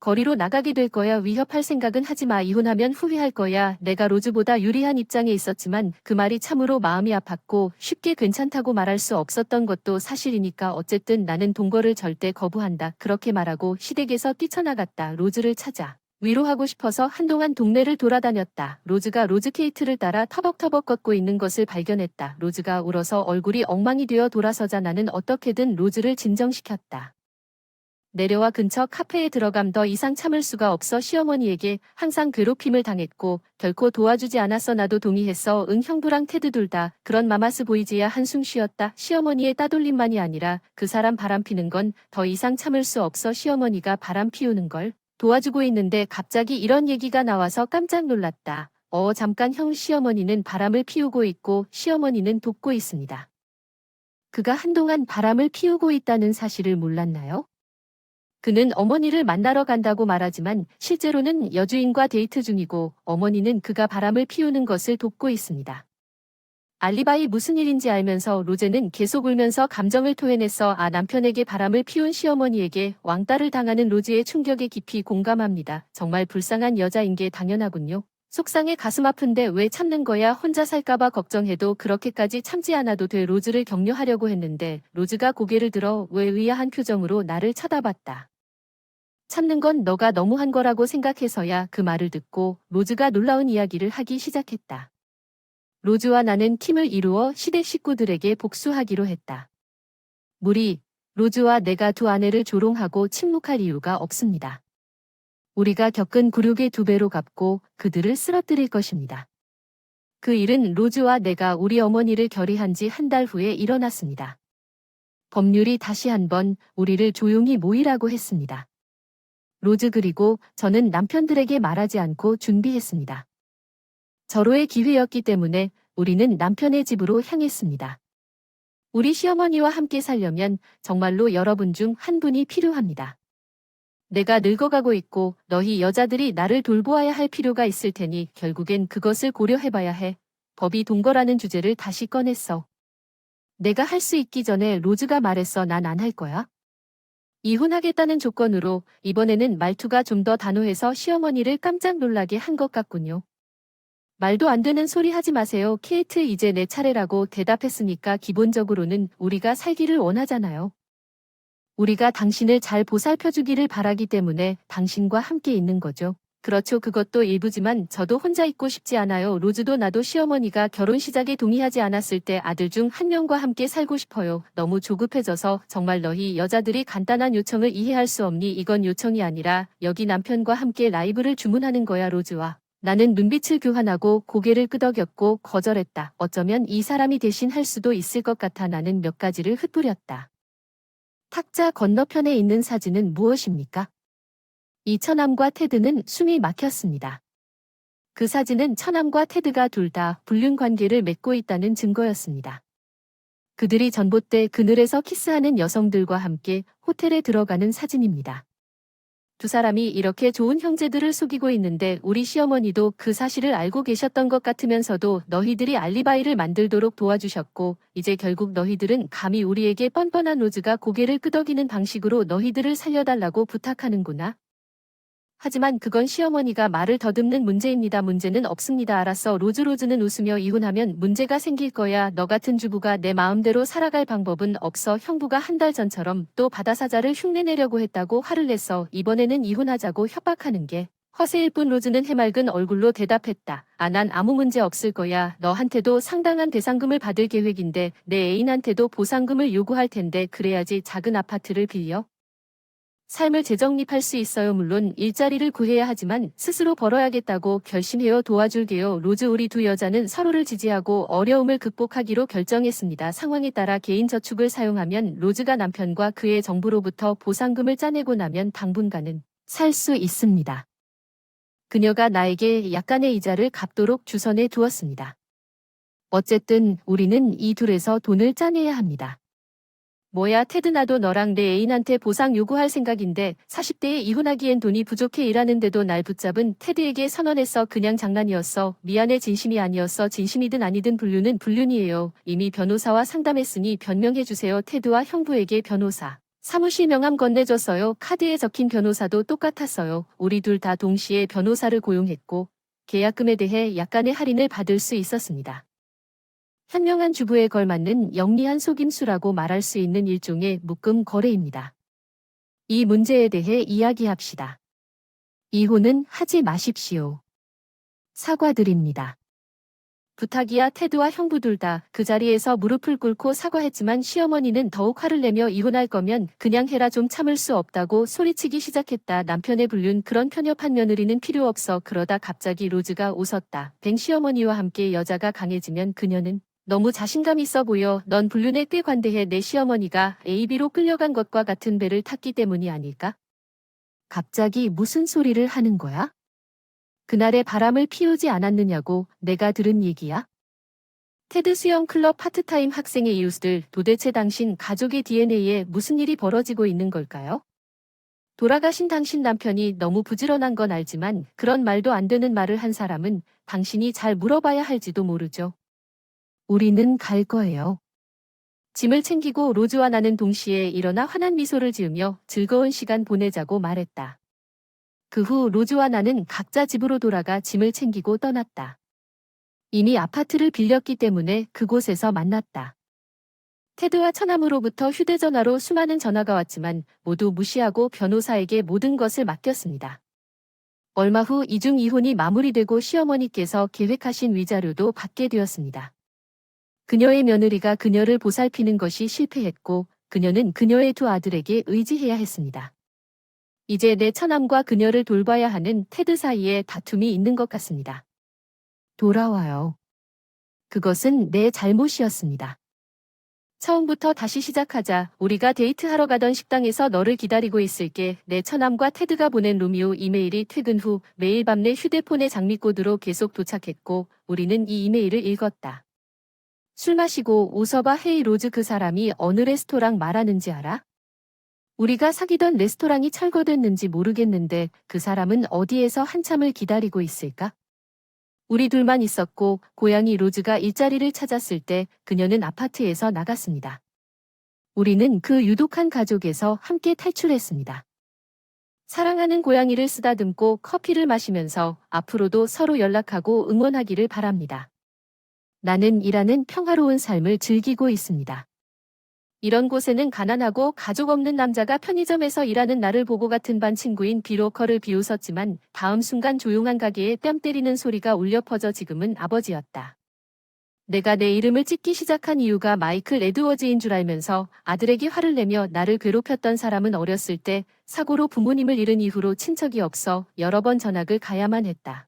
거리로 나가게 될 거야. 위협할 생각은 하지 마. 이혼하면 후회할 거야. 내가 로즈보다 유리한 입장에 있었지만 그 말이 참으로 마음이 아팠고 쉽게 괜찮다고 말할 수 없었던 것도 사실이니까 어쨌든 나는 동거를 절대 거부한다. 그렇게 말하고 시댁에서 뛰쳐나갔다. 로즈를 찾아 위로하고 싶어서 한동안 동네를 돌아다녔다. 로즈가 로즈케이트를 따라 터벅터벅 걷고 있는 것을 발견했다. 로즈가 울어서 얼굴이 엉망이 되어 돌아서자 나는 어떻게든 로즈를 진정시켰다. 내려와 근처 카페에 들어감. 더 이상 참을 수가 없어. 시어머니에게 항상 괴롭힘을 당했고 결코 도와주지 않았어. 나도 동의했어. 응 형부랑 테드 둘 다. 그런 마마스 보이지야. 한숨 쉬었다. 시어머니의 따돌림만이 아니라 그 사람 바람피는 건 더 이상 참을 수 없어. 시어머니가 바람 피우는 걸 도와주고 있는데 갑자기 이런 얘기가 나와서 깜짝 놀랐다. 잠깐 형 시어머니는 바람을 피우고 있고 시어머니는 돕고 있습니다. 그가 한동안 바람을 피우고 있다는 사실을 몰랐나요? 그는 어머니를 만나러 간다고 말하지만 실제로는 여주인과 데이트 중이고 어머니는 그가 바람을 피우는 것을 돕고 있습니다. 알리바이 무슨 일인지 알면서 로제는 계속 울면서 감정을 토해냈어. 아 남편에게 바람을 피운 시어머니에게 왕따를 당하는 로즈의 충격에 깊이 공감합니다. 정말 불쌍한 여자인 게 당연하군요. 속상해 가슴 아픈데 왜 참는 거야? 혼자 살까봐 걱정해도 그렇게까지 참지 않아도 돼. 로즈를 격려하려고 했는데 로즈가 고개를 들어 왜 의아한 표정으로 나를 쳐다봤다. 참는 건 너가 너무한 거라고 생각해서야. 그 말을 듣고 로즈가 놀라운 이야기를 하기 시작했다. 로즈와 나는 팀을 이루어 시댁 식구들에게 복수하기로 했다. 로즈와 내가 두 아내를 조롱하고 침묵할 이유가 없습니다. 우리가 겪은 굴욕의 2배로 갚고 그들을 쓰러뜨릴 것입니다. 그 일은 로즈와 내가 우리 어머니를 결의한 지 한 달 후에 일어났습니다. 법률이 다시 한번 우리를 조용히 모이라고 했습니다. 로즈 그리고 저는 남편들에게 말하지 않고 준비했습니다. 절호의 기회였기 때문에 우리는 남편의 집으로 향했습니다. 우리 시어머니와 함께 살려면 정말로 여러분 중 한 분이 필요합니다. 내가 늙어가고 있고 너희 여자들이 나를 돌보아야 할 필요가 있을 테니 결국엔 그것을 고려해봐야 해. 법이 동거라는 주제를 다시 꺼냈어. 내가 할 수 있기 전에 로즈가 말했어. 난 안 할 거야. 이혼하겠다는 조건으로. 이번에는 말투가 좀 더 단호해서 시어머니를 깜짝 놀라게 한 것 같군요. 말도 안 되는 소리 하지 마세요. 케이트 이제 내 차례라고 대답했으니까 기본적으로는 우리가 살기를 원하잖아요. 우리가 당신을 잘 보살펴주기를 바라기 때문에 당신과 함께 있는 거죠. 그렇죠. 그것도 일부지만 저도 혼자 있고 싶지 않아요. 로즈도 나도 시어머니가 결혼 시작에 동의하지 않았을 때 아들 중 한 명과 함께 살고 싶어요. 너무 조급해져서 정말 너희 여자들이 간단한 요청을 이해할 수 없니? 이건 요청이 아니라 여기 남편과 함께 라이브를 주문하는 거야. 로즈와 나는 눈빛을 교환하고 고개를 끄덕였고 거절했다. 어쩌면 이 사람이 대신 할 수도 있을 것 같아. 나는 몇 가지를 흩뿌렸다. 탁자 건너편에 있는 사진은 무엇입니까? 이 처남과 테드는 숨이 막혔습니다. 그 사진은 처남과 테드가 둘 다 불륜 관계를 맺고 있다는 증거였습니다. 그들이 전봇대 그늘에서 키스하는 여성들과 함께 호텔에 들어가는 사진입니다. 두 사람이 이렇게 좋은 형제들을 속이고 있는데 우리 시어머니도 그 사실을 알고 계셨던 것 같으면서도 너희들이 알리바이를 만들도록 도와주셨고 이제 결국 너희들은 감히 우리에게 뻔뻔한 로즈가 고개를 끄덕이는 방식으로 너희들을 살려달라고 부탁하는구나. 하지만 그건 시어머니가 말을 더듬는 문제입니다. 문제는 없습니다. 알았어. 로즈는 웃으며 이혼하면 문제가 생길 거야. 너 같은 주부가 내 마음대로 살아갈 방법은 없어. 형부가 한 달 전처럼 또 바다사자를 흉내내려고 했다고 화를 냈어. 이번에는 이혼하자고 협박하는 게 허세일 뿐. 로즈는 해맑은 얼굴로 대답했다. 난 아무 문제 없을 거야. 너한테도 상당한 배상금을 받을 계획인데 내 애인한테도 보상금을 요구할 텐데 그래야지 작은 아파트를 빌려 삶을 재정립할 수 있어요. 물론 일자리를 구해야 하지만 스스로 벌어야겠다고 결심해요. 도와줄게요. 로즈. 우리 두 여자는 서로를 지지하고 어려움을 극복하기로 결정했습니다. 상황에 따라 개인 저축을 사용하면 로즈가 남편과 그의 정부로부터 보상금을 짜내고 나면 당분간은 살 수 있습니다. 그녀가 나에게 약간의 이자를 갚도록 주선해 두었습니다. 어쨌든 우리는 이 둘에서 돈을 짜내야 합니다. 뭐야 테드, 나도 너랑 내 애인한테 보상 요구할 생각인데 40대에 이혼하기엔 돈이 부족해. 일하는데도 날 붙잡은 테드에게 선언했어. 그냥 장난이었어. 미안해. 진심이 아니었어. 진심이든 아니든 불륜은 불륜이에요. 이미 변호사와 상담했으니 변명해주세요. 테드와 형부에게 변호사 사무실 명함 건네줬어요. 카드에 적힌 변호사도 똑같았어요. 우리 둘 다 동시에 변호사를 고용했고 계약금에 대해 약간의 할인을 받을 수 있었습니다. 현명한 주부에 걸맞는 영리한 속임수라고 말할 수 있는 일종의 묶음 거래입니다. 이 문제에 대해 이야기합시다. 이혼은 하지 마십시오. 사과드립니다. 부탁이야. 테드와 형부 둘 다 그 자리에서 무릎을 꿇고 사과했지만 시어머니는 더욱 화를 내며 이혼할 거면 그냥 해라. 좀 참을 수 없다고 소리치기 시작했다. 남편의 불륜, 그런 편협한 며느리는 필요 없어. 그러다 갑자기 로즈가 웃었다. 뱅. 시어머니와 함께 여자가 강해지면 그녀는 너무 자신감 있어 보여. 넌 불륜에 꽤 관대해. 내 시어머니가 AB로 끌려간 것과 같은 배를 탔기 때문이 아닐까? 갑자기 무슨 소리를 하는 거야? 그날의 바람을 피우지 않았느냐고 내가 들은 얘기야? 테드 수영 클럽 파트타임 학생의 이웃들, 도대체 당신 가족의 DNA에 무슨 일이 벌어지고 있는 걸까요? 돌아가신 당신 남편이 너무 부지런한 건 알지만 그런 말도 안 되는 말을 한 사람은 당신이 잘 물어봐야 할지도 모르죠. 우리는 갈 거예요. 짐을 챙기고 로즈와 나는 동시에 일어나 환한 미소를 지으며 즐거운 시간 보내자고 말했다. 그 후 로즈와 나는 각자 집으로 돌아가 짐을 챙기고 떠났다. 이미 아파트를 빌렸기 때문에 그곳에서 만났다. 테드와 처남으로부터 휴대전화로 수많은 전화가 왔지만 모두 무시하고 변호사에게 모든 것을 맡겼습니다. 얼마 후 이중 이혼이 마무리되고 시어머니께서 계획하신 위자료도 받게 되었습니다. 그녀의 며느리가 그녀를 보살피는 것이 실패했고 그녀는 그녀의 두 아들에게 의지해야 했습니다. 이제 내 처남과 그녀를 돌봐야 하는 테드 사이에 다툼이 있는 것 같습니다. 돌아와요. 그것은 내 잘못이었습니다. 처음부터 다시 시작하자. 우리가 데이트하러 가던 식당에서 너를 기다리고 있을게. 내 처남과 테드가 보낸 로미오 이메일이 퇴근 후 매일 밤 내 휴대폰의 장미꽃으로 계속 도착했고 우리는 이 이메일을 읽었다. 술 마시고 웃어봐. 헤이 로즈, 그 사람이 어느 레스토랑 말하는지 알아? 우리가 사귀던 레스토랑이 철거됐는지 모르겠는데 그 사람은 어디에서 한참을 기다리고 있을까? 우리 둘만 있었고 고양이 로즈가 일자리를 찾았을 때 그녀는 아파트에서 나갔습니다. 우리는 그 유독한 가족에서 함께 탈출했습니다. 사랑하는 고양이를 쓰다듬고 커피를 마시면서 앞으로도 서로 연락하고 응원하기를 바랍니다. 나는 일하는 평화로운 삶을 즐기고 있습니다. 이런 곳에는 가난하고 가족 없는 남자가 편의점에서 일하는 나를 보고 같은 반 친구인 비로커를 비웃었지만 다음 순간 조용한 가게에 뺨 때리는 소리가 울려 퍼져 지금은 아버지였다. 내가 내 이름을 찍기 시작한 이유가 마이클 에드워즈인 줄 알면서 아들에게 화를 내며 나를 괴롭혔던 사람은 어렸을 때 사고로 부모님을 잃은 이후로 친척이 없어 여러 번 전학을 가야만 했다.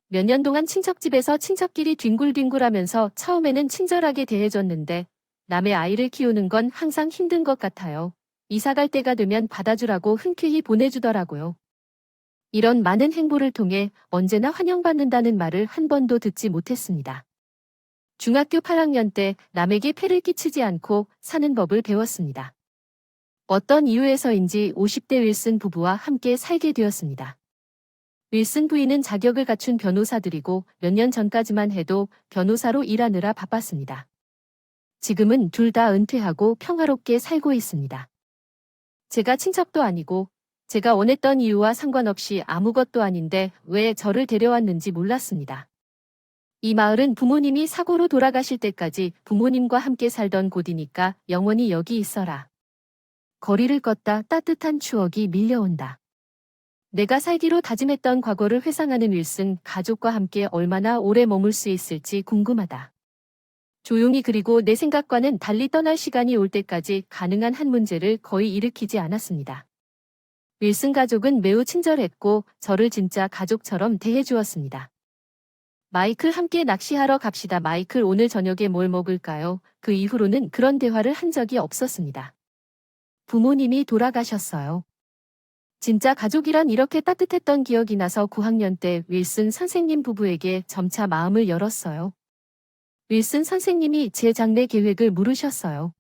몇 년 동안 친척집에서 친척끼리 뒹굴뒹굴하면서 처음에는 친절하게 대해줬는데 남의 아이를 키우는 건 항상 힘든 것 같아요. 이사갈 때가 되면 받아주라고 흔쾌히 보내주더라고요. 이런 많은 행보를 통해 언제나 환영받는다는 말을 한 번도 듣지 못했습니다. 중학교 8학년 때 남에게 폐를 끼치지 않고 사는 법을 배웠습니다. 어떤 이유에서인지 50대 윌슨 부부와 함께 살게 되었습니다. 윌슨 부인은 자격을 갖춘 변호사들이고 몇 년 전까지만 해도 변호사로 일하느라 바빴습니다. 지금은 둘 다 은퇴하고 평화롭게 살고 있습니다. 제가 친척도 아니고 제가 원했던 이유와 상관없이 아무것도 아닌데 왜 저를 데려왔는지 몰랐습니다. 이 마을은 부모님이 사고로 돌아가실 때까지 부모님과 함께 살던 곳이니까 영원히 여기 있어라. 거리를 걷다 따뜻한 추억이 밀려온다. 내가 살기로 다짐했던 과거를 회상하는 윌슨, 가족과 함께 얼마나 오래 머물 수 있을지 궁금하다. 조용히 그리고 내 생각과는 달리 떠날 시간이 올 때까지 가능한 한 문제를 거의 일으키지 않았습니다. 윌슨 가족은 매우 친절했고 저를 진짜 가족처럼 대해주었습니다. 마이클 함께 낚시하러 갑시다. 마이클 오늘 저녁에 뭘 먹을까요? 그 이후로는 그런 대화를 한 적이 없었습니다. 부모님이 돌아가셨어요. 진짜 가족이란 이렇게 따뜻했던 기억이 나서 9학년 때 윌슨 선생님 부부에게 점차 마음을 열었어요. 윌슨 선생님이 제 장래 계획을 물으셨어요.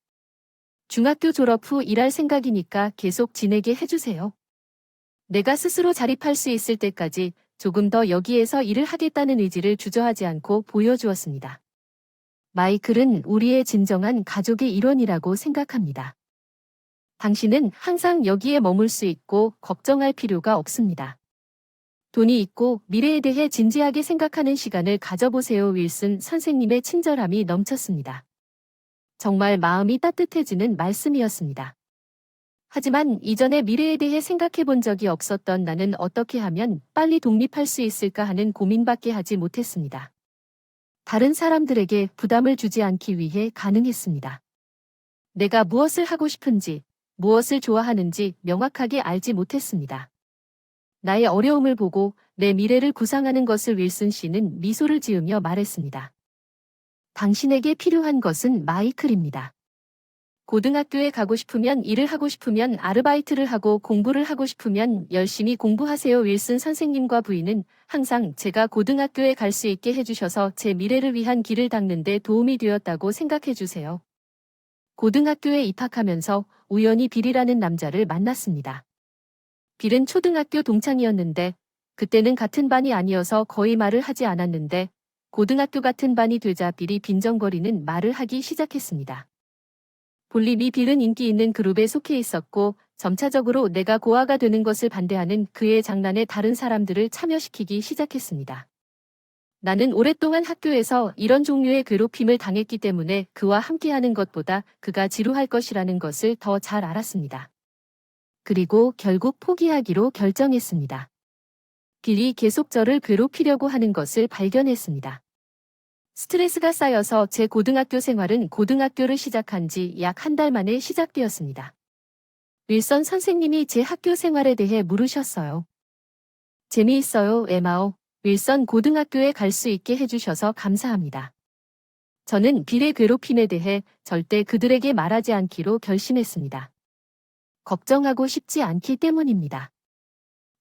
중학교 졸업 후 일할 생각이니까 계속 지내게 해주세요. 내가 스스로 자립할 수 있을 때까지 조금 더 여기에서 일을 하겠다는 의지를 주저하지 않고 보여주었습니다. 마이클은 우리의 진정한 가족의 일원이라고 생각합니다. 당신은 항상 여기에 머물 수 있고 걱정할 필요가 없습니다. 돈이 있고 미래에 대해 진지하게 생각하는 시간을 가져보세요. 윌슨 선생님의 친절함이 넘쳤습니다. 정말 마음이 따뜻해지는 말씀이었습니다. 하지만 이전에 미래에 대해 생각해 본 적이 없었던 나는 어떻게 하면 빨리 독립할 수 있을까 하는 고민밖에 하지 못했습니다. 다른 사람들에게 부담을 주지 않기 위해 가능했습니다. 내가 무엇을 하고 싶은지, 무엇을 좋아하는지 명확하게 알지 못했습니다. 나의 어려움을 보고 내 미래를 구상하는 것을 윌슨 씨는 미소를 지으며 말했습니다. 당신에게 필요한 것은 마이클입니다. 고등학교에 가고 싶으면 일을 하고 싶으면 아르바이트를 하고 공부를 하고 싶으면 열심히 공부하세요. 윌슨 선생님과 부인은 항상 제가 고등학교에 갈 수 있게 해주셔서 제 미래를 위한 길을 닦는 데 도움이 되었다고 생각해 주세요. 고등학교에 입학하면서 우연히 빌이라는 남자를 만났습니다. 빌은 초등학교 동창이었는데 그때는 같은 반이 아니어서 거의 말을 하지 않았는데 고등학교 같은 반이 되자 빌이 빈정거리는 말을 하기 시작했습니다. 볼리비 빌은 인기 있는 그룹에 속해 있었고 점차적으로 내가 고아가 되는 것을 반대하는 그의 장난에 다른 사람들을 참여시키기 시작했습니다. 나는 오랫동안 학교에서 이런 종류의 괴롭힘을 당했기 때문에 그와 함께하는 것보다 그가 지루할 것이라는 것을 더 잘 알았습니다. 그리고 결국 포기하기로 결정했습니다. 빌이 계속 저를 괴롭히려고 하는 것을 발견했습니다. 스트레스가 쌓여서 제 고등학교 생활은 고등학교를 시작한 지 약 한 달 만에 시작되었습니다. 윌선 선생님이 제 학교 생활에 대해 물으셨어요. 재미있어요, 에마오. 윌선 고등학교에 갈 수 있게 해주셔서 감사합니다. 저는 빌의 괴롭힘에 대해 절대 그들에게 말하지 않기로 결심했습니다. 걱정하고 싶지 않기 때문입니다.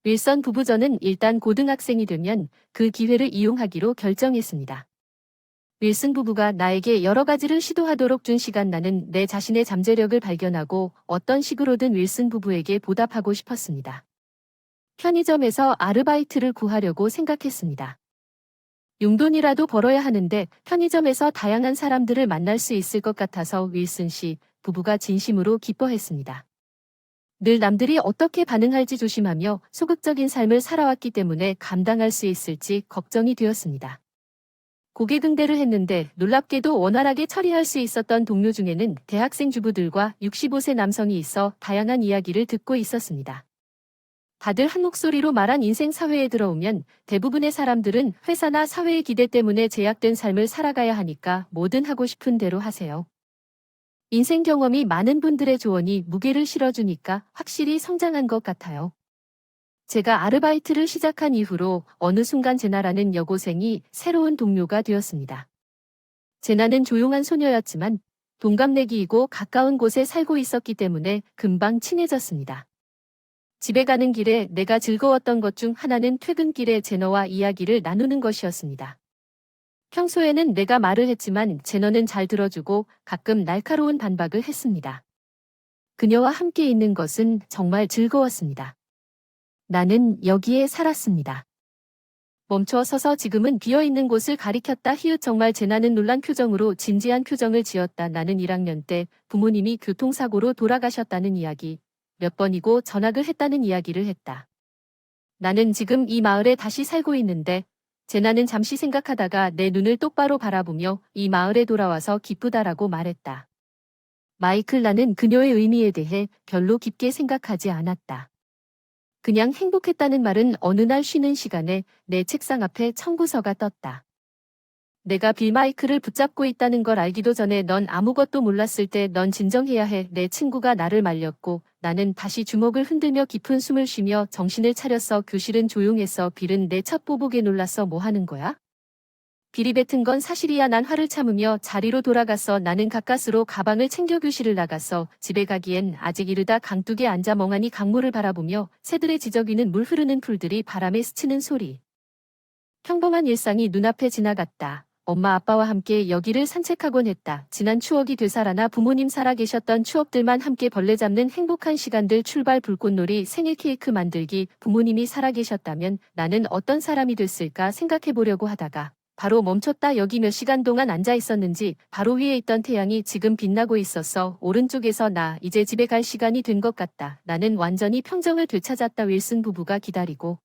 윌선 부부전은 일단 고등학생이 되면 그 기회를 이용하기로 결정했습니다. 윌슨 부부가 나에게 여러 가지를 시도하도록 준 시간 나는 내 자신의 잠재력을 발견하고 어떤 식으로든 윌슨 부부에게 보답하고 싶었습니다. 편의점에서 아르바이트를 구하려고 생각했습니다. 용돈이라도 벌어야 하는데 편의점에서 다양한 사람들을 만날 수 있을 것 같아서 윌슨 씨 부부가 진심으로 기뻐했습니다. 늘 남들이 어떻게 반응할지 조심하며 소극적인 삶을 살아왔기 때문에 감당할 수 있을지 걱정이 되었습니다. 고객응대를 했는데 놀랍게도 원활하게 처리할 수 있었던 동료 중에는 대학생 주부들과 65세 남성이 있어 다양한 이야기를 듣고 있었습니다. 다들 한 목소리로 말한 인생 사회에 들어오면 대부분의 사람들은 회사나 사회의 기대 때문에 제약된 삶을 살아가야 하니까 뭐든 하고 싶은 대로 하세요. 인생 경험이 많은 분들의 조언이 무게를 실어주니까 확실히 성장한 것 같아요. 제가 아르바이트를 시작한 이후로 어느 순간 제나라는 여고생이 새로운 동료가 되었습니다. 제나는 조용한 소녀였지만 동갑내기이고 가까운 곳에 살고 있었기 때문에 금방 친해졌습니다. 집에 가는 길에 내가 즐거웠던 것 중 하나는 퇴근길에 제너와 이야기를 나누는 것이었습니다. 평소에는 내가 말을 했지만 제너는 잘 들어주고 가끔 날카로운 반박을 했습니다. 그녀와 함께 있는 것은 정말 즐거웠습니다. 나는 여기에 살았습니다. 멈춰 서서 지금은 비어있는 곳을 가리켰다. 히읗 정말 제나는 놀란 표정으로 진지한 표정을 지었다. 나는 1학년 때 부모님이 교통사고로 돌아가셨다는 이야기. 몇 번이고 전학을 했다는 이야기를 했다. 나는 지금 이 마을에 다시 살고 있는데 제나는 잠시 생각하다가 내 눈을 똑바로 바라보며 이 마을에 돌아와서 기쁘다라고 말했다. 마이클, 나는 그녀의 의미에 대해 별로 깊게 생각하지 않았다. 그냥 행복했다는 말은 어느 날 쉬는 시간에 내 책상 앞에 청구서가 떴다. 내가 빌 마이클을 붙잡고 있다는 걸 알기도 전에 넌 아무것도 몰랐을 때 넌 진정해야 해. 내 친구가 나를 말렸고 나는 다시 주먹을 흔들며 깊은 숨을 쉬며 정신을 차렸어. 교실은 조용했어. 빌은 내 첫 보복에 놀랐어. 뭐 하는 거야? 빌이 뱉은 건 사실이야. 난 화를 참으며 자리로 돌아갔어. 나는 가까스로 가방을 챙겨 교실을 나갔어. 집에 가기엔 아직 이르다. 강둑에 앉아 멍하니 강물을 바라보며 새들의 지저귀는 물 흐르는 풀들이 바람에 스치는 소리. 평범한 일상이 눈앞에 지나갔다. 엄마 아빠와 함께 여기를 산책하곤 했다. 지난 추억이 되살아나 부모님 살아계셨던 추억들만 함께 벌레 잡는 행복한 시간들, 출발, 불꽃놀이, 생일 케이크 만들기. 부모님이 살아계셨다면 나는 어떤 사람이 됐을까 생각해보려고 하다가 바로 멈췄다. 여기 몇 시간 동안 앉아 있었는지 바로 위에 있던 태양이 지금 빛나고 있었어. 오른쪽에서 나 이제 집에 갈 시간이 된 것 같다. 나는 완전히 평정을 되찾았다. 윌슨 부부가 기다리고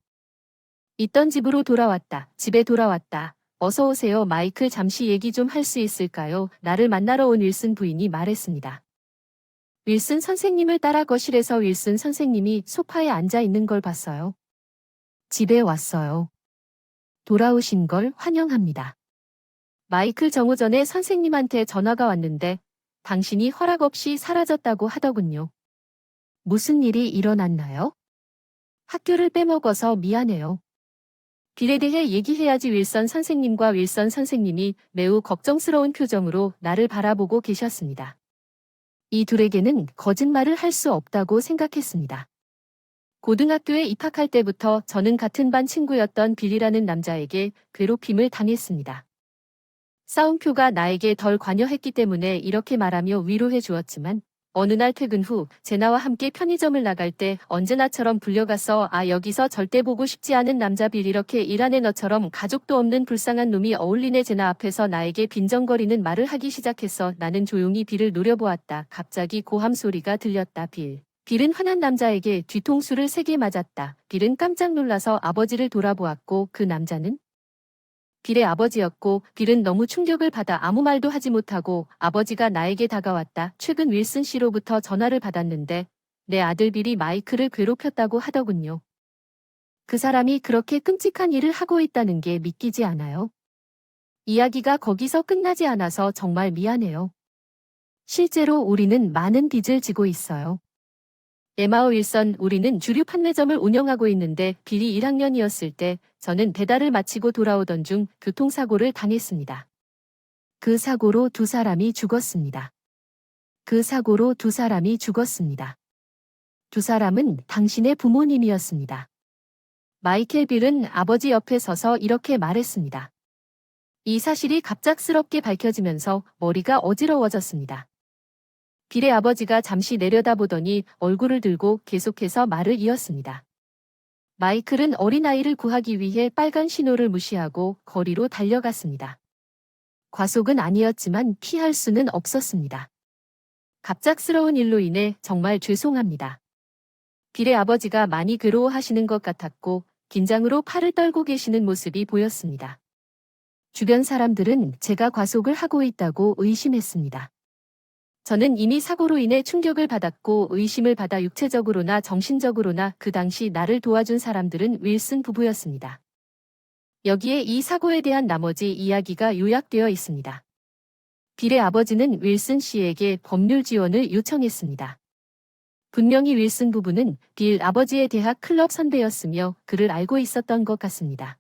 있던 집으로 돌아왔다. 집에 돌아왔다. 어서 오세요. 마이클, 잠시 얘기 좀 할 수 있을까요? 나를 만나러 온 윌슨 부인이 말했습니다. 윌슨 선생님을 따라 거실에서 윌슨 선생님이 소파에 앉아 있는 걸 봤어요. 집에 왔어요. 돌아오신 걸 환영합니다. 마이클, 정오 전에 선생님한테 전화가 왔는데 당신이 허락 없이 사라졌다고 하더군요. 무슨 일이 일어났나요? 학교를 빼먹어서 미안해요. 빌에 대해 얘기해야지. 윌슨 선생님과 윌슨 선생님이 매우 걱정스러운 표정으로 나를 바라보고 계셨습니다. 이 둘에게는 거짓말을 할 수 없다고 생각했습니다. 고등학교에 입학할 때부터 저는 같은 반 친구였던 빌이라는 남자에게 괴롭힘을 당했습니다. 싸움표가 나에게 덜 관여했기 때문에 이렇게 말하며 위로해 주었지만 어느 날 퇴근 후 제나와 함께 편의점을 나갈 때 언제나처럼 불려가서 여기서 절대 보고 싶지 않은 남자 빌, 이렇게 일하네. 너처럼 가족도 없는 불쌍한 놈이 어울리네. 제나 앞에서 나에게 빈정거리는 말을 하기 시작했어. 나는 조용히 빌을 노려보았다. 갑자기 고함 소리가 들렸다. 빌은 화난 남자에게 뒤통수를 세게 맞았다. 빌은 깜짝 놀라서 아버지를 돌아보았고 그 남자는 빌의 아버지였고 빌은 너무 충격을 받아 아무 말도 하지 못하고 아버지가 나에게 다가왔다. 최근 윌슨 씨로부터 전화를 받았는데 내 아들 빌이 마이클을 괴롭혔다고 하더군요. 그 사람이 그렇게 끔찍한 일을 하고 있다는 게 믿기지 않아요. 이야기가 거기서 끝나지 않아서 정말 미안해요. 실제로 우리는 많은 빚을 지고 있어요. 에마 윌슨, 우리는 주류 판매점을 운영하고 있는데 빌이 1학년이었을 때 저는 배달을 마치고 돌아오던 중 교통사고를 당했습니다. 그 사고로 두 사람이 죽었습니다. 두 사람은 당신의 부모님이었습니다. 마이켈, 빌은 아버지 옆에 서서 이렇게 말했습니다. 이 사실이 갑작스럽게 밝혀지면서 머리가 어지러워졌습니다. 빌의 아버지가 잠시 내려다보더니 얼굴을 들고 계속해서 말을 이었습니다. 마이클은 어린아이를 구하기 위해 빨간 신호를 무시하고 거리로 달려갔습니다. 과속은 아니었지만 피할 수는 없었습니다. 갑작스러운 일로 인해 정말 죄송합니다. 빌의 아버지가 많이 괴로워하시는 것 같았고 긴장으로 팔을 떨고 계시는 모습이 보였습니다. 주변 사람들은 제가 과속을 하고 있다고 의심했습니다. 저는 이미 사고로 인해 충격을 받았고 의심을 받아 육체적으로나 정신적으로나 그 당시 나를 도와준 사람들은 윌슨 부부였습니다. 여기에 이 사고에 대한 나머지 이야기가 요약되어 있습니다. 빌의 아버지는 윌슨 씨에게 법률 지원을 요청했습니다. 분명히 윌슨 부부는 빌 아버지의 대학 클럽 선배였으며 그를 알고 있었던 것 같습니다.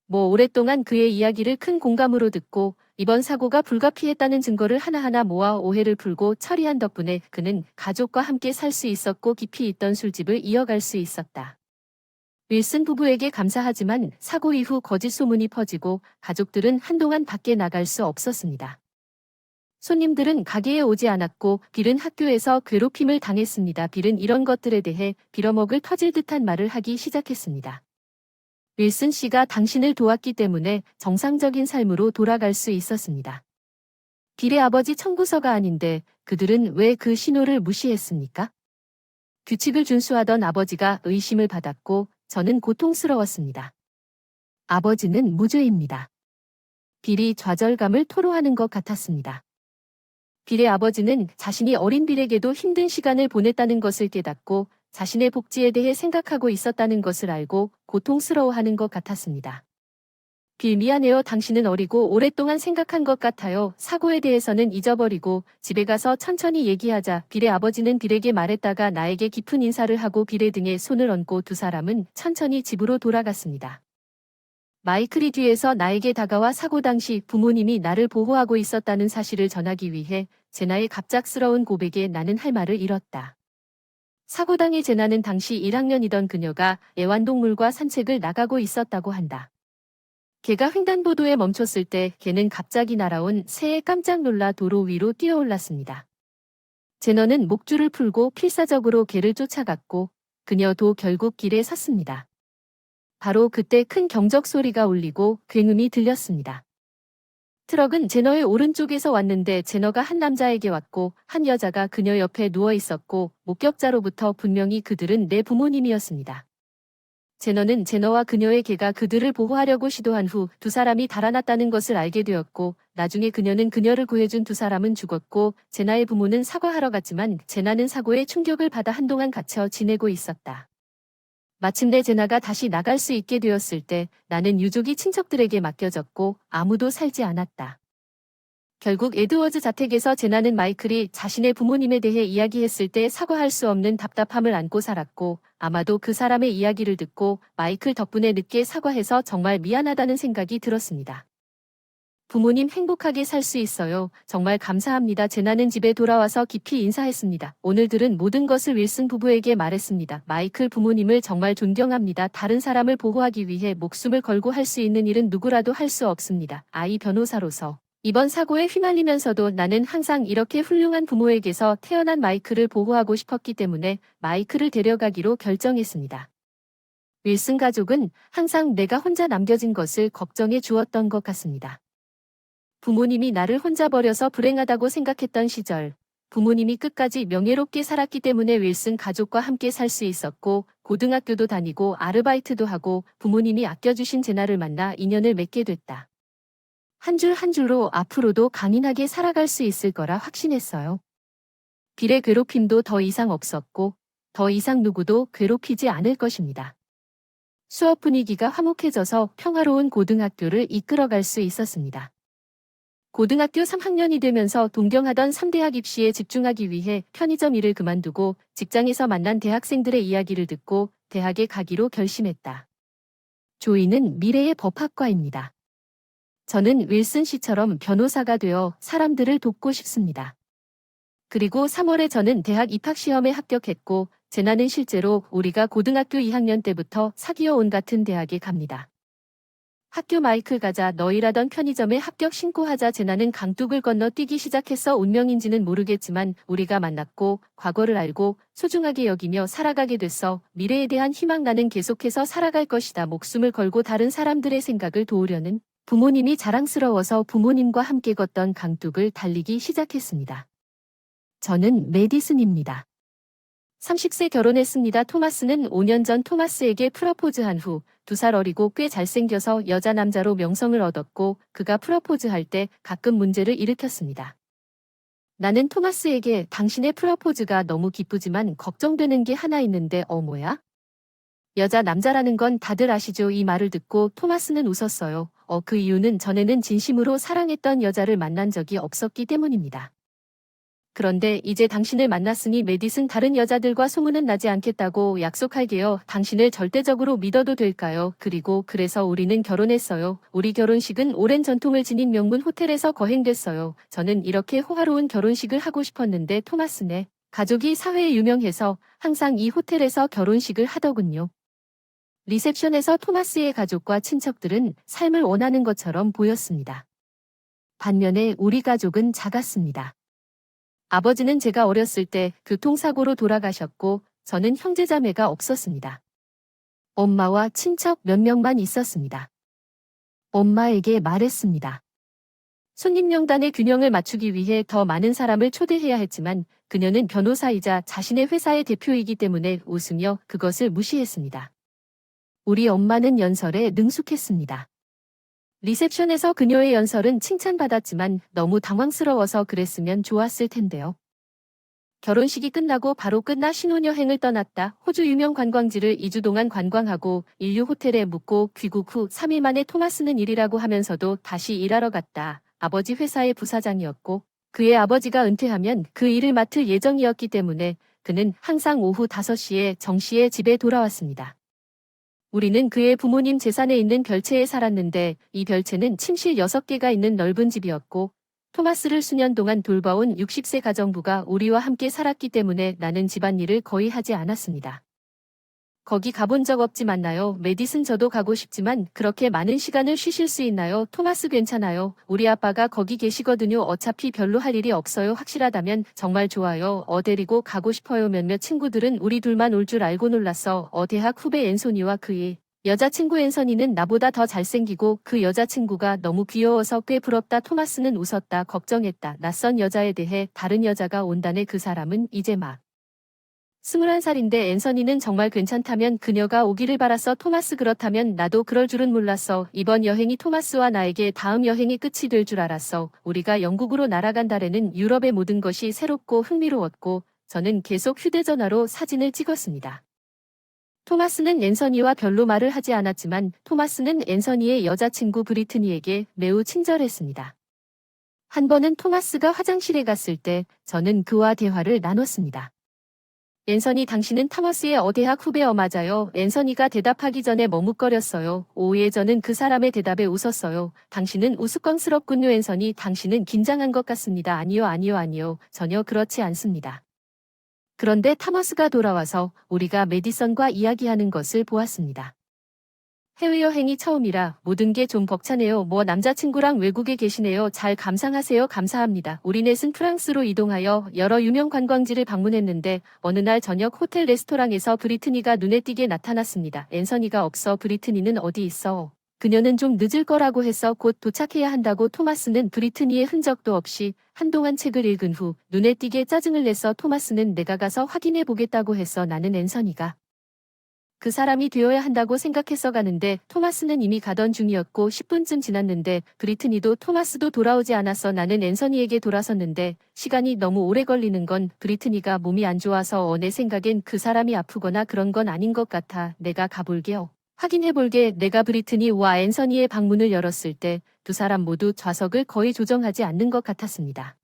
오랫동안 그의 이야기를 큰 공감으로 듣고 이번 사고가 불가피했다는 증거를 하나하나 모아 오해를 풀고 처리한 덕분에 그는 가족과 함께 살 수 있었고 깊이 있던 술집을 이어갈 수 있었다. 윌슨 부부에게 감사하지만 사고 이후 거짓 소문이 퍼지고 가족들은 한동안 밖에 나갈 수 없었습니다. 손님들은 가게에 오지 않았고 빌은 학교에서 괴롭힘을 당했습니다. 빌은 이런 것들에 대해 빌어먹을 터질 듯한 말을 하기 시작했습니다. 윌슨 씨가 당신을 도왔기 때문에 정상적인 삶으로 돌아갈 수 있었습니다. 빌의 아버지 청구서가 아닌데 그들은 왜 그 신호를 무시했습니까? 규칙을 준수하던 아버지가 의심을 받았고 저는 고통스러웠습니다. 아버지는 무죄입니다. 빌이 좌절감을 토로하는 것 같았습니다. 빌의 아버지는 자신이 어린 빌에게도 힘든 시간을 보냈다는 것을 깨닫고 자신의 복지에 대해 생각하고 있었다는 것을 알고 고통스러워하는 것 같았습니다. 빌 미안해요. 당신은 어리고 오랫동안 생각한 것 같아요. 사고에 대해서는 잊어버리고 집에 가서 천천히 얘기하자. 빌의 아버지는 빌에게 말했다가 나에게 깊은 인사를 하고 빌의 등에 손을 얹고 두 사람은 천천히 집으로 돌아갔습니다. 마이클이 뒤에서 나에게 다가와 사고 당시 부모님이 나를 보호하고 있었다는 사실을 전하기 위해 제나의 갑작스러운 고백에 나는 할 말을 잃었다. 사고 당일 제나는 당시 1학년이던 그녀가 애완동물과 산책을 나가고 있었다고 한다. 개가 횡단보도에 멈췄을 때 개는 갑자기 날아온 새에 깜짝 놀라 도로 위로 뛰어올랐습니다. 제너는 목줄을 풀고 필사적으로 개를 쫓아갔고 그녀도 결국 길에 섰습니다. 바로 그때 큰 경적 소리가 울리고 굉음이 들렸습니다. 트럭은 제너의 오른쪽에서 왔는데 제너가 한 남자에게 왔고 한 여자가 그녀 옆에 누워 있었고 목격자로부터 분명히 그들은 내 부모님이었습니다. 제너는 제너와 그녀의 개가 그들을 보호하려고 시도한 후 두 사람이 달아났다는 것을 알게 되었고 나중에 그녀는 그녀를 구해준 두 사람은 죽었고 제나의 부모는 사과하러 갔지만 제나는 사고에 충격을 받아 한동안 갇혀 지내고 있었다. 마침내 제나가 다시 나갈 수 있게 되었을 때 나는 유족이 친척들에게 맡겨졌고 아무도 살지 않았다. 결국 에드워즈 자택에서 제나는 마이클이 자신의 부모님에 대해 이야기했을 때 사과할 수 없는 답답함을 안고 살았고 아마도 그 사람의 이야기를 듣고 마이클 덕분에 늦게 사과해서 정말 미안하다는 생각이 들었습니다. 부모님 행복하게 살 수 있어요. 정말 감사합니다. 제나는 집에 돌아와서 깊이 인사했습니다. 오늘 들은 모든 것을 윌슨 부부에게 말했습니다. 마이클 부모님을 정말 존경합니다. 다른 사람을 보호하기 위해 목숨을 걸고 할 수 있는 일은 누구라도 할 수 없습니다. 아이 변호사로서. 이번 사고에 휘말리면서도 나는 항상 이렇게 훌륭한 부모에게서 태어난 마이클을 보호하고 싶었기 때문에 마이클을 데려가기로 결정했습니다. 윌슨 가족은 항상 내가 혼자 남겨진 것을 걱정해 주었던 것 같습니다. 부모님이 나를 혼자 버려서 불행하다고 생각했던 시절, 부모님이 끝까지 명예롭게 살았기 때문에 윌슨 가족과 함께 살 수 있었고 고등학교도 다니고 아르바이트도 하고 부모님이 아껴주신 제나를 만나 인연을 맺게 됐다. 한 줄 한 줄로 앞으로도 강인하게 살아갈 수 있을 거라 확신했어요. 빌의 괴롭힘도 더 이상 없었고 더 이상 누구도 괴롭히지 않을 것입니다. 수업 분위기가 화목해져서 평화로운 고등학교를 이끌어갈 수 있었습니다. 고등학교 3학년이 되면서 동경하던 3대학 입시에 집중하기 위해 편의점 일을 그만두고 직장에서 만난 대학생들의 이야기를 듣고 대학에 가기로 결심했다. 조이는 미래의 법학과입니다. 저는 윌슨 씨처럼 변호사가 되어 사람들을 돕고 싶습니다. 그리고 3월에 저는 대학 입학시험에 합격했고 제나는 실제로 우리가 고등학교 2학년 때부터 사귀어 온 같은 대학에 갑니다. 학교 마이클 가자 너 일하던 편의점에 합격 신고하자 제나는 강둑을 건너 뛰기 시작했어. 운명인지는 모르겠지만 우리가 만났고 과거를 알고 소중하게 여기며 살아가게 됐어. 미래에 대한 희망 나는 계속해서 살아갈 것이다. 목숨을 걸고 다른 사람들의 생각을 도우려는 부모님이 자랑스러워서 부모님과 함께 걷던 강둑을 달리기 시작했습니다. 저는 메디슨입니다. 30세 결혼했습니다. 토마스는 5년 전 토마스에게 프러포즈한 후 2살 어리고 꽤 잘생겨서 여자 남자로 명성을 얻었고 그가 프러포즈할 때 가끔 문제를 일으켰습니다. 나는 토마스에게 당신의 프러포즈가 너무 기쁘지만 걱정되는 게 하나 있는데 뭐야? 여자 남자라는 건 다들 아시죠? 이 말을 듣고 토마스는 웃었어요. 그 이유는 전에는 진심으로 사랑했던 여자를 만난 적이 없었기 때문입니다. 그런데 이제 당신을 만났으니 메디슨 다른 여자들과 소문은 나지 않겠다고 약속할게요. 당신을 절대적으로 믿어도 될까요? 그리고 그래서 우리는 결혼했어요. 우리 결혼식은 오랜 전통을 지닌 명문 호텔에서 거행됐어요. 저는 이렇게 호화로운 결혼식을 하고 싶었는데 토마스네 가족이 사회에 유명해서 항상 이 호텔에서 결혼식을 하더군요. 리셉션에서 토마스의 가족과 친척들은 삶을 원하는 것처럼 보였습니다. 반면에 우리 가족은 작았습니다. 아버지는 제가 어렸을 때 교통사고로 돌아가셨고 저는 형제자매가 없었습니다. 엄마와 친척 몇 명만 있었습니다. 엄마에게 말했습니다. 손님 명단의 균형을 맞추기 위해 더 많은 사람을 초대해야 했지만 그녀는 변호사이자 자신의 회사의 대표이기 때문에 웃으며 그것을 무시했습니다. 우리 엄마는 연설에 능숙했습니다. 리셉션에서 그녀의 연설은 칭찬받았지만 너무 당황스러워서 그랬으면 좋았을 텐데요. 결혼식이 끝나고 바로 끝나 신혼여행을 떠났다. 호주 유명 관광지를 2주 동안 관광하고 인류 호텔에 묵고 귀국 후 3일 만에 토마스는 일이라고 하면서도 다시 일하러 갔다. 아버지 회사의 부사장이었고 그의 아버지가 은퇴하면 그 일을 맡을 예정이었기 때문에 그는 항상 오후 5시에 정시에 집에 돌아왔습니다. 우리는 그의 부모님 재산에 있는 별채에 살았는데 이 별채는 침실 6개가 있는 넓은 집이었고 토마스를 수년 동안 돌봐온 60세 가정부가 우리와 함께 살았기 때문에 나는 집안일을 거의 하지 않았습니다. 거기 가본 적 없지 맞나요? 메디슨 저도 가고 싶지만 그렇게 많은 시간을 쉬실 수 있나요? 토마스 괜찮아요. 우리 아빠가 거기 계시거든요. 어차피 별로 할 일이 없어요. 확실하다면 정말 좋아요. 데리고 가고 싶어요. 몇몇 친구들은 우리 둘만 올 줄 알고 놀랐어. 대학 후배 앤소니와 그의 여자친구 앤서니는 나보다 더 잘생기고 그 여자친구가 너무 귀여워서 꽤 부럽다. 토마스는 웃었다. 걱정했다. 낯선 여자에 대해 다른 여자가 온다네. 그 사람은 이제 막 21살인데 앤서니는 정말 괜찮다면 그녀가 오기를 바랐어. 토마스 그렇다면 나도 그럴 줄은 몰랐어. 이번 여행이 토마스와 나에게 다음 여행이 끝이 될 줄 알았어. 우리가 영국으로 날아간 달에는 유럽의 모든 것이 새롭고 흥미로웠고 저는 계속 휴대전화로 사진을 찍었습니다. 토마스는 앤서니와 별로 말을 하지 않았지만 토마스는 앤서니의 여자친구 브리트니에게 매우 친절했습니다. 한 번은 토마스가 화장실에 갔을 때 저는 그와 대화를 나눴습니다. 앤서니 당신은 타머스의 대학 후배여 맞아요. 앤서니가 대답하기 전에 머뭇거렸어요. 오후에 저는 그 사람의 대답에 웃었어요. 당신은 우스꽝스럽군요. 앤서니 당신은 긴장한 것 같습니다. 아니요. 전혀 그렇지 않습니다. 그런데 타머스가 돌아와서 우리가 메디슨과 이야기하는 것을 보았습니다. 해외여행이 처음이라 모든 게 좀 벅차네요. 남자친구랑 외국에 계시네요. 잘 감상하세요. 감사합니다. 우리 넷은 프랑스로 이동하여 여러 유명 관광지를 방문했는데 어느 날 저녁 호텔 레스토랑에서 브리트니가 눈에 띄게 나타났습니다. 앤서니가 없어. 브리트니는 어디 있어? 그녀는 좀 늦을 거라고 해서 곧 도착해야 한다고. 토마스는 브리트니의 흔적도 없이 한동안 책을 읽은 후 눈에 띄게 짜증을 내서 토마스는 내가 가서 확인해 보겠다고 해서 나는 앤서니가 그 사람이 되어야 한다고 생각해서 가는데 토마스는 이미 가던 중이었고 10분쯤 지났는데 브리트니도 토마스도 돌아오지 않았어. 나는 앤서니에게 돌아섰는데 시간이 너무 오래 걸리는 건 브리트니가 몸이 안 좋아서 내 생각엔 그 사람이 아프거나 그런 건 아닌 것 같아. 내가 가볼게요. 확인해볼게. 내가 브리트니와 앤서니의 방문을 열었을 때 두 사람 모두 좌석을 거의 조정하지 않는 것 같았습니다.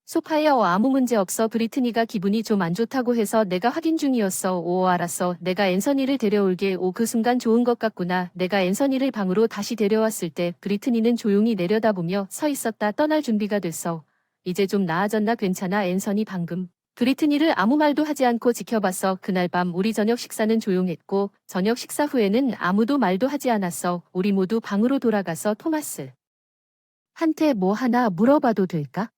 소파에 아무 문제 없어. 브리트니가 기분이 좀 안 좋다고 해서 내가 확인 중이었어. 알았어. 내가 앤서니를 데려올게. 그 순간 좋은 것 같구나. 내가 앤서니를 방으로 다시 데려왔을 때 브리트니는 조용히 내려다보며 서 있었다. 떠날 준비가 됐어. 이제 좀 나아졌나? 괜찮아. 앤서니 방금 브리트니를 아무 말도 하지 않고 지켜봤어. 그날 밤 우리 저녁 식사는 조용했고 저녁 식사 후에는 아무도 말도 하지 않았어. 우리 모두 방으로 돌아가서 토마스 한테 뭐 하나 물어봐도 될까?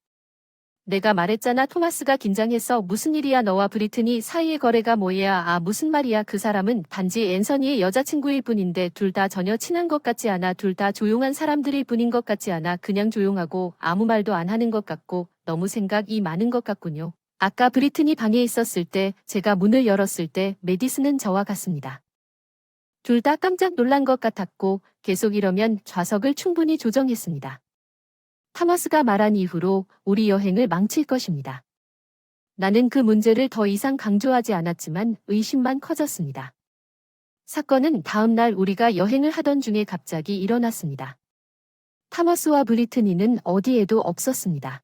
내가 말했잖아. 토마스가 긴장해서 무슨 일이야? 너와 브리트니 사이의 거래가 뭐야? 무슨 말이야? 그 사람은 단지 앤서니의 여자친구일 뿐인데 둘 다 전혀 친한 것 같지 않아. 둘 다 조용한 사람들일 뿐인 것 같지 않아. 그냥 조용하고 아무 말도 안 하는 것 같고 너무 생각이 많은 것 같군요. 아까 브리트니 방에 있었을 때 제가 문을 열었을 때 메디슨은 저와 같습니다. 둘 다 깜짝 놀란 것 같았고 계속 이러면 좌석을 충분히 조정했습니다. 타머스가 말한 이후로 우리 여행을 망칠 것입니다. 나는 그 문제를 더 이상 강조하지 않았지만 의심만 커졌습니다. 사건은 다음 날 우리가 여행을 하던 중에 갑자기 일어났습니다. 타머스와 브리트니는 어디에도 없었습니다.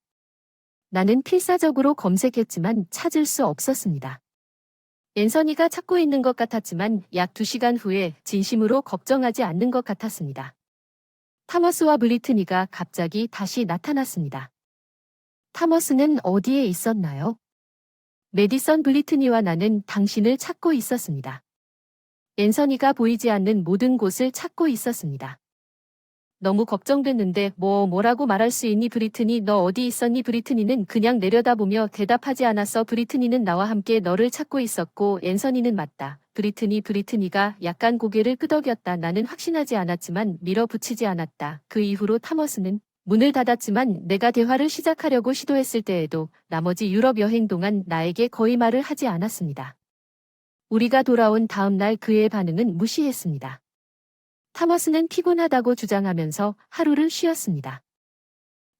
나는 필사적으로 검색했지만 찾을 수 없었습니다. 앤서니가 찾고 있는 것 같았지만 약 2시간 후에 진심으로 걱정하지 않는 것 같았습니다. 타머스와 브리트니가 갑자기 다시 나타났습니다. 타머스는 어디에 있었나요? 메디슨 브리트니와 나는 당신을 찾고 있었습니다. 앤서니가 보이지 않는 모든 곳을 찾고 있었습니다. 너무 걱정됐는데 뭐라고 말할 수 있니? 브리트니 너 어디 있었니? 브리트니는 그냥 내려다보며 대답하지 않았어. 브리트니는 나와 함께 너를 찾고 있었고 앤서니는 맞다. 브리트니가 약간 고개를 끄덕였다. 나는 확신하지 않았지만 밀어붙이지 않았다. 그 이후로 타머스는 문을 닫았지만 내가 대화를 시작하려고 시도했을 때에도 나머지 유럽 여행 동안 나에게 거의 말을 하지 않았습니다. 우리가 돌아온 다음 날 그의 반응은 무시했습니다. 타머스는 피곤하다고 주장하면서 하루를 쉬었습니다.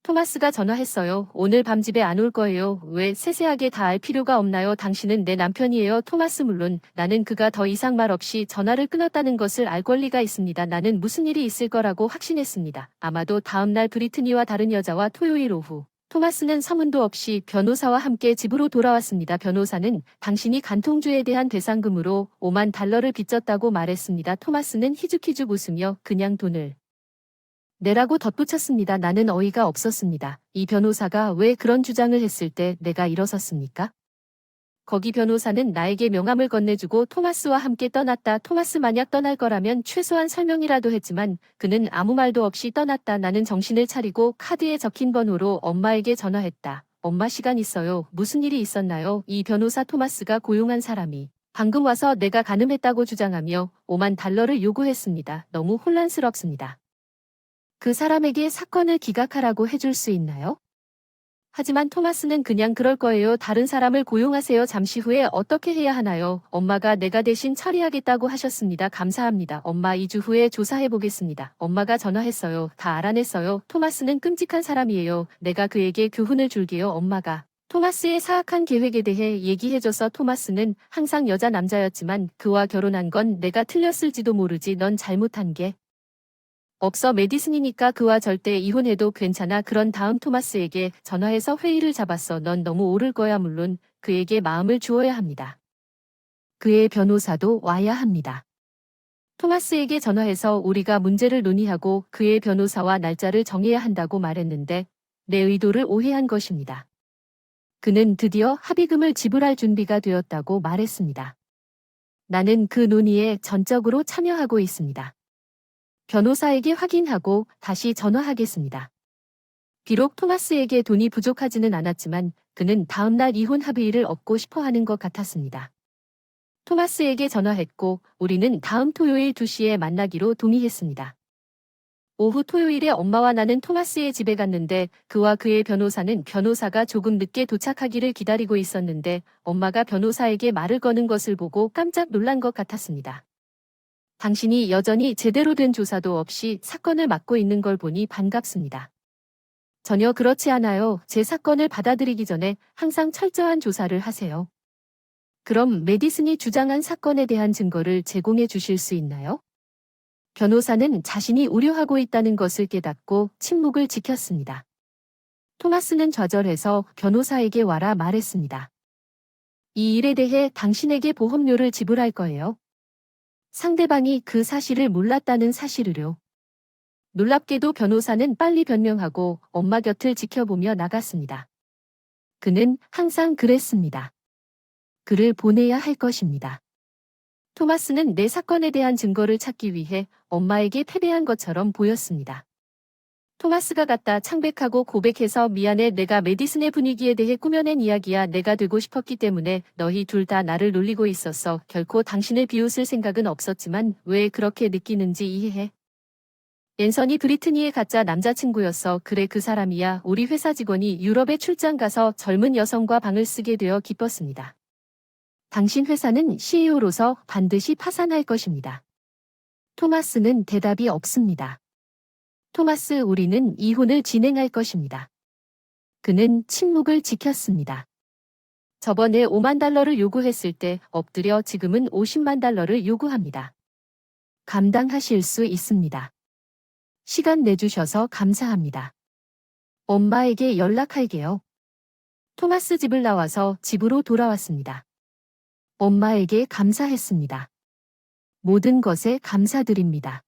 토마스가 전화했어요. 오늘 밤 집에 안 올 거예요. 왜 세세하게 다 알 필요가 없나요? 당신은 내 남편이에요. 토마스 물론 나는 그가 더 이상 말 없이 전화를 끊었다는 것을 알 권리가 있습니다. 나는 무슨 일이 있을 거라고 확신했습니다. 아마도 다음 날 브리트니와 다른 여자와 토요일 오후 토마스는 서문도 없이 변호사와 함께 집으로 돌아왔습니다. 변호사는 당신이 간통주에 대한 배상금으로 5만 달러를 빚졌다고 말했습니다. 토마스는 희죽희죽 웃으며 그냥 돈을 내라고 덧붙였습니다. 나는 어이가 없었습니다. 이 변호사가 왜 그런 주장을 했을 때 내가 일어섰습니까? 거기 변호사는 나에게 명함을 건네주고 토마스와 함께 떠났다. 토마스 만약 떠날 거라면 최소한 설명이라도 했지만 그는 아무 말도 없이 떠났다. 나는 정신을 차리고 카드에 적힌 번호로 엄마에게 전화했다. 엄마 시간 있어요. 무슨 일이 있었나요? 이 변호사 토마스가 고용한 사람이 방금 와서 내가 간음했다고 주장하며 5만 달러를 요구했습니다. 너무 혼란스럽습니다. 그 사람에게 사건을 기각하라고 해줄 수 있나요? 하지만 토마스는 그냥 그럴 거예요. 다른 사람을 고용하세요. 잠시 후에 어떻게 해야 하나요? 엄마가 내가 대신 처리하겠다고 하셨습니다. 감사합니다. 엄마 2주 후에 조사해 보겠습니다. 엄마가 전화했어요. 다 알아냈어요. 토마스는 끔찍한 사람이에요. 내가 그에게 교훈을 줄게요. 엄마가 토마스의 사악한 계획에 대해 얘기해줘서 토마스는 항상 여자 남자였지만 그와 결혼한 건 내가 틀렸을지도 모르지. 넌 잘못한 게 없어. 메디슨이니까 그와 절대 이혼해도 괜찮아. 그런 다음 토마스에게 전화해서 회의를 잡았어. 넌 너무 오를 거야. 물론 그에게 마음을 주어야 합니다. 그의 변호사도 와야 합니다. 토마스에게 전화해서 우리가 문제를 논의하고 그의 변호사와 날짜를 정해야 한다고 말했는데 내 의도를 오해한 것입니다. 그는 드디어 합의금을 지불할 준비가 되었다고 말했습니다. 나는 그 논의에 전적으로 참여하고 있습니다. 변호사에게 확인하고 다시 전화하겠습니다. 비록 토마스에게 돈이 부족하지는 않았지만 그는 다음날 이혼 합의를 얻고 싶어하는 것 같았습니다. 토마스에게 전화했고 우리는 다음 토요일 2시에 만나기로 동의했습니다. 오후 토요일에 엄마와 나는 토마스의 집에 갔는데 그와 그의 변호사는 변호사가 조금 늦게 도착하기를 기다리고 있었는데 엄마가 변호사에게 말을 거는 것을 보고 깜짝 놀란 것 같았습니다. 당신이 여전히 제대로 된 조사도 없이 사건을 맡고 있는 걸 보니 반갑습니다. 전혀 그렇지 않아요. 제 사건을 받아들이기 전에 항상 철저한 조사를 하세요. 그럼 메디슨이 주장한 사건에 대한 증거를 제공해 주실 수 있나요? 변호사는 자신이 우려하고 있다는 것을 깨닫고 침묵을 지켰습니다. 토마스는 좌절해서 변호사에게 와라 말했습니다. 이 일에 대해 당신에게 보험료를 지불할 거예요. 상대방이 그 사실을 몰랐다는 사실을요. 놀랍게도 변호사는 빨리 변명하고 엄마 곁을 지켜보며 나갔습니다. 그는 항상 그랬습니다. 그를 보내야 할 것입니다. 토마스는 내 사건에 대한 증거를 찾기 위해 엄마에게 패배한 것처럼 보였습니다. 토마스가 갔다 창백하고 고백해서 미안해. 내가 메디슨의 분위기에 대해 꾸며낸 이야기야. 내가 되고 싶었기 때문에 너희 둘 다 나를 놀리고 있었어. 결코 당신을 비웃을 생각은 없었지만 왜 그렇게 느끼는지 이해해. 앤서니 브리트니의 가짜 남자친구였어. 그래 그 사람이야. 우리 회사 직원이 유럽에 출장 가서 젊은 여성과 방을 쓰게 되어 기뻤습니다. 당신 회사는 CEO로서 반드시 파산할 것입니다. 토마스는 대답이 없습니다. 토마스 우리는 이혼을 진행할 것입니다. 그는 침묵을 지켰습니다. 저번에 5만 달러를 요구했을 때 엎드려 지금은 50만 달러를 요구합니다. 감당하실 수 있습니다. 시간 내주셔서 감사합니다. 엄마에게 연락할게요. 토마스 집을 나와서 집으로 돌아왔습니다. 엄마에게 감사했습니다. 모든 것에 감사드립니다.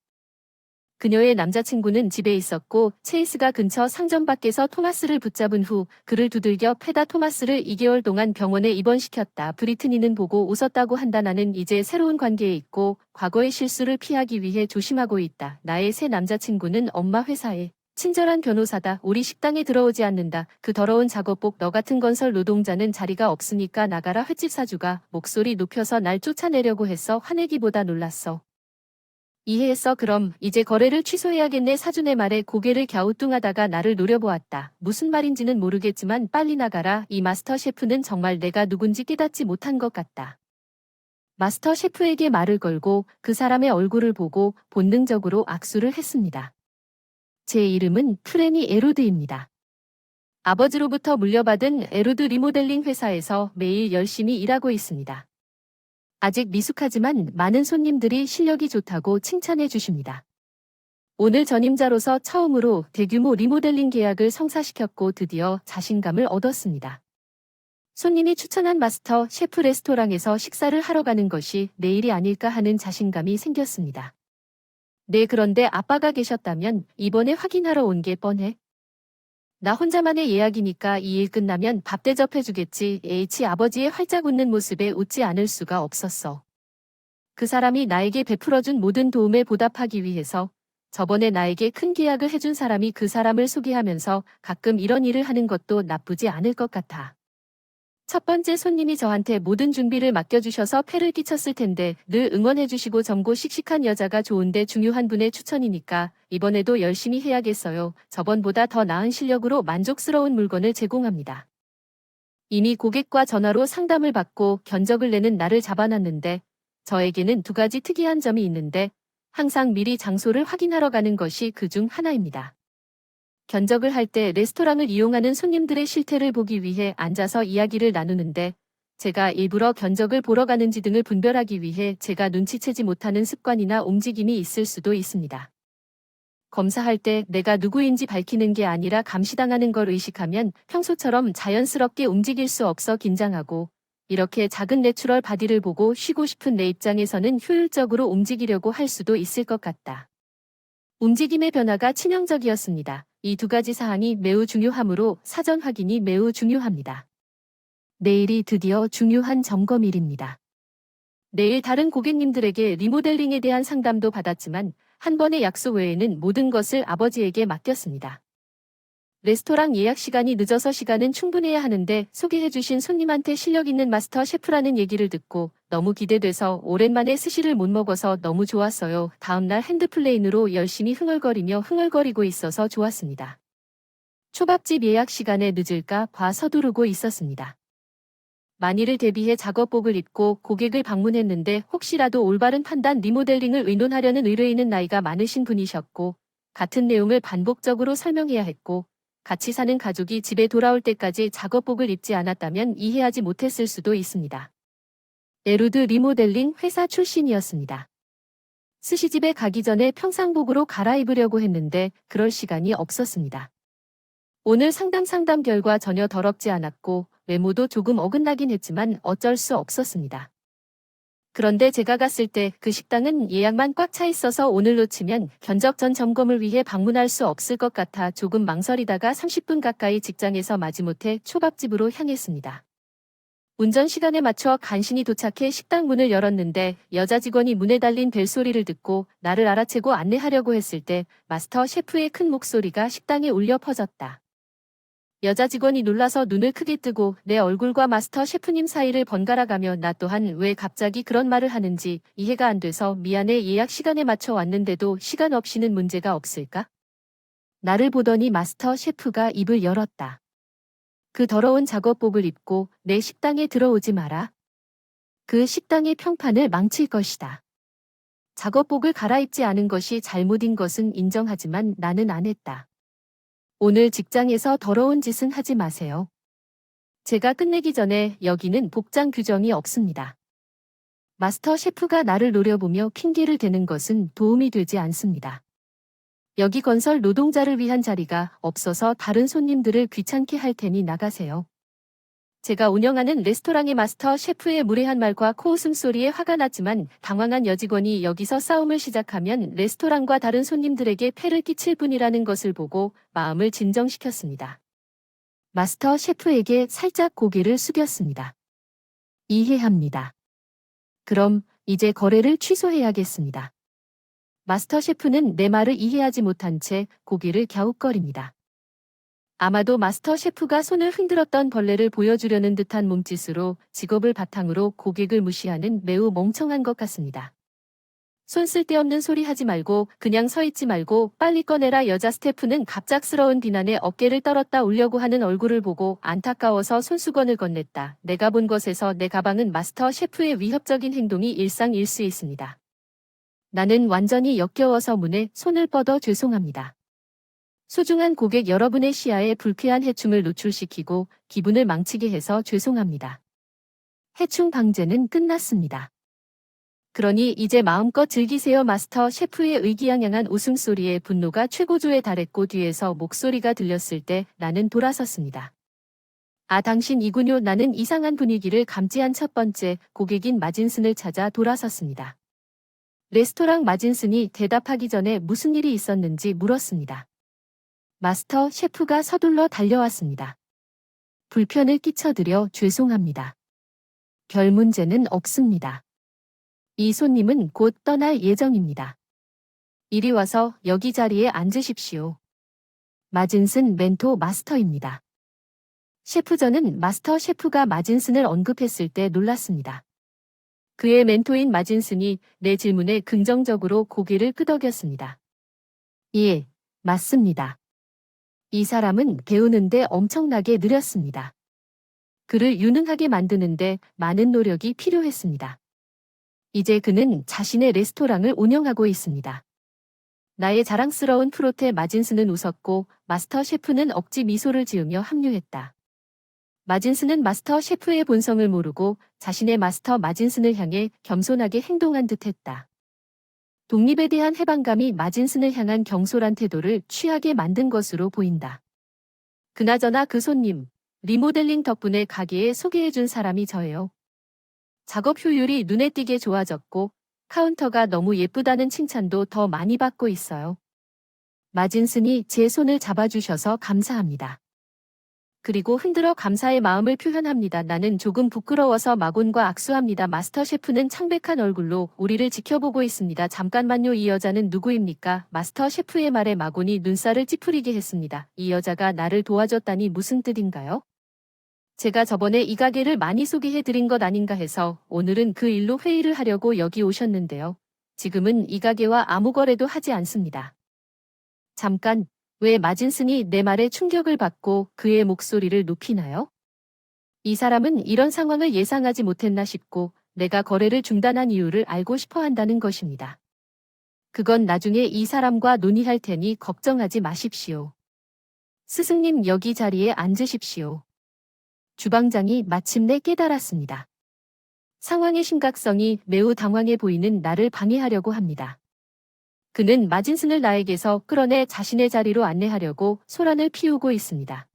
그녀의 남자친구는 집에 있었고 체이스가 근처 상점 밖에서 토마스를 붙잡은 후 그를 두들겨 패다 토마스를 2개월 동안 병원에 입원시켰다. 브리트니는 보고 웃었다고 한다. 나는 이제 새로운 관계에 있고 과거의 실수를 피하기 위해 조심하고 있다. 나의 새 남자친구는 엄마 회사에 친절한 변호사다. 우리 식당에 들어오지 않는다. 그 더러운 작업복. 너 같은 건설 노동자는 자리가 없으니까 나가라. 횟집 사주가 목소리 높여서 날 쫓아내려고 했어. 화내기보다 놀랐어. 이해했어. 그럼 이제 거래를 취소해야겠네. 사준의 말에 고개를 갸우뚱하다가 나를 노려보았다. 무슨 말인지는 모르겠지만 빨리 나가라. 이 마스터 셰프는 정말 내가 누군지 깨닫지 못한 것 같다. 마스터 셰프에게 말을 걸고 그 사람의 얼굴을 보고 본능적으로 악수를 했습니다. 제 이름은 프레니 에로드입니다. 아버지로부터 물려받은 에로드 리모델링 회사에서 매일 열심히 일하고 있습니다. 아직 미숙하지만 많은 손님들이 실력이 좋다고 칭찬해 주십니다. 오늘 전임자로서 처음으로 대규모 리모델링 계약을 성사시켰고 드디어 자신감을 얻었습니다. 손님이 추천한 마스터 셰프 레스토랑에서 식사를 하러 가는 것이 내일이 아닐까 하는 자신감이 생겼습니다. 네, 그런데 아빠가 계셨다면 이번에 확인하러 온 게 뻔해. 나 혼자만의 예약이니까 이 일 끝나면 밥 대접해주겠지. H 아버지의 활짝 웃는 모습에 웃지 않을 수가 없었어. 그 사람이 나에게 베풀어준 모든 도움에 보답하기 위해서 저번에 나에게 큰 계약을 해준 사람이 그 사람을 소개하면서 가끔 이런 일을 하는 것도 나쁘지 않을 것 같아. 첫 번째 손님이 저한테 모든 준비를 맡겨주셔서 폐를 끼쳤을 텐데 늘 응원해주시고 젊고 씩씩한 여자가 좋은데 중요한 분의 추천이니까 이번에도 열심히 해야겠어요. 저번보다 더 나은 실력으로 만족스러운 물건을 제공합니다. 이미 고객과 전화로 상담을 받고 견적을 내는 날을 잡아놨는데 저에게는 두 가지 특이한 점이 있는데 항상 미리 장소를 확인하러 가는 것이 그 중 하나입니다. 견적을 할 때 레스토랑을 이용하는 손님들의 실태를 보기 위해 앉아서 이야기를 나누는데 제가 일부러 견적을 보러 가는지 등을 분별하기 위해 제가 눈치채지 못하는 습관이나 움직임이 있을 수도 있습니다. 검사할 때 내가 누구인지 밝히는 게 아니라 감시당하는 걸 의식하면 평소처럼 자연스럽게 움직일 수 없어 긴장하고 이렇게 작은 내추럴 바디를 보고 쉬고 싶은 내 입장에서는 효율적으로 움직이려고 할 수도 있을 것 같다. 움직임의 변화가 치명적이었습니다. 이 두 가지 사항이 매우 중요하므로 사전 확인이 매우 중요합니다. 내일이 드디어 중요한 점검일입니다. 내일 다른 고객님들에게 리모델링에 대한 상담도 받았지만 한 번의 약속 외에는 모든 것을 아버지에게 맡겼습니다. 레스토랑 예약 시간이 늦어서 시간은 충분해야 하는데 소개해주신 손님한테 실력 있는 마스터 셰프라는 얘기를 듣고 너무 기대돼서 오랜만에 스시를 못 먹어서 너무 좋았어요. 다음날 핸드플레인으로 열심히 흥얼거리고 있어서 좋았습니다. 초밥집 예약 시간에 늦을까 봐 서두르고 있었습니다. 만일을 대비해 작업복을 입고 고객을 방문했는데 혹시라도 올바른 판단 리모델링을 의논하려는 의뢰인은 나이가 많으신 분이셨고 같은 내용을 반복적으로 설명해야 했고 같이 사는 가족이 집에 돌아올 때까지 작업복을 입지 않았다면 이해하지 못했을 수도 있습니다. 에루드 리모델링 회사 출신이었습니다. 스시집에 가기 전에 평상복으로 갈아입으려고 했는데 그럴 시간이 없었습니다. 오늘 상담 결과 전혀 더럽지 않았고 외모도 조금 어긋나긴 했지만 어쩔 수 없었습니다. 그런데 제가 갔을 때 그 식당은 예약만 꽉 차 있어서 오늘 놓치면 견적 전 점검을 위해 방문할 수 없을 것 같아 조금 망설이다가 30분 가까이 직장에서 마지못해 초밥집으로 향했습니다. 운전 시간에 맞춰 간신히 도착해 식당 문을 열었는데 여자 직원이 문에 달린 벨소리를 듣고 나를 알아채고 안내하려고 했을 때 마스터 셰프의 큰 목소리가 식당에 울려 퍼졌다. 여자 직원이 놀라서 눈을 크게 뜨고 내 얼굴과 마스터 셰프님 사이를 번갈아가며 나 또한 왜 갑자기 그런 말을 하는지 이해가 안 돼서 미안해 예약 시간에 맞춰 왔는데도 시간 없이는 문제가 없을까? 나를 보더니 마스터 셰프가 입을 열었다. 그 더러운 작업복을 입고 내 식당에 들어오지 마라. 그 식당의 평판을 망칠 것이다. 작업복을 갈아입지 않은 것이 잘못인 것은 인정하지만 나는 안 했다. 오늘 직장에서 더러운 짓은 하지 마세요. 제가 끝내기 전에 여기는 복장 규정이 없습니다. 마스터 셰프가 나를 노려보며 핑계를 대는 것은 도움이 되지 않습니다. 여기 건설 노동자를 위한 자리가 없어서 다른 손님들을 귀찮게 할 테니 나가세요. 제가 운영하는 레스토랑의 마스터 셰프의 무례한 말과 코웃음소리에 화가 났지만 당황한 여직원이 여기서 싸움을 시작하면 레스토랑과 다른 손님들에게 폐를 끼칠 뿐이라는 것을 보고 마음을 진정시켰습니다. 마스터 셰프에게 살짝 고개를 숙였습니다. 이해합니다. 그럼 이제 거래를 취소해야겠습니다. 마스터 셰프는 내 말을 이해하지 못한 채 고개를 갸웃거립니다. 아마도 마스터 셰프가 손을 흔들었던 벌레를 보여주려는 듯한 몸짓으로 직업을 바탕으로 고객을 무시하는 매우 멍청한 것 같습니다. 손 쓸데없는 소리 하지 말고 그냥 서 있지 말고 빨리 꺼내라. 여자 스태프는 갑작스러운 비난에 어깨를 떨었다 올려고 하는 얼굴을 보고 안타까워서 손수건을 건넸다. 내가 본 것에서 내 가방은 마스터 셰프의 위협적인 행동이 일상일 수 있습니다. 나는 완전히 역겨워서 문에 손을 뻗어 죄송합니다. 소중한 고객 여러분의 시야에 불쾌한 해충을 노출시키고 기분을 망치게 해서 죄송합니다. 해충 방제는 끝났습니다. 그러니 이제 마음껏 즐기세요. 마스터 셰프의 의기양양한 웃음소리에 분노가 최고조에 달했고 뒤에서 목소리가 들렸을 때 나는 돌아섰습니다. 아, 당신이군요. 나는 이상한 분위기를 감지한 첫 번째 고객인 마진슨을 찾아 돌아섰습니다. 레스토랑 마진슨이 대답하기 전에 무슨 일이 있었는지 물었습니다. 마스터 셰프가 서둘러 달려왔습니다. 불편을 끼쳐드려 죄송합니다. 별 문제는 없습니다. 이 손님은 곧 떠날 예정입니다. 이리 와서 여기 자리에 앉으십시오. 마진슨 멘토 마스터입니다. 셰프. 저는 마스터 셰프가 마진슨을 언급했을 때 놀랐습니다. 그의 멘토인 마진슨이 내 질문에 긍정적으로 고개를 끄덕였습니다. 예, 맞습니다. 이 사람은 배우는데 엄청나게 느렸습니다. 그를 유능하게 만드는데 많은 노력이 필요했습니다. 이제 그는 자신의 레스토랑을 운영하고 있습니다. 나의 자랑스러운 프로테 마진슨은 웃었고 마스터 셰프는 억지 미소를 지으며 합류했다. 마진슨은 마스터 셰프의 본성을 모르고 자신의 마스터 마진슨을 향해 겸손하게 행동한 듯했다. 독립에 대한 해방감이 마진슨을 향한 경솔한 태도를 취하게 만든 것으로 보인다. 그나저나 그 손님, 리모델링 덕분에 가게에 소개해준 사람이 저예요. 작업 효율이 눈에 띄게 좋아졌고 카운터가 너무 예쁘다는 칭찬도 더 많이 받고 있어요. 마진슨이 제 손을 잡아주셔서 감사합니다. 그리고 흔들어 감사의 마음을 표현합니다. 나는 조금 부끄러워서 마곤과 악수합니다. 마스터 셰프는 창백한 얼굴로 우리를 지켜보고 있습니다. 잠깐만요. 이 여자는 누구입니까? 마스터 셰프의 말에 마곤이 눈살을 찌푸리게 했습니다. 이 여자가 나를 도와줬다니 무슨 뜻인가요? 제가 저번에 이 가게를 많이 소개해드린 것 아닌가 해서 오늘은 그 일로 회의를 하려고 여기 오셨는데요. 지금은 이 가게와 아무 거래도 하지 않습니다. 잠깐, 왜 마진슨이 내 말에 충격을 받고 그의 목소리를 높이나요? 이 사람은 이런 상황을 예상하지 못했나 싶고 내가 거래를 중단한 이유를 알고 싶어 한다는 것입니다. 그건 나중에 이 사람과 논의할 테니 걱정하지 마십시오. 스승님, 여기 자리에 앉으십시오. 주방장이 마침내 깨달았습니다. 상황의 심각성이 매우 당황해 보이는 나를 방해하려고 합니다. 그는 마진슨을 나에게서 끌어내 자신의 자리로 안내하려고 소란을 피우고 있습니다.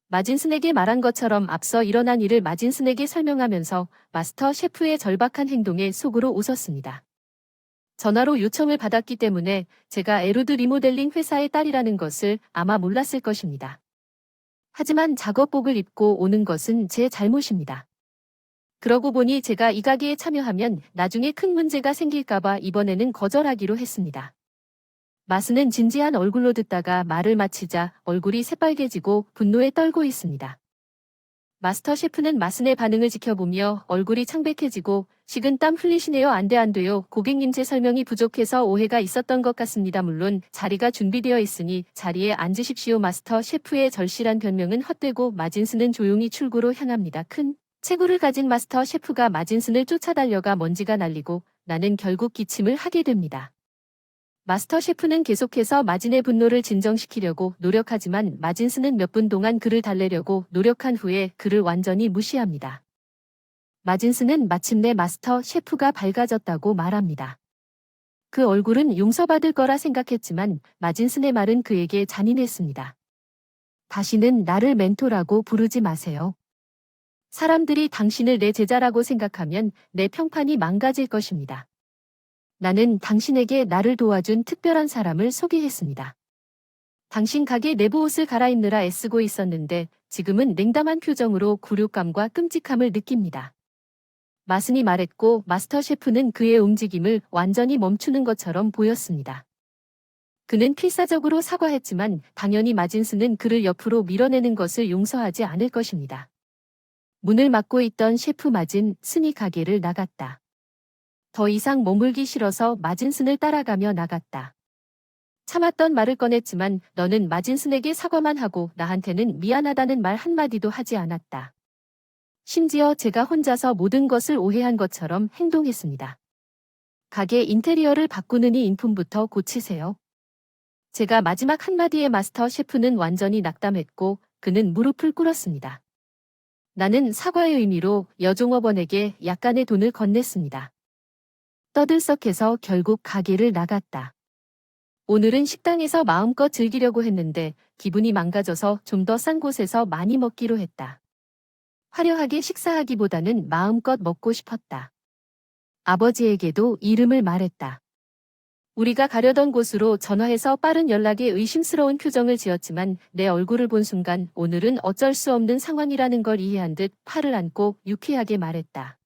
마진슨에게 말한 것처럼 앞서 일어난 일을 마진슨에게 설명하면서 마스터 셰프의 절박한 행동에 속으로 웃었습니다. 전화로 요청을 받았기 때문에 제가 에루드 리모델링 회사의 딸이라는 것을 아마 몰랐을 것입니다. 하지만 작업복을 입고 오는 것은 제 잘못입니다. 그러고 보니 제가 이 가게에 참여하면 나중에 큰 문제가 생길까봐 이번에는 거절하기로 했습니다. 마스는 진지한 얼굴로 듣다가 말을 마치자 얼굴이 새빨개지고 분노에 떨고 있습니다. 마스터 셰프는 마슨의 반응을 지켜보며 얼굴이 창백해지고 식은 땀 흘리시네요. 안 돼요. 고객님, 제 설명이 부족해서 오해가 있었던 것 같습니다. 물론 자리가 준비되어 있으니 자리에 앉으십시오. 마스터 셰프의 절실한 변명은 헛되고 마진슨은 조용히 출구로 향합니다. 큰 체구를 가진 마스터 셰프가 마진슨을 쫓아달려가 먼지가 날리고 나는 결국 기침을 하게 됩니다. 마스터 셰프는 계속해서 마진의 분노를 진정시키려고 노력하지만 마진슨은 몇 분 동안 그를 달래려고 노력한 후에 그를 완전히 무시합니다. 마진슨은 마침내 마스터 셰프가 밝아졌다고 말합니다. 그 얼굴은 용서받을 거라 생각했지만 마진슨의 말은 그에게 잔인했습니다. 다시는 나를 멘토라고 부르지 마세요. 사람들이 당신을 내 제자라고 생각하면 내 평판이 망가질 것입니다. 나는 당신에게 나를 도와준 특별한 사람을 소개했습니다. 당신 가게 내부 옷을 갈아입느라 애쓰고 있었는데 지금은 냉담한 표정으로 굴욕감과 끔찍함을 느낍니다. 마슨이 말했고 마스터 셰프는 그의 움직임을 완전히 멈추는 것처럼 보였습니다. 그는 필사적으로 사과했지만 당연히 마진슨은 그를 옆으로 밀어내는 것을 용서하지 않을 것입니다. 문을 막고 있던 셰프 마진슨이 가게를 나갔다. 더 이상 머물기 싫어서 마진슨을 따라가며 나갔다. 참았던 말을 꺼냈지만 너는 마진슨에게 사과만 하고 나한테는 미안하다는 말 한마디도 하지 않았다. 심지어 제가 혼자서 모든 것을 오해한 것처럼 행동했습니다. 가게 인테리어를 바꾸느니 인품부터 고치세요. 제가 마지막 한마디에 마스터 셰프는 완전히 낙담했고 그는 무릎을 꿇었습니다. 나는 사과의 의미로 여종업원에게 약간의 돈을 건넸습니다. 떠들썩해서 결국 가게를 나갔다. 오늘은 식당에서 마음껏 즐기려고 했는데 기분이 망가져서 좀 더 싼 곳에서 많이 먹기로 했다. 화려하게 식사하기보다는 마음껏 먹고 싶었다. 아버지에게도 이름을 말했다. 우리가 가려던 곳으로 전화해서 빠른 연락에 의심스러운 표정을 지었지만 내 얼굴을 본 순간 오늘은 어쩔 수 없는 상황이라는 걸 이해한 듯 팔을 안고 유쾌하게 말했다.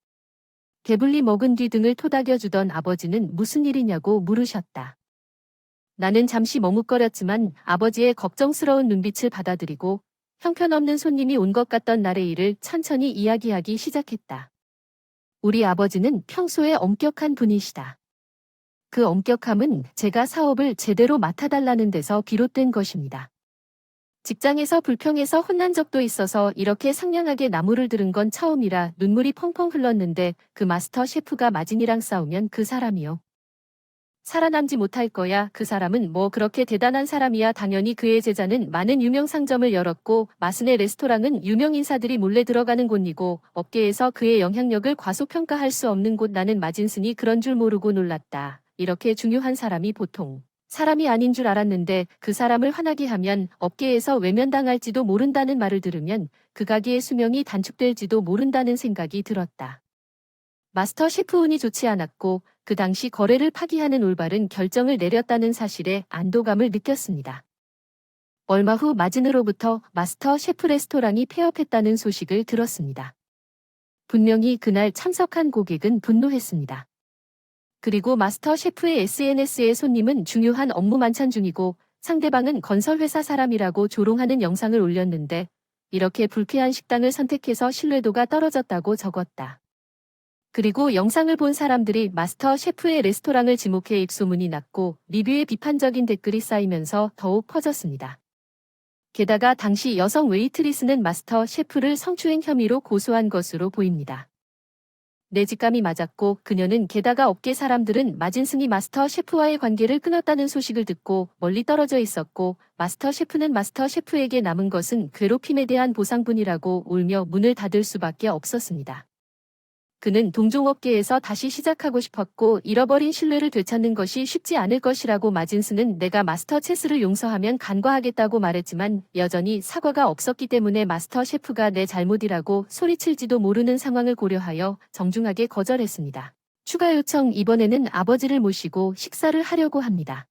배불리 먹은 뒤 등을 토닥여주던 아버지는 무슨 일이냐고 물으셨다. 나는 잠시 머뭇거렸지만 아버지의 걱정스러운 눈빛을 받아들이고 형편없는 손님이 온 것 같던 날의 일을 천천히 이야기하기 시작했다. 우리 아버지는 평소에 엄격한 분이시다. 그 엄격함은 제가 사업을 제대로 맡아달라는 데서 비롯된 것입니다. 직장에서 불평해서 혼난 적도 있어서 이렇게 상냥하게 나무를 들은 건 처음이라 눈물이 펑펑 흘렀는데 그 마스터 셰프가 마진이랑 싸우면 그 사람이요. 살아남지 못할 거야. 그 사람은 뭐 그렇게 대단한 사람이야. 당연히 그의 제자는 많은 유명 상점을 열었고 마스네 레스토랑은 유명 인사들이 몰래 들어가는 곳이고 업계에서 그의 영향력을 과소평가할 수 없는 곳. 나는 마진슨이 그런 줄 모르고 놀랐다. 이렇게 중요한 사람이 보통 사람이 아닌 줄 알았는데 그 사람을 화나게 하면 업계에서 외면당할지도 모른다는 말을 들으면 그 가게의 수명이 단축될지도 모른다는 생각이 들었다. 마스터 셰프 운이 좋지 않았고 그 당시 거래를 파기하는 올바른 결정을 내렸다는 사실에 안도감을 느꼈습니다. 얼마 후 마진으로부터 마스터 셰프 레스토랑이 폐업했다는 소식을 들었습니다. 분명히 그날 참석한 고객은 분노했습니다. 그리고 마스터 셰프의 SNS에 손님은 중요한 업무 만찬 중이고 상대방은 건설회사 사람이라고 조롱하는 영상을 올렸는데 이렇게 불쾌한 식당을 선택해서 신뢰도가 떨어졌다고 적었다. 그리고 영상을 본 사람들이 마스터 셰프의 레스토랑을 지목해 입소문이 났고 리뷰에 비판적인 댓글이 쌓이면서 더욱 퍼졌습니다. 게다가 당시 여성 웨이트리스는 마스터 셰프를 성추행 혐의로 고소한 것으로 보입니다. 내 직감이 맞았고 그녀는 게다가 업계 사람들은 마진슨이 마스터 셰프와의 관계를 끊었다는 소식을 듣고 멀리 떨어져 있었고 마스터 셰프는 마스터 셰프에게 남은 것은 괴롭힘에 대한 보상뿐이라고 울며 문을 닫을 수밖에 없었습니다. 그는 동종업계에서 다시 시작하고 싶었고 잃어버린 신뢰를 되찾는 것이 쉽지 않을 것이라고 마진슨은 내가 마스터 체스를 용서하면 간과하겠다고 말했지만 여전히 사과가 없었기 때문에 마스터 셰프가 내 잘못이라고 소리칠지도 모르는 상황을 고려하여 정중하게 거절했습니다. 추가 요청 이번에는 아버지를 모시고 식사를 하려고 합니다.